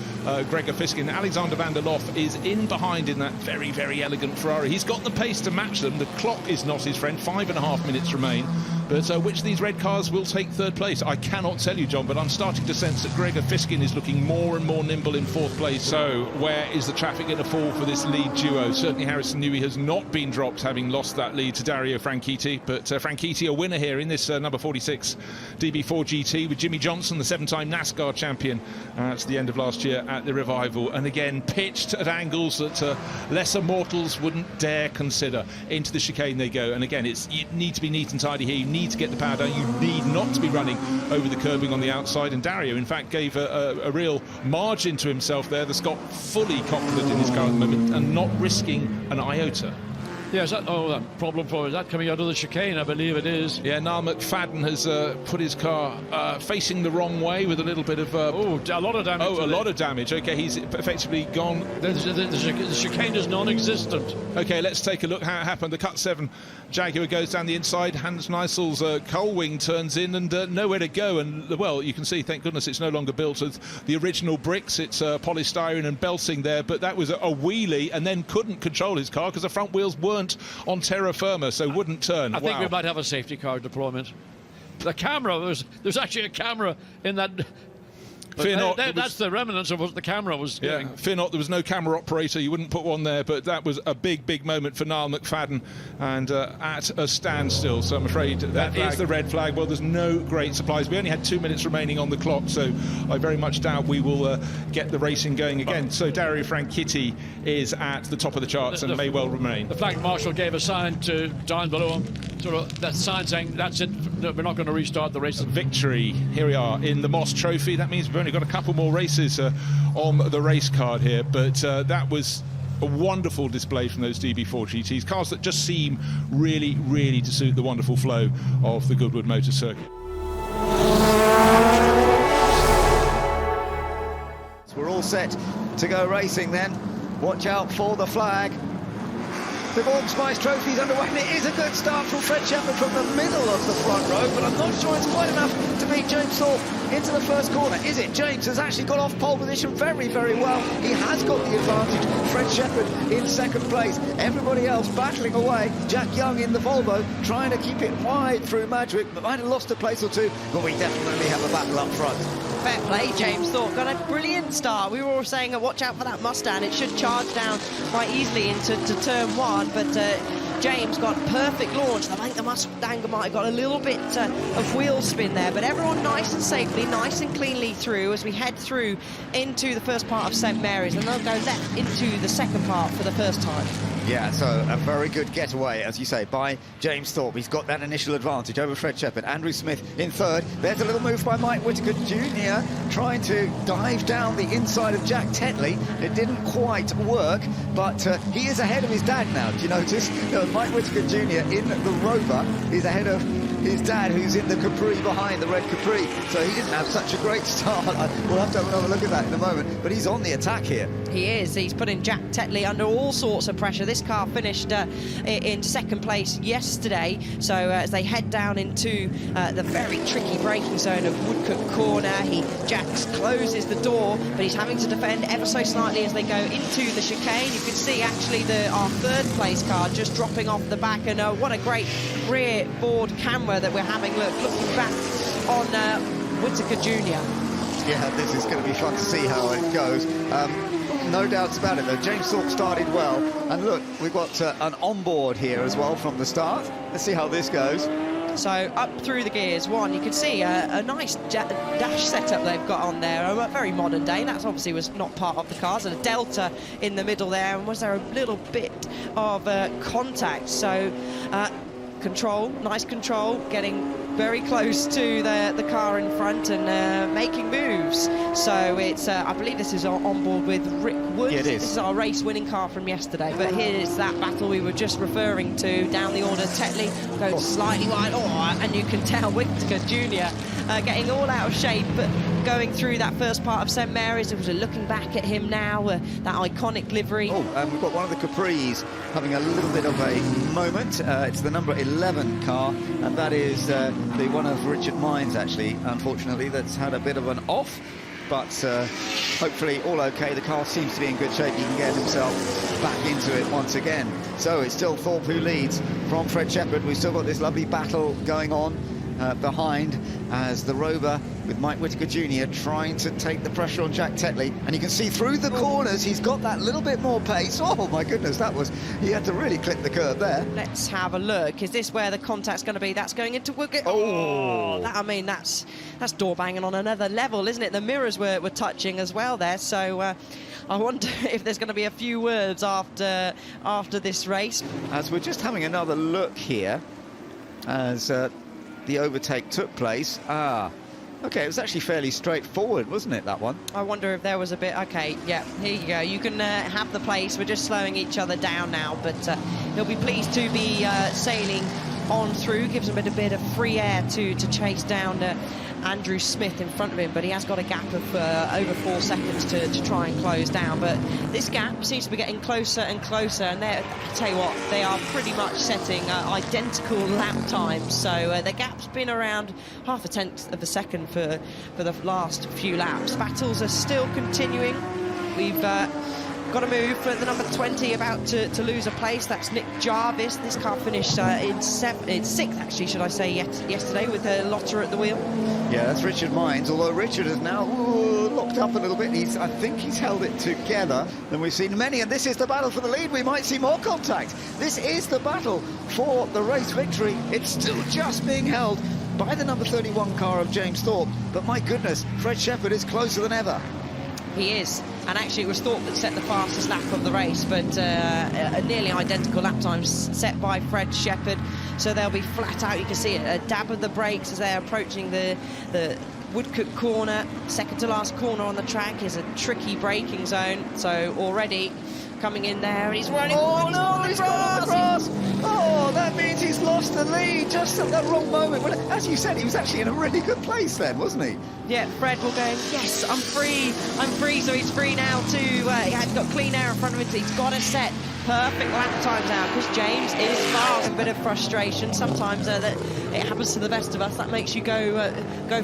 Gregor Fiskin. Alexander van der Lof is in behind in that very elegant Ferrari. He's got the pace to match them. The clock is not his friend. 5.5 minutes remain. But which of these red cars will take 3rd place? I cannot tell you, John, but I'm starting to sense that Gregor Fiskin is looking more and more nimble in 4th place. So where is the traffic going to fall for this lead duo? Certainly Harrison Newey has not been dropped, having lost that lead to Dario Franchitti. But Franchitti a winner here in this number 46 DB4 GT with Jimmy Johnson, the 7-time NASCAR champion at the end of last year at the Revival. And again, pitched at angles that lesser mortals wouldn't dare consider. Into the chicane they go. And again, you need to be neat and tidy here. You need to get the power down. You need not to be running over the curbing on the outside. And Dario, in fact, gave a real margin to himself there. The Scot fully confident in his car at the moment and not risking an iota. Yeah, is that, that problem for is that coming out of the chicane? I believe it is. Yeah, Niall McFadden has put his car facing the wrong way with a little bit of... a lot of damage. Oh, a lot of damage. OK, he's effectively gone... The chicane is non-existent. OK, let's take a look how it happened. The Cut 7 Jaguar goes down the inside. Hans Neisel's coal wing turns in and nowhere to go. And, well, you can see, thank goodness, it's no longer built with the original bricks. It's polystyrene and belting there. But that was a wheelie and then couldn't control his car because the front wheels weren't on terra firma, so wouldn't turn. I think we might have a safety car deployment. The camera, there's actually a camera in that. Fear not. That's the remnants of what the camera was doing. Fear not, there was no camera operator. You wouldn't put one there, but that was a big moment for Niall McFadden and at a standstill. So I'm afraid that is the red flag. Well, there's no great supplies. We only had 2 minutes remaining on the clock, so I very much doubt we will get the racing going again. So Dario Franchitti is at the top of the charts and may well remain. The flag marshal gave a sign to down below him, sort of that sign saying, that's it, we're not going to restart the race. Victory. Here we are in the Moss Trophy. That means we've only got a couple more races on the race card here, but that was a wonderful display from those DB4 GTs, cars that just seem really to suit the wonderful flow of the Goodwood Motor Circuit. So we're all set to go racing then. Watch out for the flag. The Gordon Spice Trophy's underway, and it is a good start from Fred Shepherd from the middle of the front row, but I'm not sure it's quite enough to beat James Thorpe into the first corner, is it? James has actually got off pole position very well. He has got the advantage. Fred Shepherd in second place. Everybody else battling away. Jack Young in the Volvo trying to keep it wide through Madrick, but might have lost a place or two, but we definitely have a battle up front. Fair play, James Thorpe. Got a brilliant start. We were all saying, watch out for that Mustang. It should charge down quite easily into turn one, but James got perfect launch. I think the Mustang might have got a little bit of wheel spin there, but everyone nice and safely, nice and cleanly through as we head through into the first part of St Mary's, and they'll go left into the second part for the first time. Yeah, so a very good getaway, as you say, by James Thorpe. He's got that initial advantage over Fred Shepherd. Andrew Smith in third. There's a little move by Mike Whittaker Jr. trying to dive down the inside of Jack Tetley. It didn't quite work, but he is ahead of his dad now. Do you notice? Mike Whittaker Jr. in the Rover is ahead of his dad, who's in the Capri behind, the red Capri. So he didn't have such a great start. We'll have to have another look at that in a moment. But he's on the attack here. He is. He's putting Jack Tetley under all sorts of pressure. This car finished in second place yesterday. So as they head down into the very tricky braking zone of Woodcote Corner, Jax closes the door, but he's having to defend ever so slightly as they go into the chicane. You can see actually our third place car just dropping off the back, and what a great rear board camera that we're having looking back on Whittaker Jr. Yeah, this is going to be fun to see how it goes. No doubts about it, though. James Thorpe started well. And look, we've got an onboard here as well from the start. Let's see how this goes. So up through the gears, you can see a nice dash setup they've got on there, very modern day. That obviously was not part of the cars, and a delta in the middle there, and was there a little bit of contact. So nice control, getting very close to the car in front and making moves. So it's I believe this is on board with Rick Woods. Yeah, it is. This is our race winning car from yesterday, but here's that battle we were just referring to down the order. Tetley goes slightly wide, and you can tell Whittaker Jr. Getting all out of shape, but going through that first part of St Mary's. It was looking back at him now, that iconic livery. We've got one of the Capris having a little bit of a moment. It's the number 11 car, and that is the one of Richard Mines, actually, unfortunately, that's had a bit of an off, but hopefully all okay. The car seems to be in good shape. He can get himself back into it once again. So it's still Thorpe who leads from Fred Shepherd. We've still got this lovely battle going on behind, as the Rover with Mike Whittaker Jr. trying to take the pressure on Jack Tetley, and you can see through the corners he's got that little bit more pace. Oh my goodness, he had to really clip the curb there. Let's have a look. Is this where the contact's going to be? That's going into Woodcote. That's door banging on another level, isn't it? The mirrors were touching as well there, so I wonder if there's going to be a few words after this race. As we're just having another look here, as the overtake took place. Okay, it was actually fairly straightforward, wasn't it, that one? I wonder if there was a bit... Okay, yeah, here you go. You can have the place. We're just slowing each other down now, but he'll be pleased to be sailing on through. Gives him a bit of free air to chase down Andrew Smith in front of him, but he has got a gap of over 4 seconds to try and close down. But this gap seems to be getting closer and closer, and I tell you what, they are pretty much setting identical lap times. So the gap's been around 0.5 of a second for the last few laps. Battles are still continuing. We've got a move for the number 20 about to lose a place. That's Nick Jarvis. This car finished in sixth, actually, should I say, yesterday with Lotter at the wheel. Yeah, that's Richard Mines, although Richard is now locked up a little bit. I think he's held it together than we've seen many, and this is the battle for the lead. We might see more contact. This is the battle for the race victory. It's still just being held by the number 31 car of James Thorpe, but my goodness, Fred Shepherd is closer than ever. He is, and actually it was Thorpe that set the fastest lap of the race, but a nearly identical lap time set by Fred Shepherd, so they'll be flat out. You can see a dab of the brakes as they're approaching the Woodcote corner. Second to last corner on the track is a tricky braking zone, so already coming in there, and he's running. Oh no, he's gone on the grass. Oh, that means he's lost the lead just at that wrong moment. Well, as you said, he was actually in a really good place then, wasn't he? Yeah, Fred will go, yes, I'm free, so he's free now too. He's got clean air in front of him, so he's got to set perfect lap times now, because James is fast. A bit of frustration sometimes that it happens to the best of us. That makes you go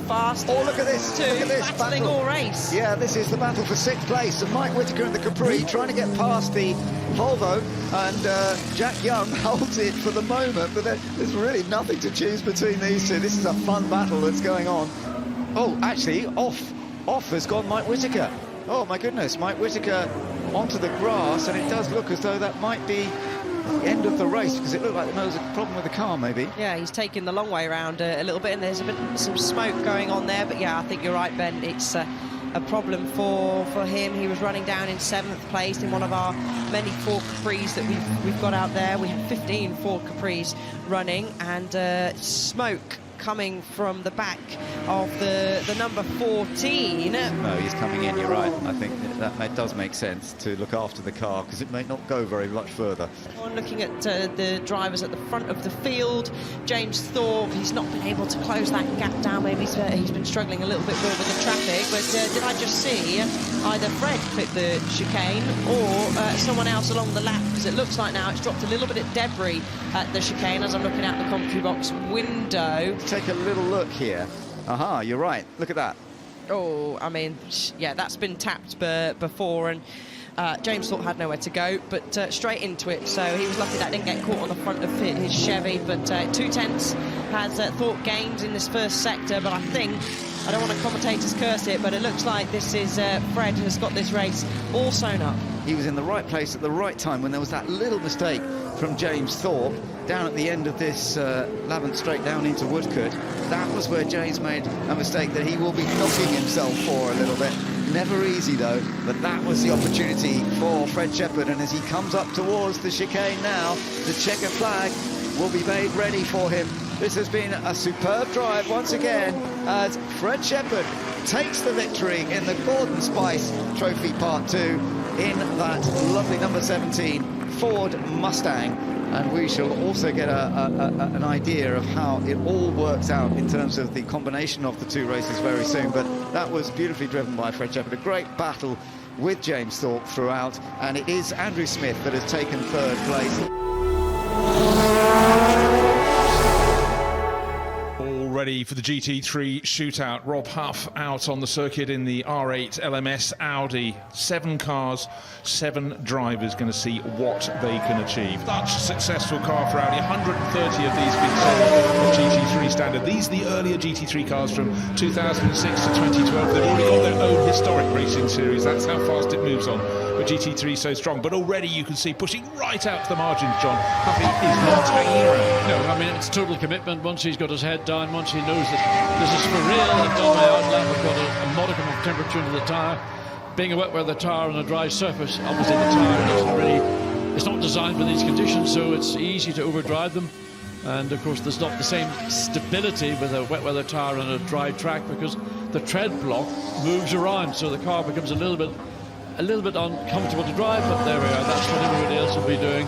fast. Oh, look at this! Look at this battling battle. All race. Yeah, this is the battle for 6th place. And Mike Whittaker in the Capri trying to get past the Volvo, and Jack Young holds it for the moment. But there's really nothing to choose between these two. This is a fun battle that's going on. Oh, actually, off has gone Mike Whittaker. Oh my goodness, Mike Whittaker onto the grass, and it does look as though that might be the end of the race, because it looked like there was a problem with the car, maybe. Yeah, he's taken the long way around a little bit, and there's some smoke going on there. But yeah, I think you're right, Ben. It's a problem for him. He was running down in 7th place in one of our many Ford Capris that we've got out there. We have 15 Ford Capris running, and smoke coming from the back of the number 14. No, he's coming in, you're right. I think that does make sense to look after the car, because it may not go very much further. Looking at the drivers at the front of the field, James Thorpe, he's not been able to close that gap down. Maybe he's been struggling a little bit more with the traffic, but did I just see either Fred clip the chicane or someone else along the lap? Because it looks like now it's dropped a little bit of debris at the chicane as I'm looking out the commentary box window. Take a little look here. Aha, you're right. Look at that. Oh, I mean, yeah, that's been tapped before, and James Thorpe had nowhere to go, but straight into it. So he was lucky that didn't get caught on the front of his Chevy. But 2/10 has Thorpe gained in this first sector. But I think, I don't want to commentator's curse it, but it looks like this is Fred has got this race all sewn up. He was in the right place at the right time when there was that little mistake from James Thorpe down at the end of this Lavant straight down into Woodcote. That was where James made a mistake that he will be knocking himself for a little bit. Never easy though, but that was the opportunity for Fred Shepherd, and as he comes up towards the chicane now, the checker flag will be made ready for him. This has been a superb drive once again as Fred Shepherd takes the victory in the Gordon Spice Trophy Part 2 in that lovely number 17 Ford Mustang. And we shall also get an idea of how it all works out in terms of the combination of the two races very soon. But that was beautifully driven by Fred Shepherd. A great battle with James Thorpe throughout. And it is Andrew Smith that has taken 3rd place. Ready for the GT3 Shootout. Rob Huff out on the circuit in the R8 LMS Audi. 7 cars, 7 drivers going to see what they can achieve. Such a successful car for Audi. 130 of these being sold on GT3 standard. These are the earlier GT3 cars from 2006 to 2012. They've already got their own historic racing series. That's how fast it moves on. But GT3 is so strong. But already you can see pushing right out to the margins, John. Huffy is not hanging around. No, I mean, it's total commitment. Once he's got his head down, once he knows that this is for real, and on my outlet we've got a modicum of temperature into the tyre. Being a wet weather tyre on a dry surface, obviously the tyre doesn't really, it's not designed for these conditions, so it's easy to overdrive them. And of course there's not the same stability with a wet weather tyre on a dry track, because the tread block moves around, so the car becomes a little bit uncomfortable to drive. But there we are, that's what everybody else will be doing,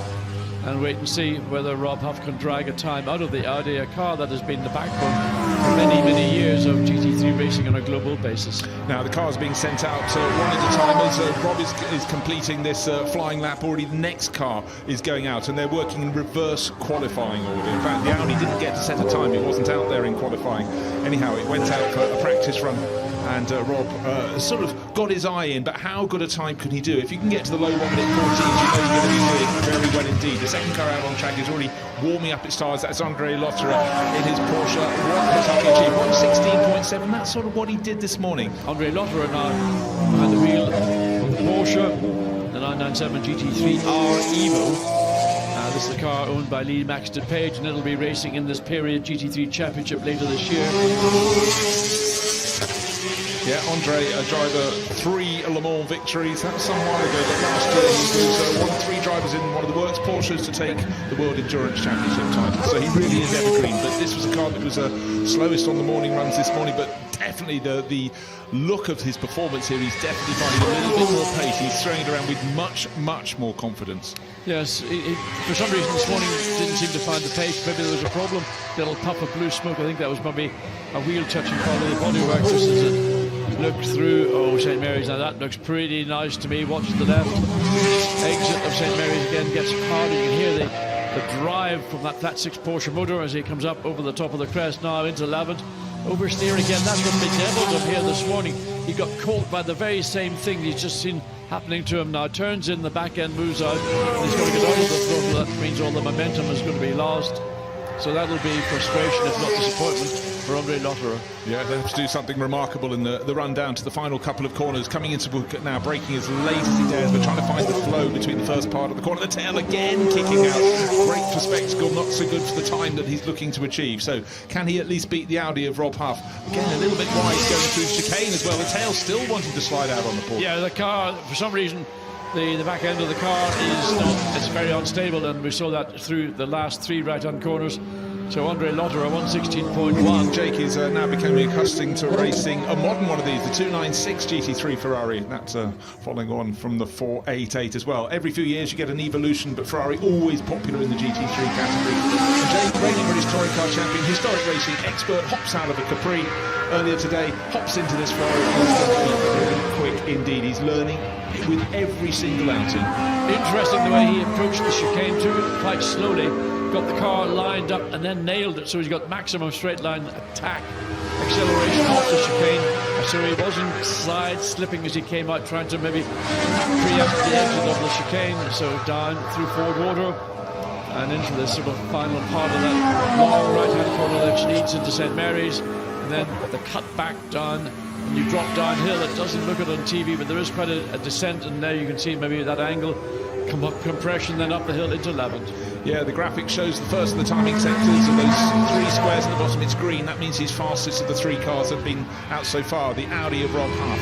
and wait and see whether Rob Huff can drag a time out of the Audi, a car that has been the backbone for many, many years of GT3 racing on a global basis. Now the car's being sent out one at a time as Rob is completing this flying lap. Already the next car is going out, and they're working in reverse qualifying order. In fact, the Audi didn't get to set a time. It wasn't out there in qualifying. Anyhow, it went out for a practice run, and Rob sort of got his eye in, but how good a time could he do? If you can get to the low 1 minute 14s, you know you're going to be doing very well indeed. The second car out on track is already warming up its tyres. That's Audrain Motorsport in his Porsche. What has he achieved? 116.7. That's sort of what he did this morning. Audrain Motorsport now behind the wheel of the Porsche, the 997 GT3 R Evo. This is a car owned by Lee Maxted Page, and it'll be racing in this period GT3 Championship later this year. Yeah, Andre, a driver, 3 Le Mans victories. That was some while ago, but last year he was one of 3 drivers in one of the works Porsches to take the World Endurance Championship title. So he really is evergreen. But this was a car that was slowest on the morning runs this morning, but definitely the look of his performance here, he's definitely finding a little bit more pace. He's throwing it around with much more confidence. Yes, for some reason this morning didn't seem to find the pace. Maybe there was a problem. Little puff of blue smoke. I think that was probably a wheel touching part of the bodywork. Just as it looked through, St Mary's. Now that looks pretty nice to me. Watch the left exit of St Mary's again, gets harder. You can hear the drive from that flat 6 Porsche motor as he comes up over the top of the crest now into Lavant. Oversteer again. That's what bedeviled him here this morning. He got caught by the very same thing he's just seen happening to him now. Turns in, the back end moves out, and he's going to get out of the throttle. That means all the momentum is going to be lost. So that'll be frustration, if not disappointment, for Audrain Motorsport. Yeah, they have to do something remarkable in the run down to the final couple of corners. Coming into Woodcote now, braking as late as he dares, but trying to find the flow between the first part of the corner. The tail again kicking out. Great for spectacle, not so good for the time that he's looking to achieve. So can he at least beat the Audi of Rob Huff? Again, a little bit wide going through chicane as well. The tail still wanting to slide out on the Porsche. Yeah, the car, for some reason, the back end of the car it's very unstable, and we saw that through the last 3 right-hand corners. So Audrain Motorsport 116.1. Jake is now becoming accustomed to racing a modern one of these, the 296 GT3 Ferrari. That's following on from the 488 as well. Every few years you get an evolution, but Ferrari always popular in the GT3 category. And Jake, reigning British touring car champion, historic racing expert, hops out of a Capri earlier today, hops into this Ferrari. He's quick indeed. He's learning with every single outing. Interesting the way he approached the chicane too, quite slowly. Got the car lined up and then nailed it, so he's got maximum straight line attack, acceleration off the chicane, so he wasn't side slipping as he came out, trying to maybe preempt the exit of the chicane. So down through Ford Water and into the sort of final part of that long right hand corner that leads into St Mary's, and then the cut back down. And you drop downhill. It doesn't look it on TV, but there is quite a descent, and there you can see maybe that angle, compression, then up the hill into Lavant. Yeah, the graphic shows the first of the timing sectors of those 3 squares at the bottom. It's green. That means he's fastest of the 3 cars that have been out so far. The Audi of Rob Huff,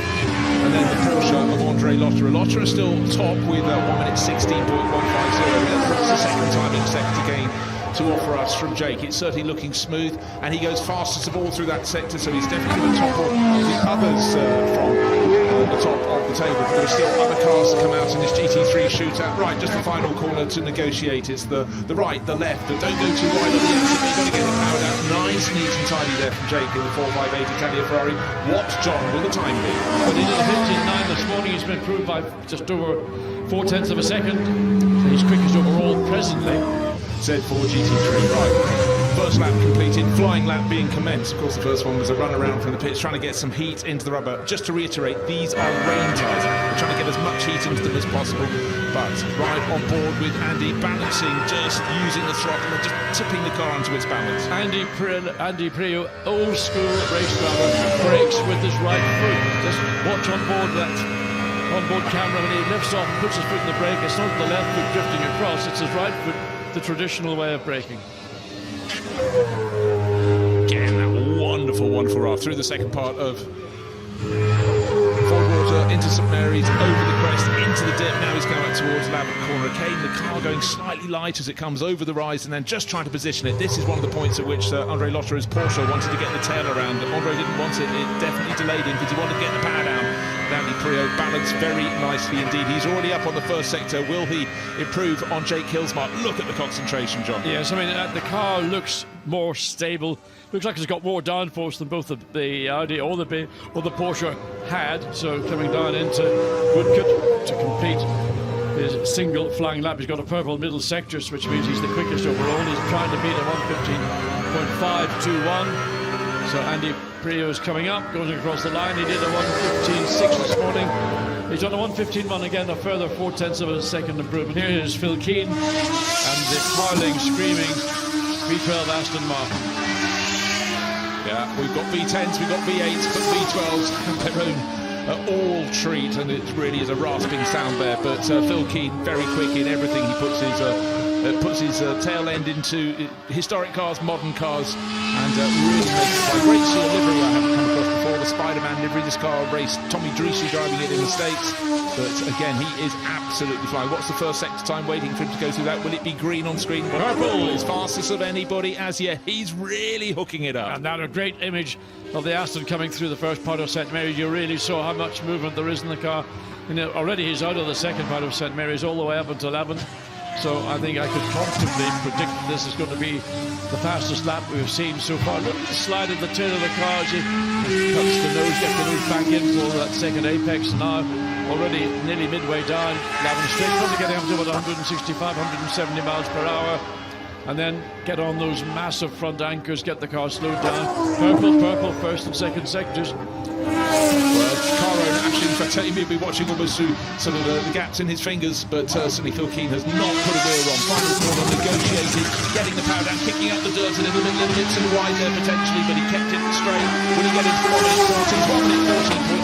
and then the Porsche of Audrain Motorsport. Motorsport is still top with 1 minute 16.150. That's the second timing sector gain to offer us from Jake. It's certainly looking smooth, and he goes fastest of all through that sector, so he's definitely going to topple the others from the top of the table. But there are still other cars to come out in this GT3 shootout. Right, just the final corner to negotiate. It's the right, the left, but don't go too wide on the exit. You've got to get the power down. Nice, neat and tidy there from Jake in the 458 Italia Ferrari. What, John, will the time be? But he did a 15.9 this morning. He's been improved by just over 0.4 of a second. So he's quickest overall presently. Z4 GT3, right. First lap completed, flying lap being commenced. Of course, the first one was a run around from the pits, trying to get some heat into the rubber. Just to reiterate, these are rain tyres. We're trying to get as much heat into them as possible. But right on board with Andy, balancing, just using the throttle and just tipping the car onto its balance. Andy Prio, old school race driver, brakes with his right foot. Just watch on board that on-board camera when he lifts off and puts his foot in the brake. It's not the left foot drifting across, it's his right foot, the traditional way of braking. Again, that wonderful ride through the second part of Ford Water into St Mary's, over the crest, into the dip. Now he's going out towards Lavant Corner again. The car going slightly light as it comes over the rise and then just trying to position it. This is one of the points at which Andre Lotterer's Porsche wanted to get the tail around. Andre didn't want it. It definitely delayed him because he wanted to get the power down. Andy Priaulx balanced very nicely indeed. He's already up on the first sector. Will he improve on Jake Hill's mark? Look at the concentration, John. Yes, I mean, the car looks more stable. Looks like it's got more downforce than both the Audi or the Porsche had. So coming down into Goodwood to complete his single flying lap. He's got a purple middle sector, which means he's the quickest overall. He's trying to beat a 1:15.521. So Andy Priaulx is coming up, goes across the line. He did a 1:15.6 this morning. He's on a 1:15.1 again, a further 0.4 of a second improvement. Here is Phil Keane and the howling, screaming V12 Aston Martin. Yeah, we've got V10s, we've got V8s, but V12s have their own all treat, and it really is a rasping sound there. But Phil Keane, very quick in everything. He puts his tail end into historic cars, modern cars, and really makes it a great seal livery I haven't come across before. The Spider-Man livery. This car raced Tommy Dreesy driving it in the States, but again, he is absolutely flying. What's the first sector time waiting for him to go through that? Will it be green on screen? Purple is fastest of anybody as yet. He's really hooking it up. And now a great image of the Aston coming through the first part of St Mary's. You really saw how much movement there is in the car. You know, already he's out of the second part of St Mary's all the way up until 11th. So I think I could comfortably predict that this is going to be the fastest lap we've seen so far. Look at the slide of the tail of the car as he cuts the nose, gets the nose back in for that second apex. Now already nearly midway down Lavant Straight, probably getting up to about 165, 170 miles per hour. And then get on those massive front anchors, get the car slowed down. Purple, first and second sectors. Caro actually, in fact, he may be watching almost through sort of the gaps in his fingers, but certainly Phil Keane has not put a wheel on. Final corner negotiated, getting the power down, kicking up the dirt a little bit to the wide there potentially, but he kept it straight. Will he get into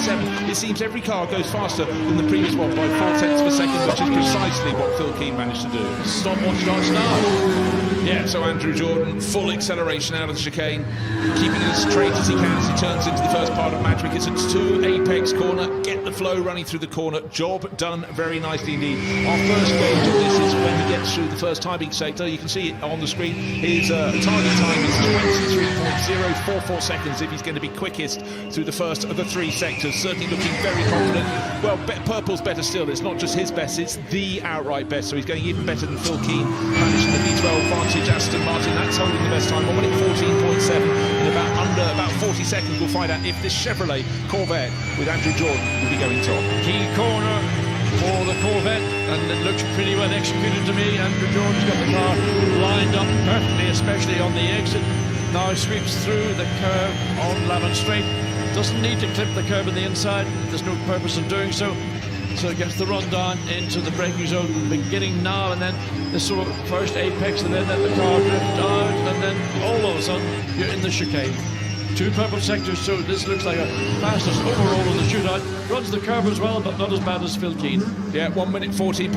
1:14? It seems every car goes faster than the previous one by 0.4 of a second, which is precisely what Phil Keane managed to do. Stopwatch starts now. Yeah, so Andrew Jordan, full acceleration out of the chicane, keeping it as straight as he can as he turns into the first part of Magic. It's a 2 apex corner, get the flow running through the corner. Job done very nicely indeed. Our first gauge of this is when he gets through the first timing sector. You can see it on the screen. His target time is 23.044 seconds if he's going to be quickest through the first of the 3 sectors. Certainly looking very confident. Well, Purple's better still. It's not just his best, it's the outright best. So he's going even better than Phil Keane, managing the V12 advantage. Aston Martin, that's holding the best time, 1:14.7 in about 40 seconds. We'll find out if this Chevrolet Corvette with Andrew Jordan will be going top. Key corner for the Corvette, and it looks pretty well executed to me. Andrew Jordan's got the car lined up perfectly, especially on the exit. Now sweeps through the curve on Lavant Straight. Doesn't need to clip the curve on the inside. There's no purpose in doing so. So it gets the run down into the braking zone, beginning now, and then this sort of first apex, and then let the car drift out, and then all of a sudden you're in the chicane. 2 purple sectors, so this looks like a fastest overall in the shootout. Runs the curve as well, but not as bad as Phil Keane. Yeah, 1:14.740 to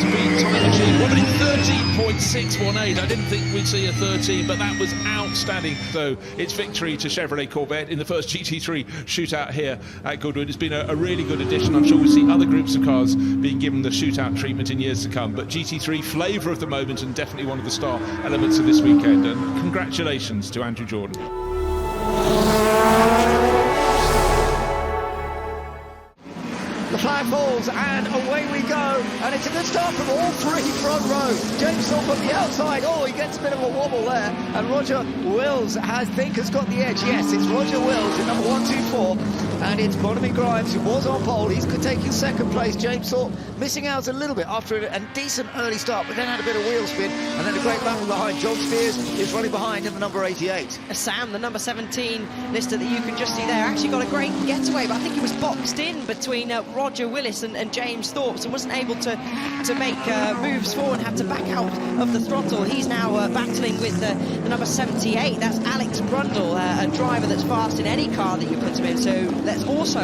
beat time achieved. 1:13.618. I didn't think we'd see a 13, but that was outstanding. So it's victory to Chevrolet Corvette in the first GT3 shootout here at Goodwood. It's been a really good addition. I'm sure we'll see other groups of cars being given the shootout treatment in years to come. But GT3, flavour of the moment, and definitely one of the star elements of this weekend. And congratulations to Andrew Jordan. The flag falls and away we go, and it's a good start from all 3 front row. James Thorpe on the outside, he gets a bit of a wobble there, and Roger Wills has got the edge. Yes, it's Roger Wills in number 124, and it's Bonamy Grimes who was on pole. He's taking second place. James Thorpe missing out a little bit after a decent early start, but then had a bit of wheel spin, and then a great battle behind. John Spears is running behind in the number 88. Sam, the number 17 lister that you can just see there, actually got a great getaway, but I think he was boxed in between Roger Roger Willis and James Thorpe, and wasn't able to make moves forward and had to back out of the throttle. He's now battling with the number 78. That's Alex Brundle, a driver that's fast in any car that you put him in. So let's also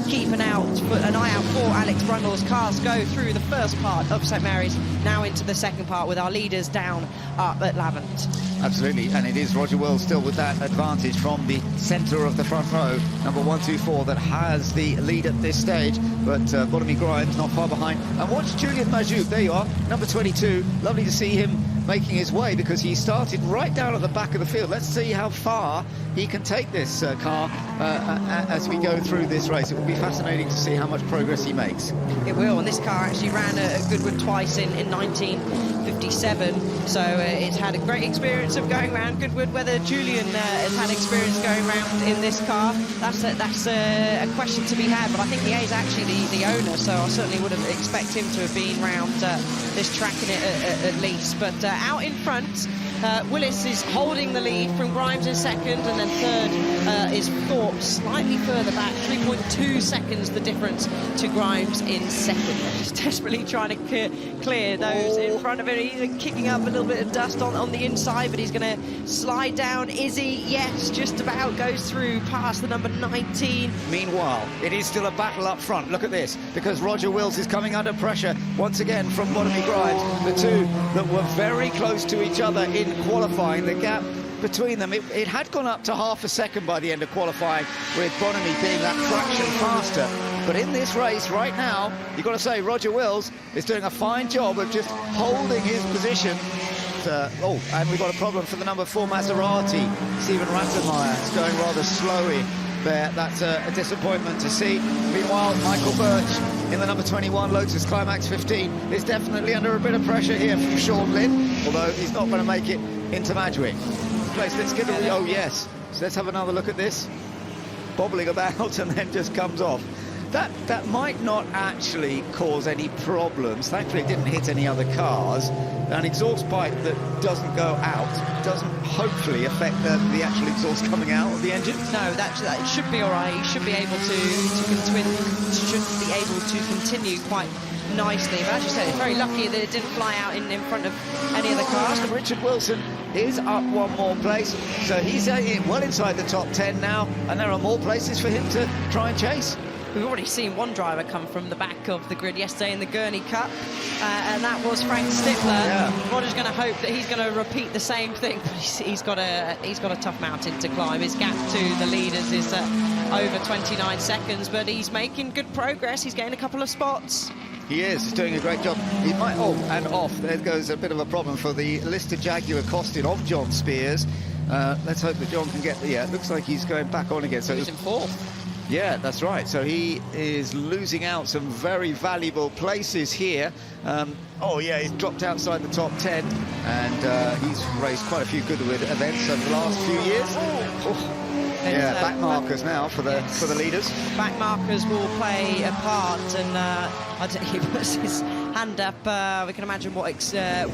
keep an eye out for Alex Brundle's cars go through the first part of St Mary's, now into the second part with our leaders down up at Lavant. Absolutely, and it is Roger Wills still with that advantage from the centre of the front row, number 124, that has the lead at this stage, but Bonamy Grimes not far behind. And watch Julian Majouk, there you are, number 22. Lovely to see him making his way, because he started right down at the back of the field. Let's see how far he can take this car as we go through this race. It will be fascinating to see how much progress he makes. It will, and this car actually ran at Goodwood twice in 1957, so it's had a great experience of going around Goodwood. Whether Julian has had experience going around in this car, that's a question to be had, but I think he is actually the owner, so I certainly wouldn't expect him to have been round this track in it at least. But out in front, Willis is holding the lead from Grimes in second, and then third is Thorpe, slightly further back, 3.2 seconds the difference to Grimes in second. He's desperately trying to clear those in front of him. He's kicking up a little bit of dust on the inside, but he's going to slide down. Is he? Yes, just about goes through past the number 19. Meanwhile, it is still a battle up front. Look at this, because Roger Wills is coming under pressure once again from Bonamy Grimes. The two that were very close to each other in qualifying, the gap between them, it had gone up to half a second by the end of qualifying, with Bonamy being that fraction faster. But in this race right now, you've got to say Roger Wills is doing a fine job of just holding his position. And we've got a problem for the number 4 Maserati. Stephen Rattenmeyer is going rather slowly there. That's a disappointment to see. Meanwhile, Michael Birch in the number 21 Lotus Climax 15 is definitely under a bit of pressure here from Sean Lynn, although he's not going to make it into Madgwick. Let's get a, oh yes, so let's have another look at this. Bobbling about and then just comes off. That might not actually cause any problems. Thankfully it didn't hit any other cars. An exhaust pipe that doesn't go out doesn't hopefully affect the actual exhaust coming out of the engine. No, that should be all right. He should be able to continue quite nicely. But as you said, it's very lucky that it didn't fly out in front of any of the cars. And Richard Wilson is up one more place, so he's well inside the top 10 now, and there are more places for him to try and chase. We've already seen one driver come from the back of the grid yesterday in the Gurney Cup, and that was Frank Stifler. Yeah. Roger's going to hope that he's going to repeat the same thing, but he's got a tough mountain to climb. His gap to the leaders is over 29 seconds, but he's making good progress. He's getting a couple of spots. He is. He's doing a great job. He might... Oh, and off. There goes a bit of a problem for the Lister Jaguar Costin of John Spears. Let's hope that John can get... Yeah, it looks like he's going back on again. So he's in fourth. Yeah, that's right. So he is losing out some very valuable places here. Oh, yeah, he's dropped outside the top 10, and he's raced quite a few Goodwood events over the last few years. Yeah, back markers now for the leaders. Back markers will play a part, and he puts his hand up. We can imagine what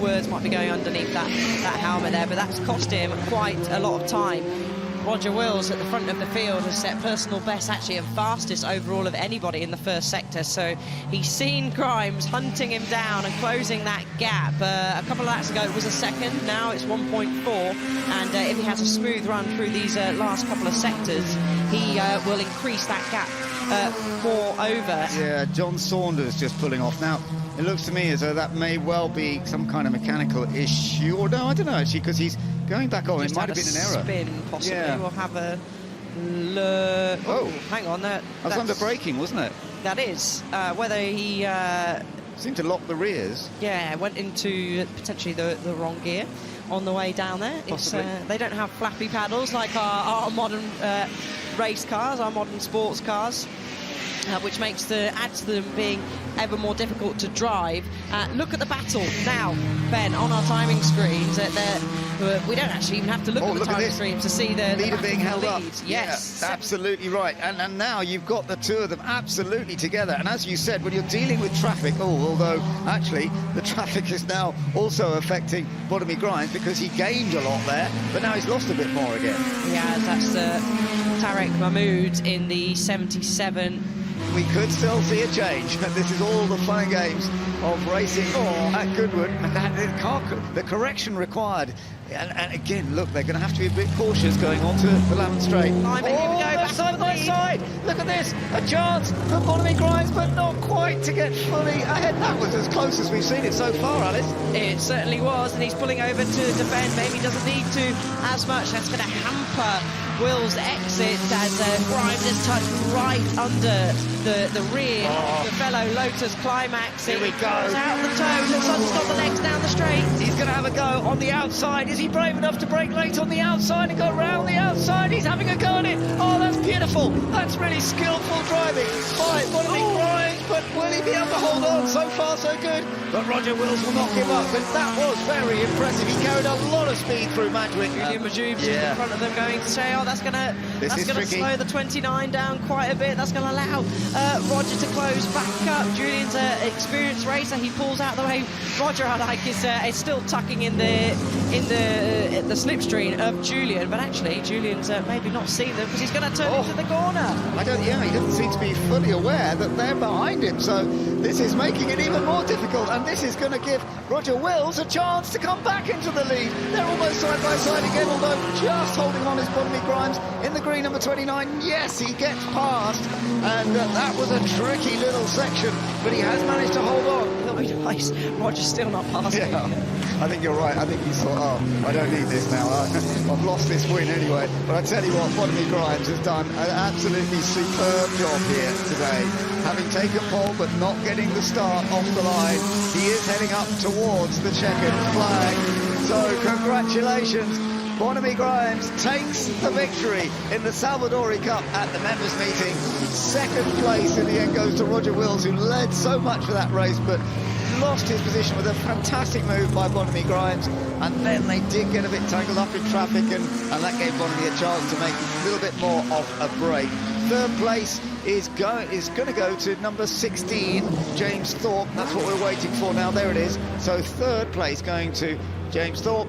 words might be going underneath that helmet there, but that's cost him quite a lot of time. Roger Wills at the front of the field has set personal best, actually and fastest overall of anybody in the first sector, so he's seen Grimes hunting him down and closing that gap. A couple of laps ago it was a second, now it's 1.4, and if he has a smooth run through these last couple of sectors, he will increase that gap moreover. Yeah, John Saunders just pulling off now. It looks to me as though that may well be some kind of mechanical issue, or no, I don't know actually, because he's going back on. It might have been an error. Spin, possibly. Yeah. We'll have a look. Oh, hang on. That was under braking, wasn't it? That is. Whether he seemed to lock the rears. Yeah, went into potentially the wrong gear on the way down there. Possibly. They don't have flappy paddles like our modern race cars, our modern sports cars. Which adds to them being ever more difficult to drive. Look at the battle now, Ben, on our timing screens. We don't actually even have to look at the timing screens to see the leader being held up. Yes, yeah, absolutely right. And now you've got the two of them absolutely together. And as you said, when you're dealing with traffic, although actually the traffic is now also affecting Bonamy Grimes because he gained a lot there, but now he's lost a bit more again. Yeah, that's Tarek Mahmood in the 77 we could still see a change. This is all the fun and games of racing at Goodwood, and the correction required. And again, look, they're going to have to be a bit cautious going on to the Lavant Straight. Here we go, back side to by the lead. side. Look at this, a chance for Bonamy Grimes, but not quite to get fully ahead. That was as close as we've seen it so far, Alice. It certainly was, and he's pulling over to defend. Maybe doesn't need to as much. That's going to hamper Will's exit as Grimes is touched right under the rear of the fellow Lotus Climax. Here we go. Out the toes, and Sun's got the legs down the straight. He's going to have a go on the outside. Is he brave enough to brake late on the outside and go round the outside? He's having a go at it. Oh, that's beautiful. That's really skillful driving by Bonamy Grimes, but will he be able to hold on? So far, so good. But Roger Wills will not give up, and that was very impressive. He carried a lot of speed through Madwick. Julian Majoub's in front of them going to say, oh, that's going to slow the 29 down quite a bit. That's going to allow Roger to close back up. Julian's an experienced racer. He pulls out the way. Roger, I like, is still tucking in the slipstream of Julian, but actually Julian's maybe not seen them because he's going to turn into the corner. He doesn't seem to be fully aware that they're behind him, so this is making it even more difficult, and this is going to give Roger Wills a chance to come back into the lead. They're almost side by side again, although just holding on is Bonamy Grimes in the green number 29. Yes, he gets past, and that was a tricky little section, but he has managed to hold on. That'll be nice. Roger's still not passing. Yeah, I think you're right. I think he thought, I don't need this now. I've lost this win anyway. But I tell you what, Bonamy Grimes has done an absolutely superb job here today. Having taken pole but not getting the start off the line, he is heading up towards the checkered flag. So congratulations. Bonamy Grimes takes the victory in the Salvadori Cup at the members meeting. Second place in the end goes to Roger Wills, who led so much for that race, but lost his position with a fantastic move by Bonamy Grimes, and then they did get a bit tangled up in traffic, and that gave Bonamy a chance to make a little bit more of a break. Third place is going to go to number 16, James Thorpe. That's what we're waiting for now. There it is. So third place going to James Thorpe.